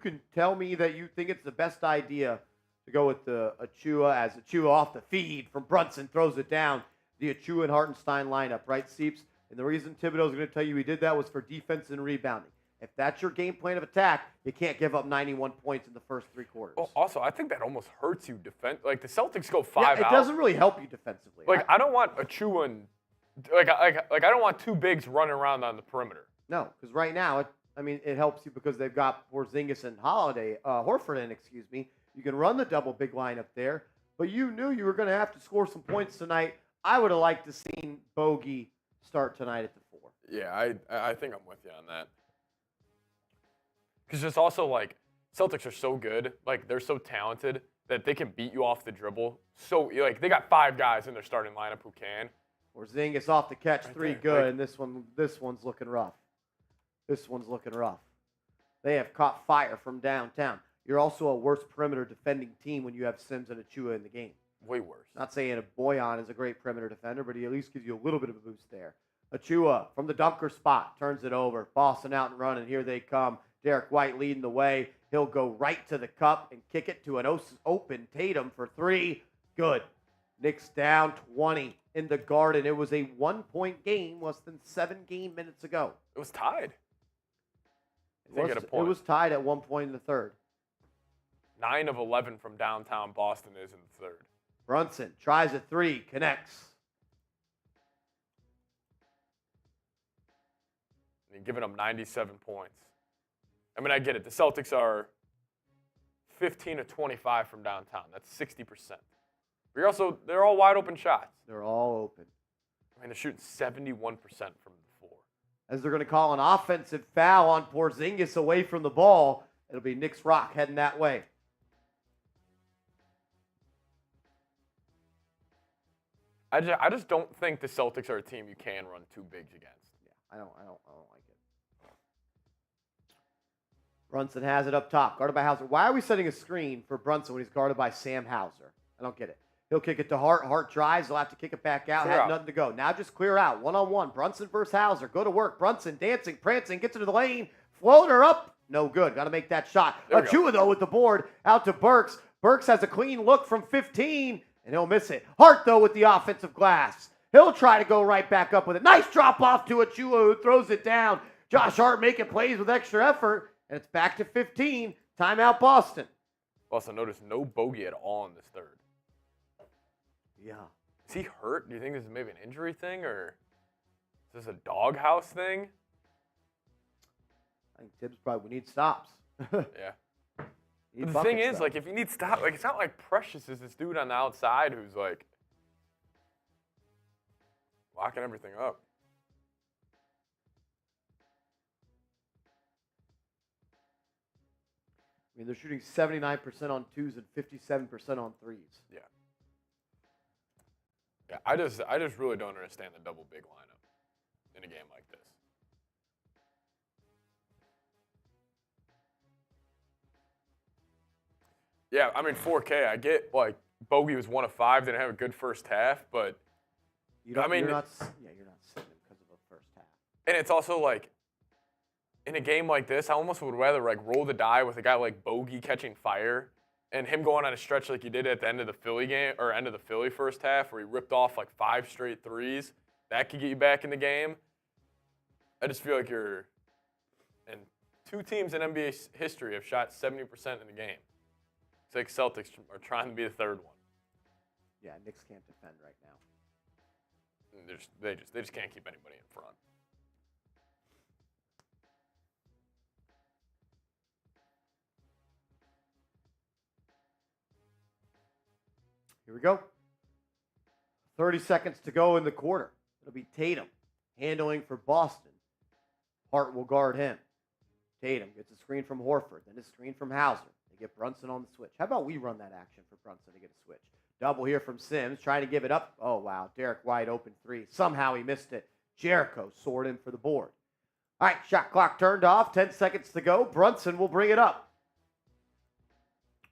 can tell me that you think it's the best idea to go with the Achua as Achua off the feed from Brunson throws it down. The Achua and Hartenstein lineup, right, Seeps? And the reason Thibodeau is going to tell you he did that was for defense and rebounding. If that's your game plan of attack, you can't give up 91 points in the first three quarters. Well, also, I think that almost hurts you Like, the Celtics go 5 out. It doesn't really help you defensively. Like, I don't want Achua and I don't want two bigs running around on the perimeter. No, because right now, it helps you because they've got Porzingis and Horford in, excuse me. You can run the double big line up there, but you knew you were going to have to score some points tonight. I would have liked to seen Bogey start tonight at the 4. Yeah, I think I'm with you on that. Because it's also like Celtics are so good, like they're so talented that they can beat you off the dribble. So like they got 5 guys in their starting lineup who can. Porzingis off the catch, right 3 there. Good, like, and this one's looking rough. This one's looking rough. They have caught fire from downtown. You're also a worse perimeter defending team when you have Sims and Achua in the game. Way worse. Not saying a Bojan is a great perimeter defender, but he at least gives you a little bit of a boost there. Achua from the dunker spot turns it over. Boston out and running. Here they come. Derek White leading the way. He'll go right to the cup and kick it to an open Tatum for 3. Good. Knicks down 20 in the Garden. It was a 1-point game less than 7 game minutes ago. It was tied. It was tied at one point in the third. 9 of 11 from downtown Boston is in the third. Brunson tries a 3, connects. And you're giving them 97 points. I mean, I get it. The Celtics are 15 to 25 from downtown. That's 60%. But they're all wide open shots. They're all open. I mean, they're shooting 71% from the floor. As they're going to call an offensive foul on Porzingis away from the ball, it'll be Knicks Rock heading that way. I just don't think the Celtics are a team you can run 2 bigs against. Yeah, I don't like it. Brunson has it up top, guarded by Hauser. Why are we setting a screen for Brunson when he's guarded by Sam Hauser? I don't get it. He'll kick it to Hart. Hart drives. He'll have to kick it back out. Had nothing to go. Now just clear out. One-on-one. Brunson versus Hauser. Go to work. Brunson dancing, prancing, gets into the lane. Floater up. No good. Got to make that shot. Achua, though, with the board. Out to Burks. Burks has a clean look from 15, and he'll miss it. Hart, though, with the offensive glass. He'll try to go right back up with it. Nice drop off to Achua, who throws it down. Josh Hart making plays with extra effort, and it's back to 15. Timeout, Boston. Also, notice no bogey at all in this third. Yeah. Is he hurt? Do you think this is maybe an injury thing, or is this a doghouse thing? I think Tibbs probably we need stops. Yeah. But the thing is, like, if you need stops, like, it's not like Precious is this dude on the outside who's like locking everything up. I mean, they're shooting 79% on 2s and 57% on 3s. Yeah. Yeah, I just really don't understand the double big lineup in a game like this. Yeah, I mean 4K. I get like Bogey was 1 of 5, didn't have a good first half, but you're not sitting because of the first half. And it's also like in a game like this, I almost would rather like roll the die with a guy like Bogey catching fire and him going on a stretch like he did at the end of the Philly game or end of the Philly first half where he ripped off like 5 straight threes. That could get you back in the game. I just feel like you're – and 2 teams in NBA history have shot 70% in the game. It's like Celtics are trying to be the third one. Yeah, Knicks can't defend right now. And they just can't keep anybody in front. Here we go. 30 seconds to go in the quarter. It'll be Tatum handling for Boston. Hart will guard him. Tatum gets a screen from Horford, then a screen from Hauser. They get Brunson on the switch. How about we run that action for Brunson to get a switch? Double here from Sims, trying to give it up. Oh, wow. Derek White open 3. Somehow he missed it. Jericho soared in for the board. All right, shot clock turned off. 10 seconds to go. Brunson will bring it up.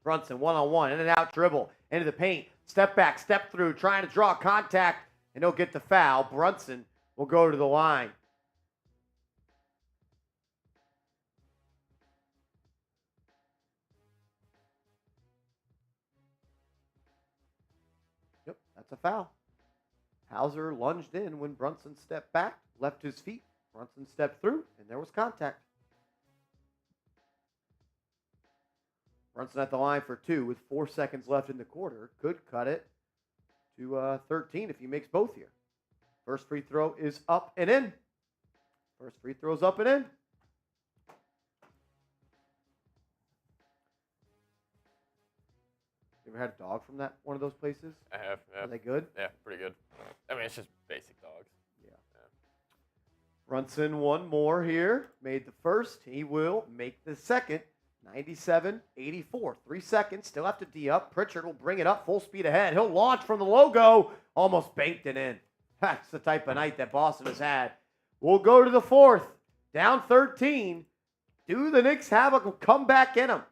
Brunson one-on-one, in and out dribble, into the paint. Step back, step through, trying to draw contact, and he'll get the foul. Brunson will go to the line. Yep, that's a foul. Hauser lunged in when Brunson stepped back, left his feet. Brunson stepped through, and there was contact. Brunson at the line for 2 with 4 seconds left in the quarter. Could cut it to 13 if he makes both here. First free throw is up and in. First free throw's up and in. You ever had a dog from that one of those places? I have. Yeah. Are they good? Yeah, pretty good. I mean, it's just basic dogs. Yeah. Brunson one more here. Made the first. He will make the second. 97-84. 3 seconds. Still have to D up. Pritchard will bring it up full speed ahead. He'll launch from the logo. Almost banked it in. That's the type of night that Boston has had. We'll go to the fourth. Down 13. Do the Knicks have a comeback in them?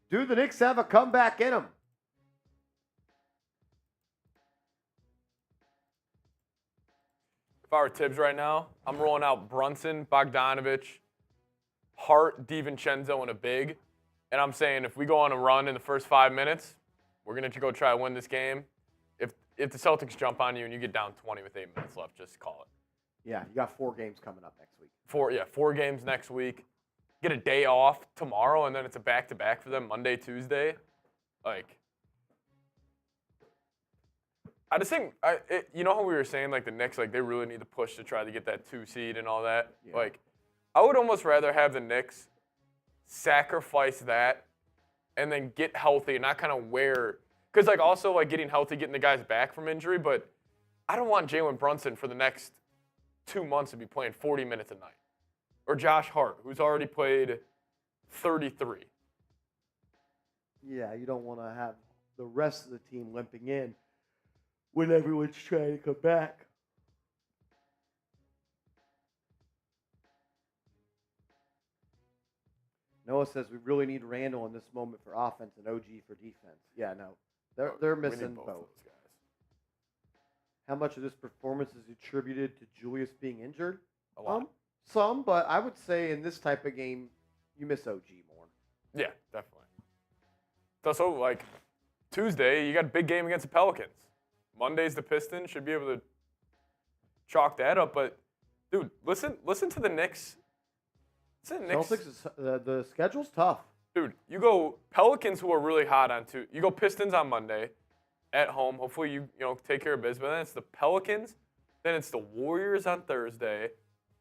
Do the Knicks have a comeback in them? If I were Tibbs right now, I'm rolling out Brunson, Bogdanovic, Hart, DiVincenzo, and a big. And I'm saying if we go on a run in the first 5 minutes, we're going to go try to win this game. If the Celtics jump on you and you get down 20 with 8 minutes left, just call it. Yeah, you got 4 games coming up next week. 4 games next week. Get a day off tomorrow, and then it's a back-to-back for them Monday, Tuesday. I just think, you know how we were saying, the Knicks, they really need to push to try to get that 2 seed and all that? Yeah. I would almost rather have the Knicks sacrifice that and then get healthy and not kind of wear – because, also, getting healthy, getting the guys back from injury, but I don't want Jalen Brunson for the next 2 months to be playing 40 minutes a night. Or Josh Hart, who's already played 33. Yeah, you don't want to have the rest of the team limping in when everyone's trying to come back. Noah says we really need Randle in this moment for offense and OG for defense. Yeah, no. They're missing both. Of those guys. How much of this performance is attributed to Julius being injured? A lot. Some, but I would say in this type of game, you miss OG more. Yeah, definitely. It's also, Tuesday, you got a big game against the Pelicans. Monday's the Pistons. Should be able to chalk that up. But, dude, listen to the Knicks. Celtics, the schedule's tough. Dude, you go Pelicans, who are really hot on Tuesday. You go Pistons on Monday at home. Hopefully you take care of business. But then it's the Pelicans. Then it's the Warriors on Thursday.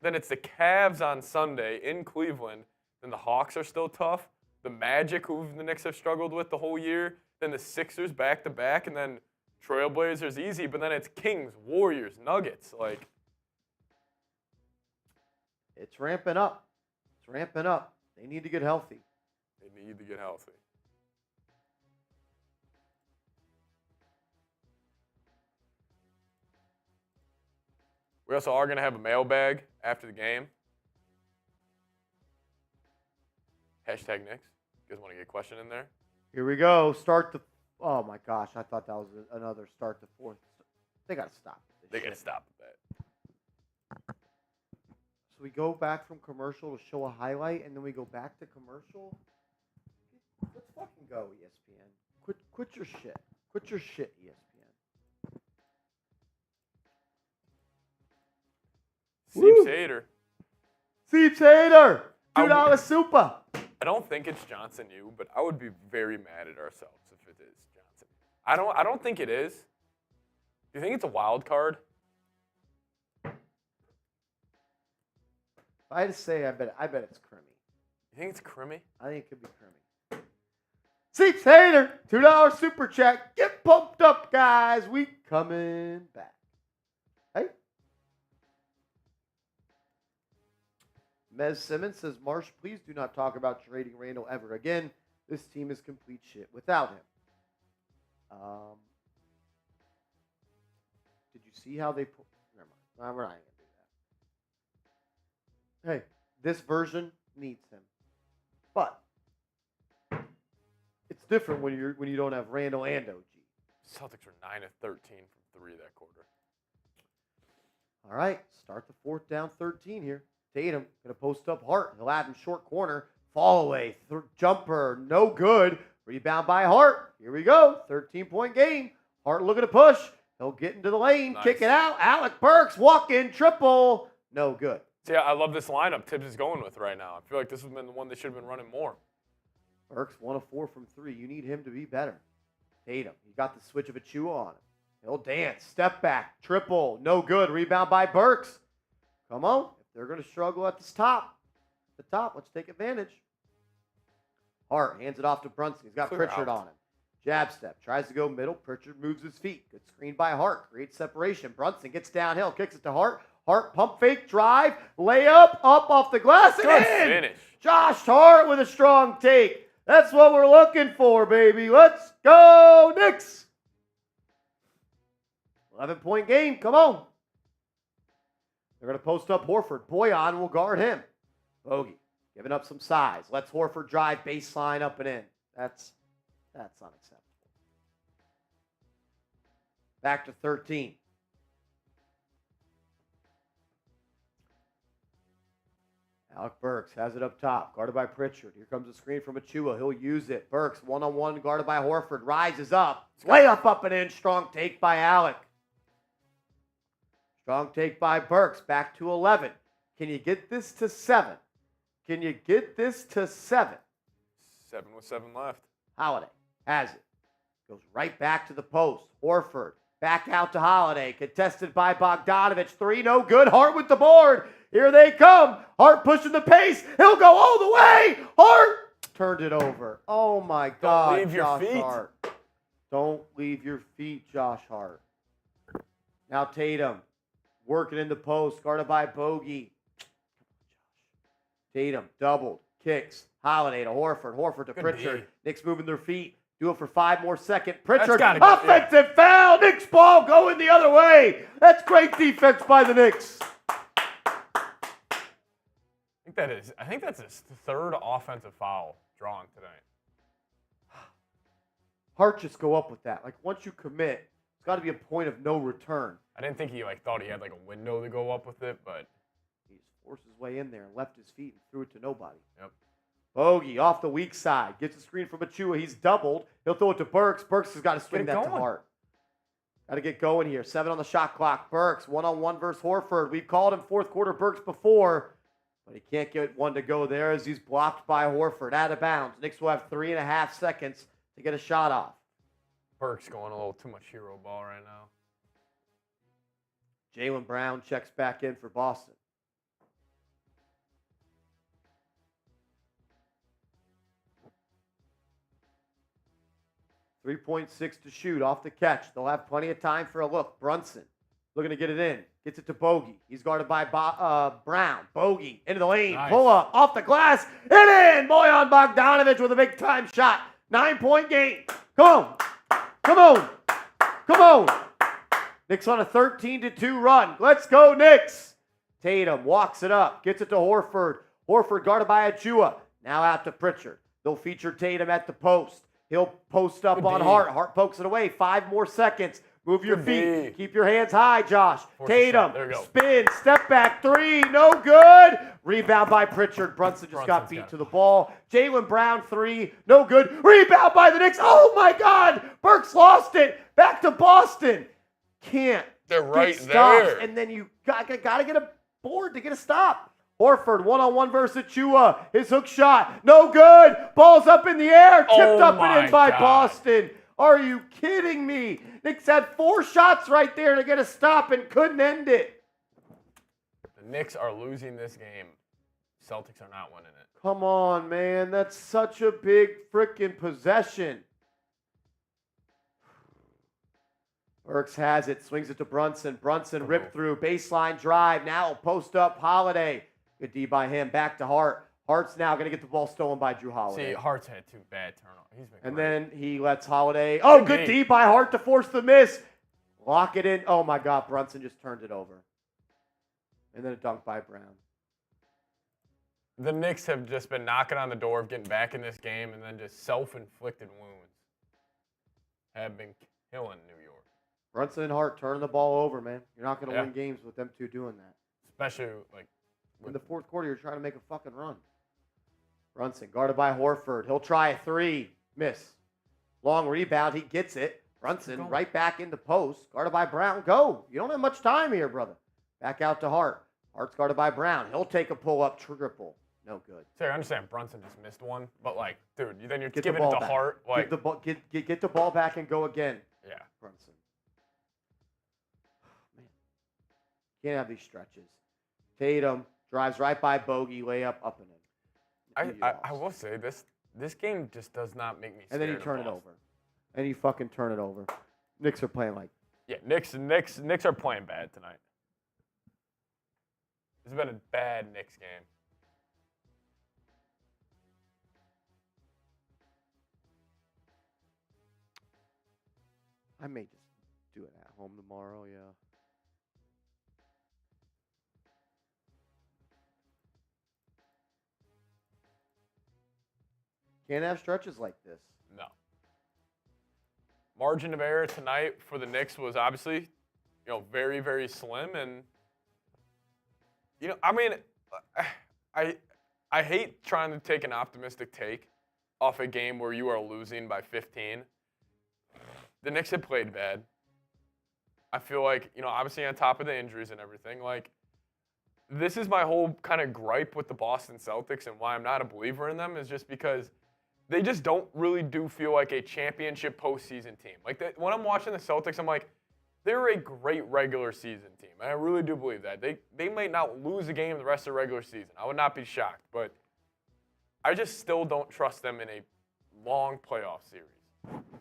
Then it's the Cavs on Sunday in Cleveland. Then the Hawks are still tough. The Magic, who the Knicks have struggled with the whole year. Then the Sixers back-to-back. And then Trailblazers easy. But then it's Kings, Warriors, Nuggets. It's ramping up. It's ramping up. They need to get healthy. We also are going to have a mailbag after the game. Hashtag Knicks. You guys want to get a question in there? Here we go. Oh, my gosh. I thought that was another start the fourth. They got to stop. They got to stop that. So we go back from commercial to show a highlight, and then we go back to commercial. Let's fucking go, ESPN. Quit your shit. Quit your shit, ESPN. Seeps hater. Seeps hater. $2 super. I don't think it's Johnson U, but I would be very mad at ourselves if it is Johnson. I don't think it is. Do you think it's a wild card? If I had to say, I bet it's Crimmy. You think it's Crimmy? I think it could be Crimmy. Seeps hater. $2 super chat. Get pumped up, guys. We coming back. Hey. Mez Simmons says, Marsh, please do not talk about trading Randle ever again. This team is complete shit without him. Did you see how they put? Never mind. We're not going to do that. Hey, this version needs him. But it's different when you don't have Randle and OG. Celtics were 9 of 13 from 3 that quarter. All right, start the fourth down 13 here. Tatum going to post up Hart. He'll have him short corner. Fall away. Jumper. No good. Rebound by Hart. Here we go. 13-point game. Hart looking to push. He'll get into the lane. Nice. Kick it out. Alec Burks. Walk-in triple. No good. See, I love this lineup Tibbs is going with right now. I feel like this has been the one they should have been running more. Burks 1 of 4 from 3. You need him to be better. Tatum. He got the switch of Achua on him. He'll dance. Step back. Triple. No good. Rebound by Burks. Come on. If they're going to struggle at the top, let's take advantage. Hart hands it off to Brunson. He's got Pritchard on him. Jab step. Tries to go middle. Pritchard moves his feet. Good screen by Hart. Creates separation. Brunson gets downhill. Kicks it to Hart. Hart pump fake. Drive. Layup. Up off the glass. And Good in. finish. Josh Hart with a strong take. That's what we're looking for, baby. Let's go, Knicks. 11-point game. Come on. They're going to post up Horford. Bojan will guard him. Bogey giving up some size. Let's Horford drive baseline up and in. That's unacceptable. Back to 13. Alec Burks has it up top, guarded by Pritchard. Here comes a screen from Achua. He'll use it. Burks, one-on-one, guarded by Horford. Rises up. Layup up and in. Strong take by Alec. Strong take by Burks. Back to 11. Can you get this to 7? Can you get this to 7? 7 with 7 left. Holiday has it. Goes right back to the post. Horford back out to Holiday. Contested by Bogdanovic. 3, no good. Hart with the board. Here they come. Hart pushing the pace. He'll go all the way. Hart turned it over. Oh, my God. Don't leave your Josh feet. Hart. Don't leave your feet, Josh Hart. Now Tatum working in the post. Guarded by Bogey. Tatum doubled. Kicks. Holiday to Horford. Horford to Good Pritchard. D. Knicks moving their feet. Do it for 5 more seconds. Pritchard, gotta go, offensive foul. Knicks ball going the other way. That's great defense by the Knicks. I think that's his 3rd offensive foul drawn tonight. Hart just go up with that. Like, once you commit, it's got to be a point of no return. I didn't think he thought he had a window to go up with it, but He just forced his way in there and left his feet and threw it to nobody. Yep. Bogey off the weak side. Gets a screen from Achua. He's doubled. He'll throw it to Burks. Burks has got to swing that to Hart. Got to get going here. 7 on the shot clock. Burks, one-on-one versus Horford. We've called him fourth quarter Burks before, but he can't get one to go there as he's blocked by Horford. Out of bounds. Knicks will have 3.5 seconds to get a shot off. Burks going a little too much hero ball right now. Jalen Brown checks back in for Boston. .6 to shoot off the catch. They'll have plenty of time for a look. Brunson looking to get it in. Gets it to Bogey. He's guarded by Brown. Bogey into the lane. Nice. Pull up. Off the glass. And in. Bojan Bogdanovic with a big time shot. 9-point game. Come on. Come on. Come on. Knicks on a 13-2 run. Let's go, Knicks. Tatum walks it up. Gets it to Horford. Horford guarded by Achua. Now out to Pritchard. They'll feature Tatum at the post. He'll post up on Hart. Hart pokes it away. 5 more seconds. Move your feet. Keep your hands high, Josh. Tatum. Spin. Step back. 3. No good. Rebound by Pritchard. Brunson just got beat to the ball. Jalen Brown. 3. No good. Rebound by the Knicks. Oh, my God. Burks lost it. Back to Boston. Can't. They're right there. there. And then you got to get a board to get a stop. Horford, one-on-one versus Achua. His hook shot, no good. Ball's up in the air, tipped up and in by Boston. Are you kidding me? Knicks had 4 shots right there to get a stop and couldn't end it. The Knicks are losing this game. Celtics are not winning it. Come on, man. That's such a big freaking possession. Burks has it, swings it to Brunson. Brunson ripped through, baseline drive. Now post up Holiday. Good D by him. Back to Hart. Hart's now going to get the ball stolen by Drew Holiday. See, Hart's had 2 bad turnovers. He's been and great. then he lets Holiday. Oh, good D by Hart to force the miss. Lock it in. Oh, my God. Brunson just turned it over. And then a dunk by Brown. The Knicks have just been knocking on the door of getting back in this game, and then just self-inflicted wounds have been killing New York. Brunson and Hart turning the ball over, man. You're not going to Yeah. win games with them two doing that. Especially like In the fourth quarter, you're trying to make a fucking run. Brunson guarded by Horford. He'll try a three. Miss. Long rebound. He gets it. Brunson right back into post. Guarded by Brown. Go. You don't have much time here, brother. Back out to Hart. Hart's guarded by Brown. He'll take a pull-up triple. No good. Sorry, I understand Brunson just missed one, but like, dude, then you're Get giving the it ball to back. Hart. Like, Get the ball back and go again. yeah. Brunson. Man. Can't have these stretches. Tatum drives right by Bogey, layup up and in. I will say this game just does not make me scared. And then you turn it over. And you fucking turn it over. Knicks are playing like. Yeah, Knicks are playing bad tonight. This has been a bad Knicks game. I may just do it at home tomorrow, yeah. Can't have stretches like this. No. Margin of error tonight for the Knicks was obviously, very, very slim. And, I mean, I hate trying to take an optimistic take off a game where you are losing by 15. The Knicks have played bad. I feel like, obviously on top of the injuries and everything, like, this is my whole kind of gripe with the Boston Celtics and why I'm not a believer in them is just because they just don't really do feel like a championship postseason team. Like, when I'm watching the Celtics, I'm like, they're a great regular season team. And I really do believe that. They might not lose a game the rest of the regular season. I would not be shocked. But I just still don't trust them in a long playoff series.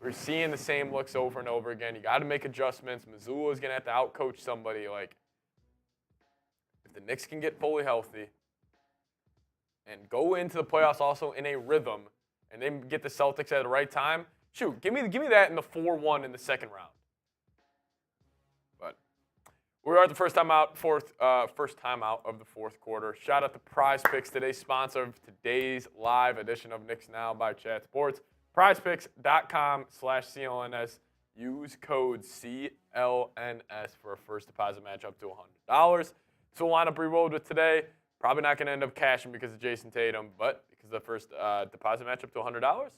We're seeing the same looks over and over again. You got to make adjustments. Missoula is going to have to outcoach somebody. Like, if the Knicks can get fully healthy and go into the playoffs also in a rhythm and then get the Celtics at the right time, shoot, give me that in the 4-1 in the second round. But we are at the first time out of the fourth quarter. Shout out to Prize Picks, today's sponsor of today's live edition of Knicks Now by Chat Sports. PrizePicks.com/CLNS. Use code CLNS for a first deposit match up to $100. So lineup we rolled with today. Probably not going to end up cashing because of Jayson Tatum, but because of the first deposit match up to $100,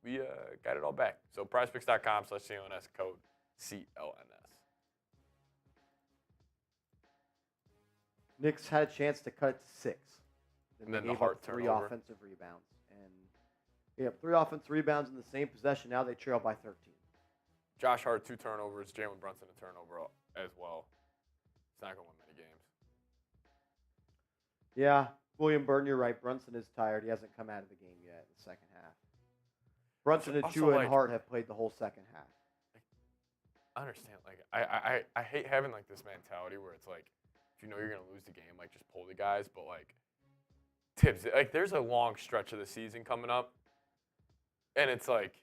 we got it all back. So PrizePicks.com/CLNS, code CLNS. Knicks had a chance to cut it to 6. And then they the gave Hart up 3 turnover. offensive rebounds. And they have 3 offensive rebounds in the same possession. Now they trail by 13. Josh Hart, 2 turnovers. Jalen Brunson, a turnover as well. It's not going to win many games. Yeah, William Burton, you're right. Brunson is tired. He hasn't come out of the game yet in the second half. Brunson, Also, Achua, like, and Hart have played the whole second half. I understand. Like, I hate having, like, this mentality where it's like, if you know you're going to lose the game, like, just pull the guys. But, like, Tibbs, like, there's a long stretch of the season coming up. And it's like,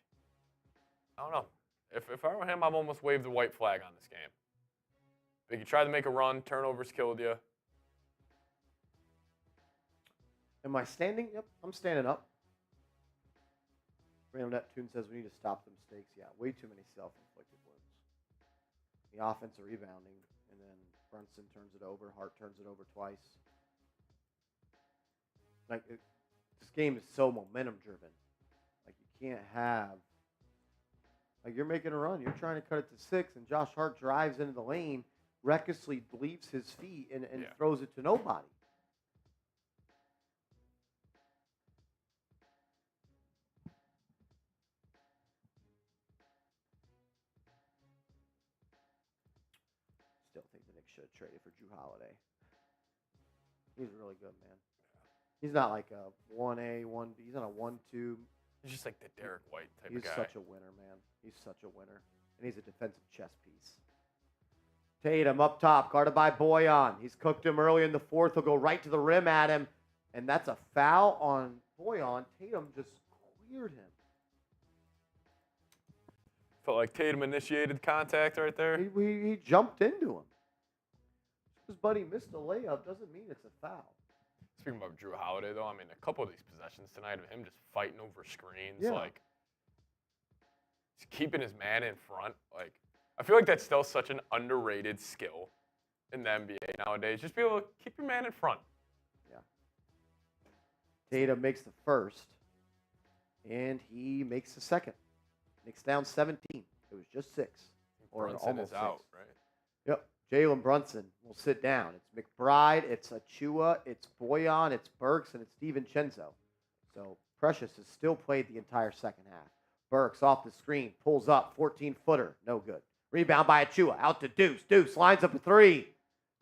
I don't know. If I were him, I've almost waved the white flag on this game. But you tried to make a run, turnovers killed you. Am I standing? Yep, I'm standing up. Randall Neptune says we need to stop the mistakes. Yeah, way too many self-inflicted wounds. The offensive rebounding, and then Brunson turns it over. Hart turns it over twice. Like, this game is so momentum-driven. Like, you can't have... Like, you're making a run. You're trying to cut it to 6, and Josh Hart drives into the lane, recklessly leaves his feet, and throws it to nobody. Still think the Knicks should have traded for Drew Holiday. He's really good, man. He's not like a 1A, 1B. He's not a 1-2. He's just like the Derek White type of He's guy. such a winner, man. He's such a winner. And he's a defensive chess piece. Tatum up top, guarded by Bojan. He's cooked him early in the fourth. He'll go right to the rim at him. And that's a foul on Bojan. Tatum just cleared him. Felt like Tatum initiated contact right there. He jumped into him. Just because Buddy missed a layup doesn't mean it's a foul. Speaking about Drew Holiday, though, I mean, a couple of these possessions tonight of him just fighting over screens, Yeah. like, he's keeping his man in front. Like, I feel like that's still such an underrated skill in the NBA nowadays. Just be able to keep your man in front. Yeah. Tatum makes the first, and he makes the second. Knicks down 17. It was just 6. Or Brunson almost is out, 6. right? Yep. Jalen Brunson will sit down. It's McBride, it's Achua, it's Bojan, it's Burks, and it's DiVincenzo. So Precious has still played the entire second half. Burks off the screen, pulls up, 14-footer, no good. Rebound by Achua, out to Deuce. Deuce lines up a 3,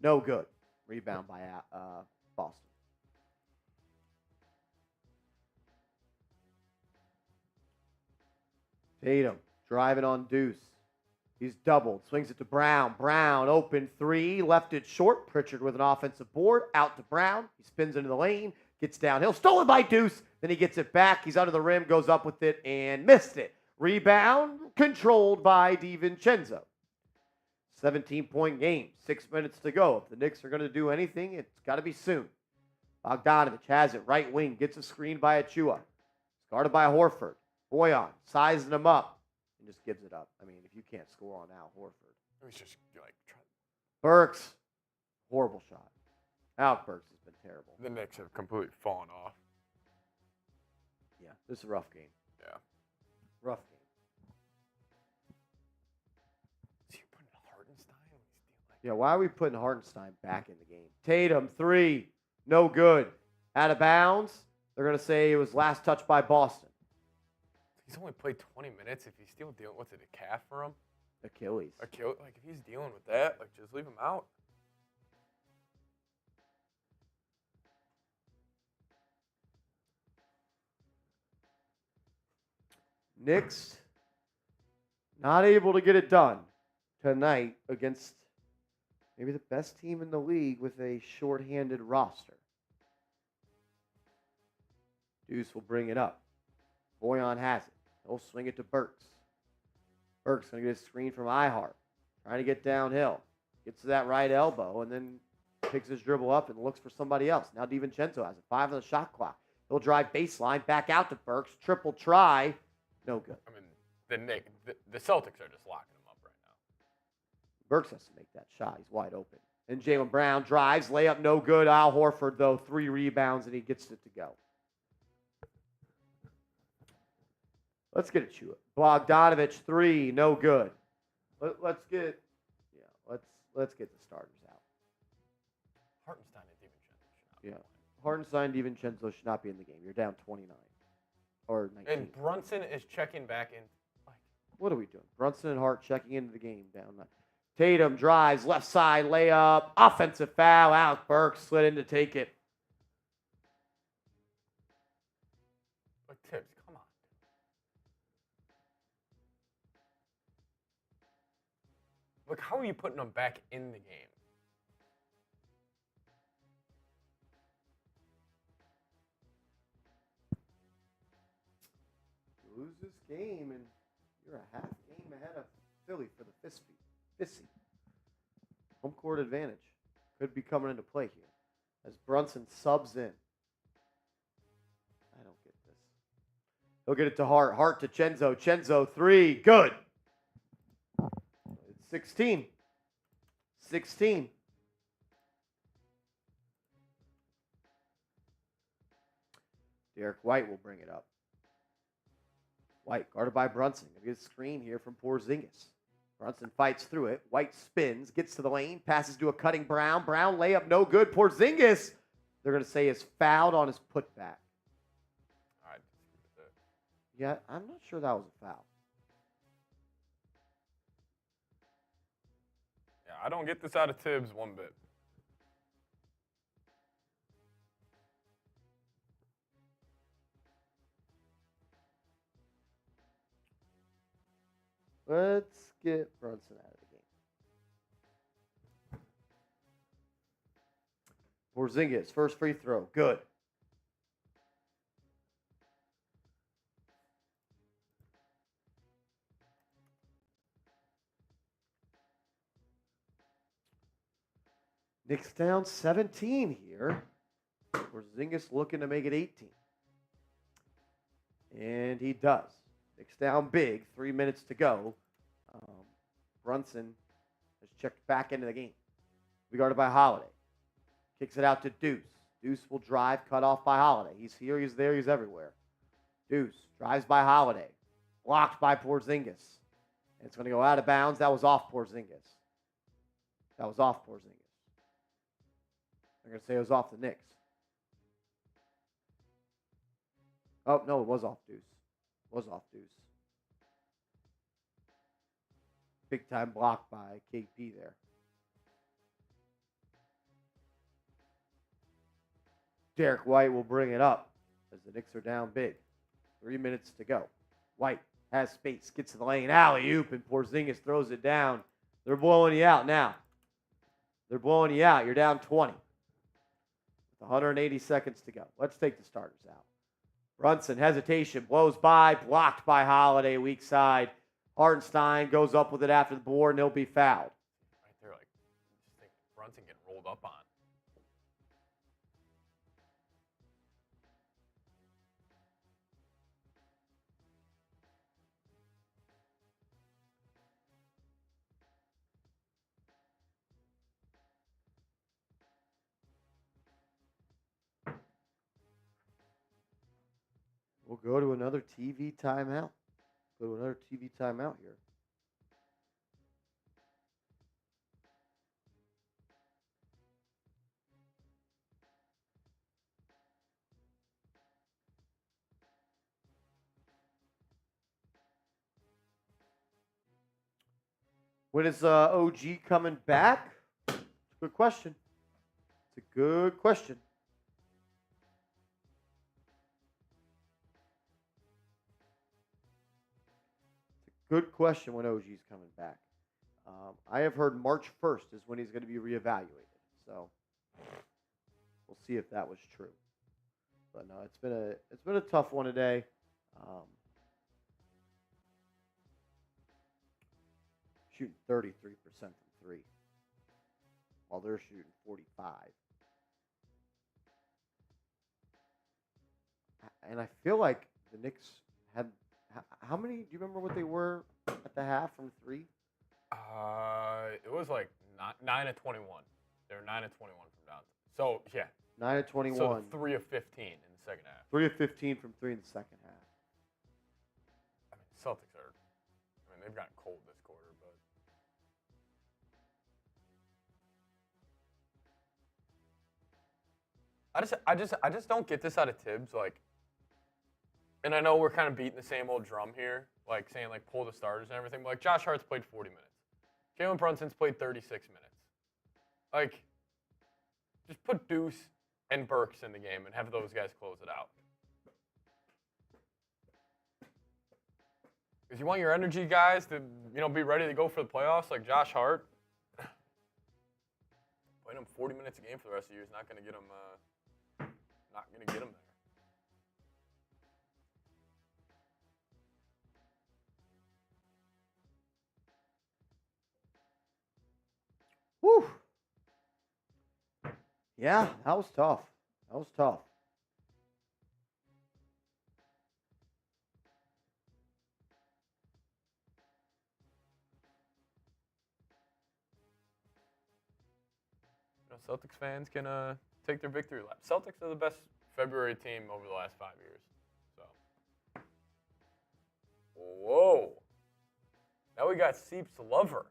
no good. Rebound by Boston. Tatum driving on Deuce. He's doubled, swings it to Brown. Brown open 3, left it short. Pritchard with an offensive board, out to Brown. He spins into the lane, gets downhill, stolen by Deuce. Then he gets it back. He's under the rim, goes up with it, and missed it. Rebound controlled by DiVincenzo. 17-point game, 6 minutes to go. If the Knicks are going to do anything, it's got to be soon. Bogdanovic has it, right wing, gets a screen by Achua. Guarded by Horford. Bojan sizing him up and just gives it up. I mean, if you can't score on Al Horford. It was just like Burks, horrible shot. Alec Burks has been terrible. the Knicks have completely fallen off. Yeah, this is a rough game. Yeah. Rough game. So you're putting Hartenstein? Yeah, why are we putting Hartenstein back in the game? Tatum, 3, no good. Out of bounds. They're going to say it was last touch by Boston. He's only played 20 minutes. If he's still dealing, what's it, a calf for him? Achilles. Like, if he's dealing with that, like, just leave him out. Knicks not able to get it done tonight against maybe the best team in the league with a shorthanded roster. Deuce will bring it up. Bojan has it. He'll swing it to Burks. Burks going to get a screen from Hart. Trying to get downhill. Gets to that right elbow and then picks his dribble up and looks for somebody else. Now DiVincenzo has it. 5 on the shot clock. He'll drive baseline, back out to Burks. Triple try. No good. I mean, the Celtics are just locking him up right now. Burks has to make that shot. He's wide open. And Jalen Brown drives. Layup no good. Al Horford, though, 3 rebounds, and he gets it to go. Let's get it, Chua. Bogdanovic, 3, no good. Let's get the starters out. Hartenstein and DiVincenzo should not be Yeah. playing. Hartenstein, DiVincenzo should not be in the game. You're down 29 or 19. And Brunson is checking back in. Like, What are we doing? Brunson and Hart checking into the game down 9. Tatum drives, left side layup, offensive foul. Alec Burks slid in to take it. Tibbs, come on. Like, how are you putting them back in the game? You lose this game, and you're a half game ahead of Philly for the Fissy. Home court advantage could be coming into play here as Brunson subs in. I don't get this. He'll get it to Hart. Hart to Chenzo. Chenzo, 3. Good. It's 16. 16. Derek White will bring it up. White guarded by Brunson. Gonna get a screen here from Porzingis. Brunson fights through it. White spins, gets to the lane, passes to a cutting Brown. Brown layup no good. Porzingis, they're going to say, is fouled on his putback. I disagree with that. Yeah, I'm not sure that was a foul. Yeah, I don't get this out of Tibbs one bit. Let's get Brunson out of the game. Porzingis, first free throw. Good. Knicks down 17 here. Porzingis looking to make it 18. And he does. Knicks down big. 3 minutes to go. Brunson has checked back into the game. We guarded by Holiday. Kicks it out to Deuce. Deuce will drive, cut off by Holiday. He's here, he's there, he's everywhere. Deuce drives by Holiday. Blocked by Porzingis. And it's going to go out of bounds. That was off Porzingis. That was off Porzingis. They're going to say it was off the Knicks. Oh, no, it was off Deuce. It was off Deuce. Big time block by KP there. Derek White will bring it up as the Knicks are down big. 3 minutes to go. White has space, gets to the lane, alley-oop, and Porzingis throws it down. They're blowing you out now. They're blowing you out. You're down 20. With 180 seconds to go. Let's take the starters out. Brunson, hesitation, blows by, blocked by Holiday, weak side. Hartenstein goes up with it after the board, and he'll be fouled. Right there, like, just think Brunson getting rolled up on. We'll go to another TV timeout. Go to another TV timeout here. When is OG coming back? Good question. It's a good question. Good question when OG's coming back. I have heard March 1st is when he's going to be reevaluated. So we'll see if that was true. But no, it's been a tough one today. Shooting 33% from three, while they're shooting 45. And I feel like the Knicks had. How many? Do you remember what they were at the half from three? It was like 9 of 21. They were 9 of 21 from down. So yeah. 9 of 21. So 3 of 15 in the second half. 3 of 15 from three in the second half. I mean, Celtics are. I mean, they've gotten cold this quarter, but I just don't get this out of Tibbs. Like, and I know we're kind of beating the same old drum here, like saying like pull the starters and everything. But like Josh Hart's played 40 minutes. Jalen Brunson's played 36 minutes. Like, just put Deuce and Burks in the game and have those guys close it out. Because you want your energy guys to, be ready to go for the playoffs, like Josh Hart. Playing him 40 minutes a game for the rest of the year is not going to get him. Not going to get him there. Whew. Yeah, that was tough. That was tough. Celtics fans can take their victory lap. Celtics are the best February team over the last 5 years. So, whoa. Now we got Seeps Lover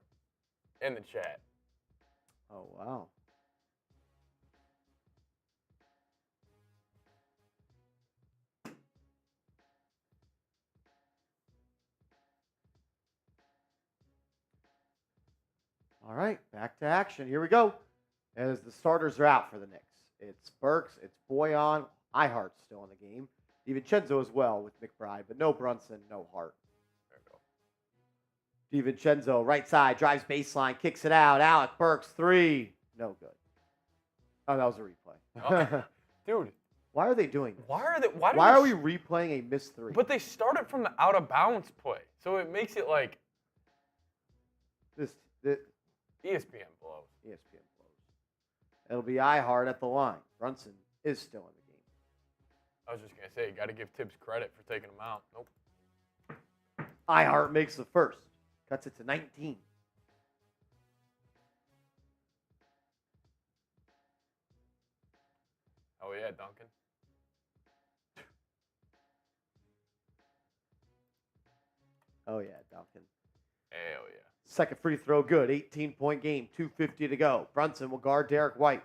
in the chat. Oh, wow. All right, back to action. Here we go. As the starters are out for the Knicks. It's Burks, it's Bojan, Hart's still in the game. DiVincenzo as well with McBride, but no Brunson, no Hart. There we go. DiVincenzo, right side, drives baseline, kicks it out. Alec, Burks, three. No good. Oh, that was a replay. Okay. Dude. Why are they doing this? Why are we replaying a missed three? But they started from the out of bounds play. So it makes it like this ESPN blows. ESPN blows. It'll be Hart at the line. Brunson is still in the game. I was just going to say, you got to give Tibbs credit for taking him out. Nope. Hart makes the first. Cuts it to 19. that, Duncan? Oh, yeah, Duncan. Hell yeah. Second free throw, good. 18-point game, 2:50 to go. Brunson will guard Derek White.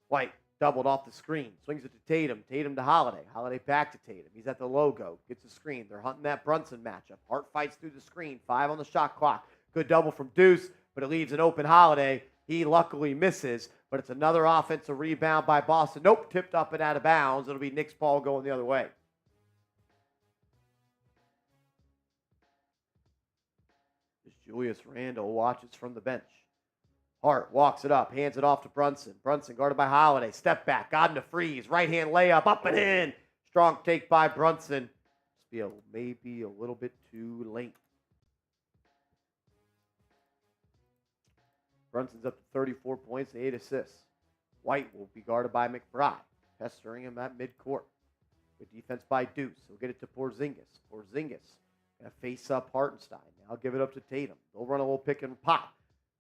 White doubled off the screen. Swings it to Tatum. Tatum to Holiday. Holiday back to Tatum. He's at the logo. Gets the screen. They're hunting that Brunson matchup. Hart fights through the screen. 5 on the shot clock. Good double from Deuce, but it leaves an open Holiday. He luckily misses, but it's another offensive rebound by Boston. Nope, tipped up and out of bounds. It'll be Knicks ball going the other way. Julius Randle watches from the bench. Hart walks it up, hands it off to Brunson. Brunson guarded by Holiday. Step back, got him to freeze. Right-hand layup, up and in. Strong take by Brunson. Just maybe a little bit too late. Brunson's up to 34 points and 8 assists. White will be guarded by McBride, pestering him at midcourt. Good defense by Deuce. He'll get it to Porzingis. Porzingis gonna face up Hartenstein. Now give it up to Tatum. They'll run a little pick and pop.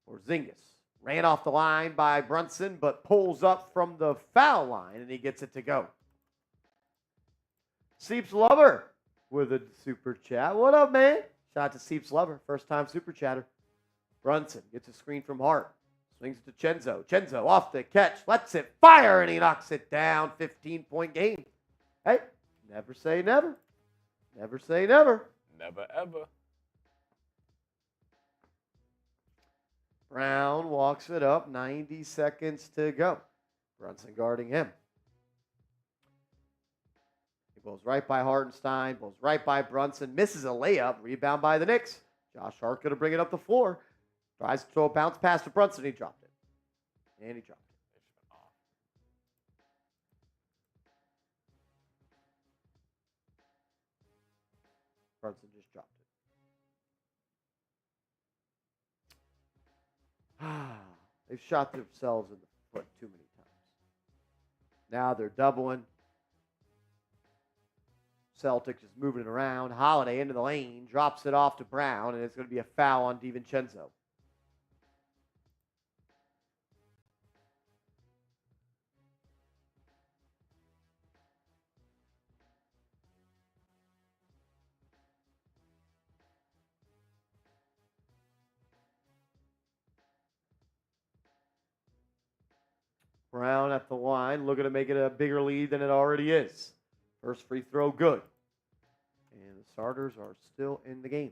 Porzingis ran off the line by Brunson, but pulls up from the foul line, and he gets it to go. Seeps Lover with a super chat. What up, man? Shout out to Seeps Lover, first-time super chatter. Brunson gets a screen from Hart. Swings it to Chenzo. Chenzo off the catch. Lets it fire, and he knocks it down. 15-point game. Hey, never say never. Never say never. Never, ever. Brown walks it up. 90 seconds to go. Brunson guarding him. He blows right by Hartenstein. Blows right by Brunson. Misses a layup. Rebound by the Knicks. Josh Hart going to bring it up the floor. Tries to throw a bounce pass to Brunson. He dropped it. And he dropped it. Brunson just dropped it. They've shot themselves in the foot too many times. Now they're doubling. Celtics is moving it around. Holiday into the lane. Drops it off to Brown. And it's going to be a foul on DiVincenzo. Brown at the line, looking to make it a bigger lead than it already is. First free throw, good. And the starters are still in the game.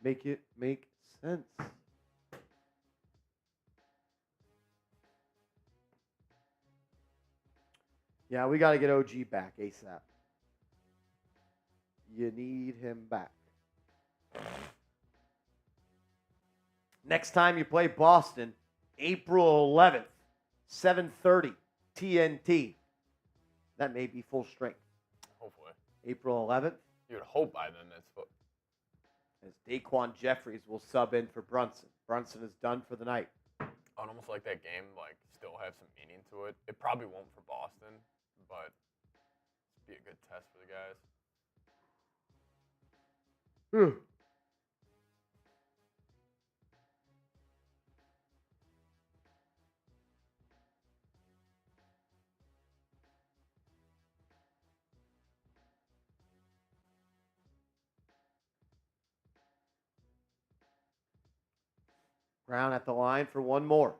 Make it make sense. Yeah, we got to get OG back ASAP. You need him back. Next time you play Boston, April 11th. 7:30 TNT. That may be full strength. Hopefully. April 11th. You would hope by then that's what. As Daquan Jeffries will sub in for Brunson. Brunson is done for the night. I'd almost like that game still have some meaning to it. It probably won't for Boston, but it'd be a good test for the guys. Brown at the line for one more.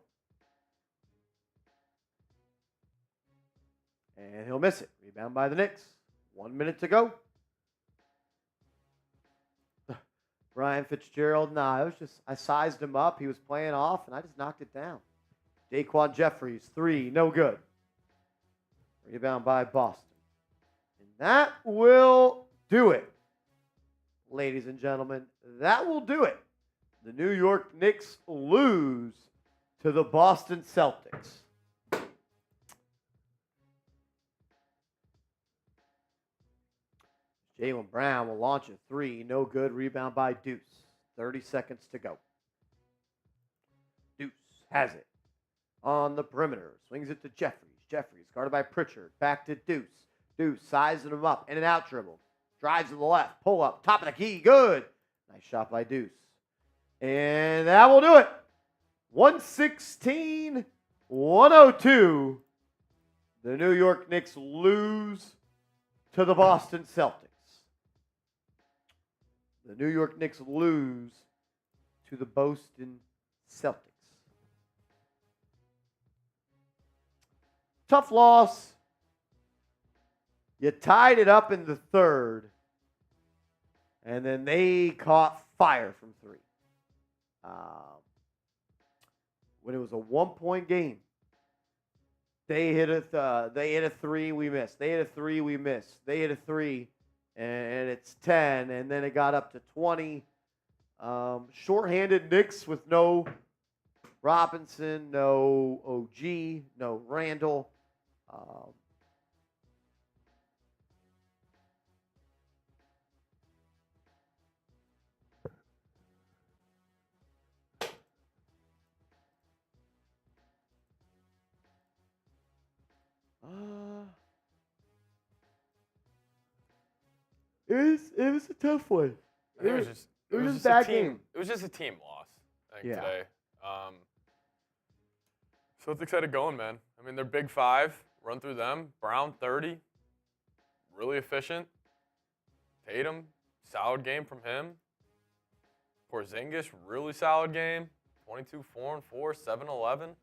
And he'll miss it. Rebound by the Knicks. 1 minute to go. Brian Fitzgerald, I sized him up. He was playing off, and I just knocked it down. Daquan Jeffries, 3, no good. Rebound by Boston. And that will do it. Ladies and gentlemen, that will do it. The New York Knicks lose to the Boston Celtics. Jalen Brown will launch a 3. No good. Rebound by Deuce. 30 seconds to go. Deuce has it on the perimeter. Swings it to Jeffries. Jeffries guarded by Pritchard. Back to Deuce. Deuce sizing him up. In and out dribble. Drives to the left. Pull up. Top of the key. Good. Nice shot by Deuce. And that will do it. 116-102. The New York Knicks lose to the Boston Celtics. The New York Knicks lose to the Boston Celtics. Tough loss. You tied it up in the third, and then they caught fire from three. When it was a 1-point game, they hit a three, we missed. They hit a three, we missed. They hit a three, and it's 10, and then it got up to 20. Shorthanded Knicks with no Robinson, no OG, no Randle. It was a tough one. It was just a bad game. It was just a team loss, I think, Yeah. today. Celtics had it going, man. I mean, they're big five. Run through them. Brown, 30. Really efficient. Tatum, solid game from him. Porzingis, really solid game. 22, 4 and 4, 7, 11.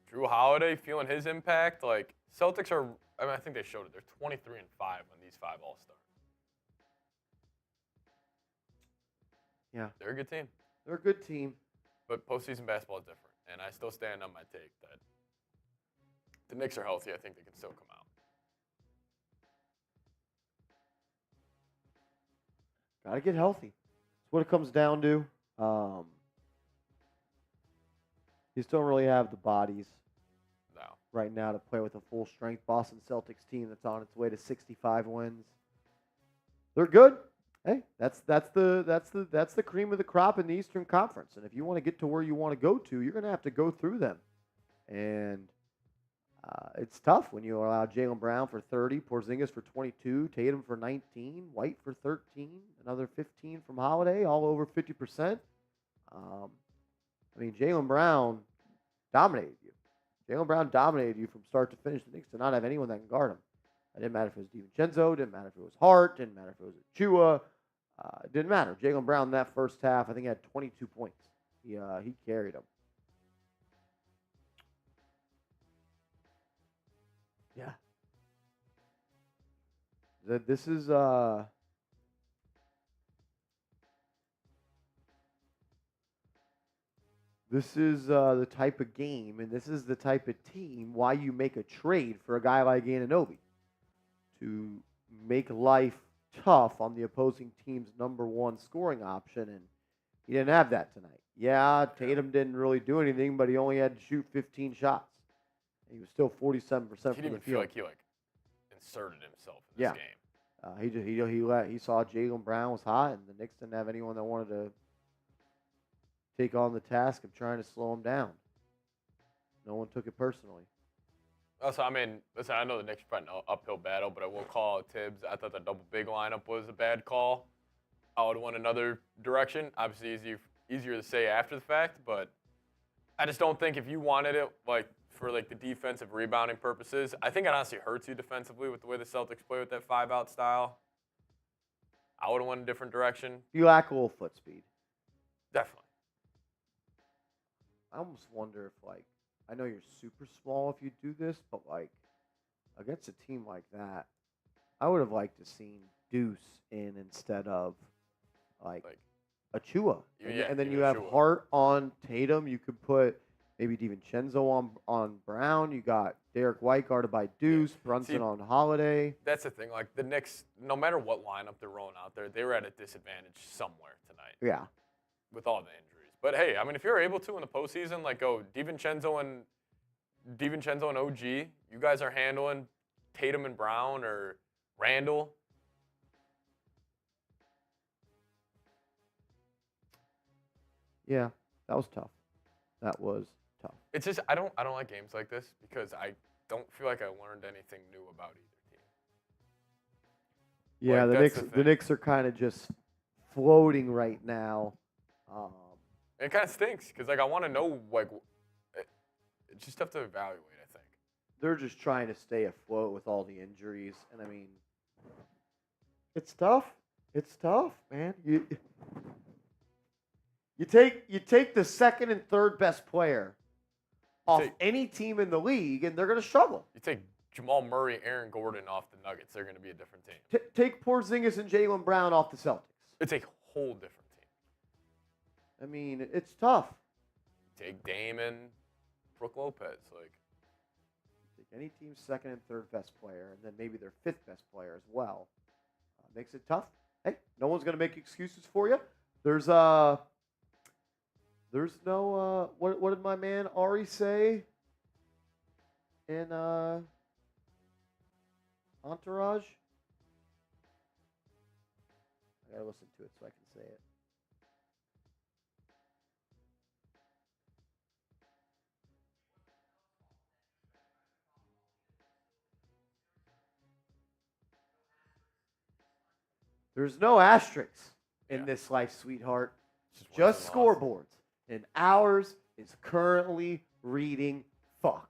Drew Holiday feeling his impact. Like, Celtics are, I mean, I think they showed it. They're 23 and 5 on these 5 All-Stars. Yeah. They're a good team. They're a good team. But postseason basketball is different. And I still stand on my take that the Knicks are healthy. I think they can still come out. Got to get healthy. That's what it comes down to. You still don't really have the bodies right now to play with a full strength Boston Celtics team that's on its way to 65 wins. They're good. Hey, that's the cream of the crop in the Eastern Conference. And if you want to get to where you want to go to, you're going to have to go through them. And it's tough when you allow Jalen Brown for 30, Porzingis for 22, Tatum for 19, White for 13, another 15 from Holiday, all over 50%. I mean, Jalen Brown dominated you. Jalen Brown dominated you from start to finish. The Knicks did not have anyone that can guard him. It didn't matter if it was DiVincenzo, didn't matter if it was Hart, didn't matter if it was Achua. It didn't matter. Jalen Brown in that first half, I think, had 22 points. He carried them. Yeah. This is the type of game, and this is the type of team why you make a trade for a guy like Anunoby to make life tough on the opposing team's number one scoring option, and he didn't have that tonight. Yeah, Tatum didn't really do anything, but he only had to shoot 15 shots. And he was still 47% from the field. He didn't even feel like he inserted himself in this game. He saw Jalen Brown was hot, and the Knicks didn't have anyone that wanted to take on the task of trying to slow him down. No one took it personally. Also, I mean, listen, I know the Knicks are fighting an uphill battle, but I will call out Tibbs. I thought the double big lineup was a bad call. I would have went another direction. Obviously, easier to say after the fact, but I just don't think if you wanted it, for the defensive rebounding purposes, I think it honestly hurts you defensively with the way the Celtics play with that 5-out style. I would have went a different direction. You lack a little foot speed. Definitely. I almost wonder if, I know you're super small if you do this, but, against a team like that, I would have liked to seen Deuce in instead of, Achua. And then you have Achua. Hart on Tatum. You could put maybe DiVincenzo on Brown. You got Derek White guarded by Deuce, Brunson on Holiday. That's the thing. The Knicks, no matter what lineup they're rolling out there, they were at a disadvantage somewhere tonight. Yeah. With all the injuries. But, hey, I mean, if you're able to in the postseason, go DiVincenzo and OG, you guys are handling Tatum and Brown or Randle. Yeah, that was tough. That was tough. It's just I don't like games like this because I don't feel like I learned anything new about either team. Yeah, the Knicks are kind of just floating right now. It kind of stinks because I want to know it's just tough to evaluate. I think. they're just trying to stay afloat with all the injuries. And I mean, it's tough. It's tough, man. You take the second and third best player off any team in the league, and they're going to struggle. You take Jamal Murray, Aaron Gordon off the Nuggets, they're going to be a different team. Take Porzingis and Jalen Brown off the Celtics. It's a whole different team. I mean, it's tough. Take Dame and Brook Lopez. Take any team's second and third best player, and then maybe their fifth best player as well. Makes it tough. Hey, no one's going to make excuses for you. There's no what did my man Ari say in Entourage? I gotta listen to it so I can say it. There's no asterisks in this life, sweetheart. Just scoreboards. And ours is currently reading fucked.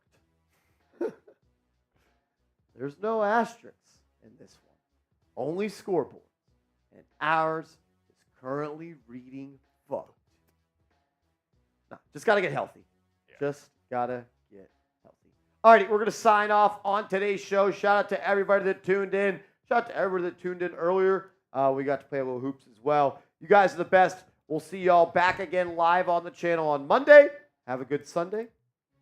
There's no asterisks in this one. Only scoreboard. And ours is currently reading fucked. No, just got to get healthy. Yeah. Just got to get healthy. All righty, we're going to sign off on today's show. Shout out to everybody that tuned in. Shout out to everybody that tuned in earlier. We got to play a little hoops as well. You guys are the best. We'll see y'all back again live on the channel on Monday. Have a good Sunday.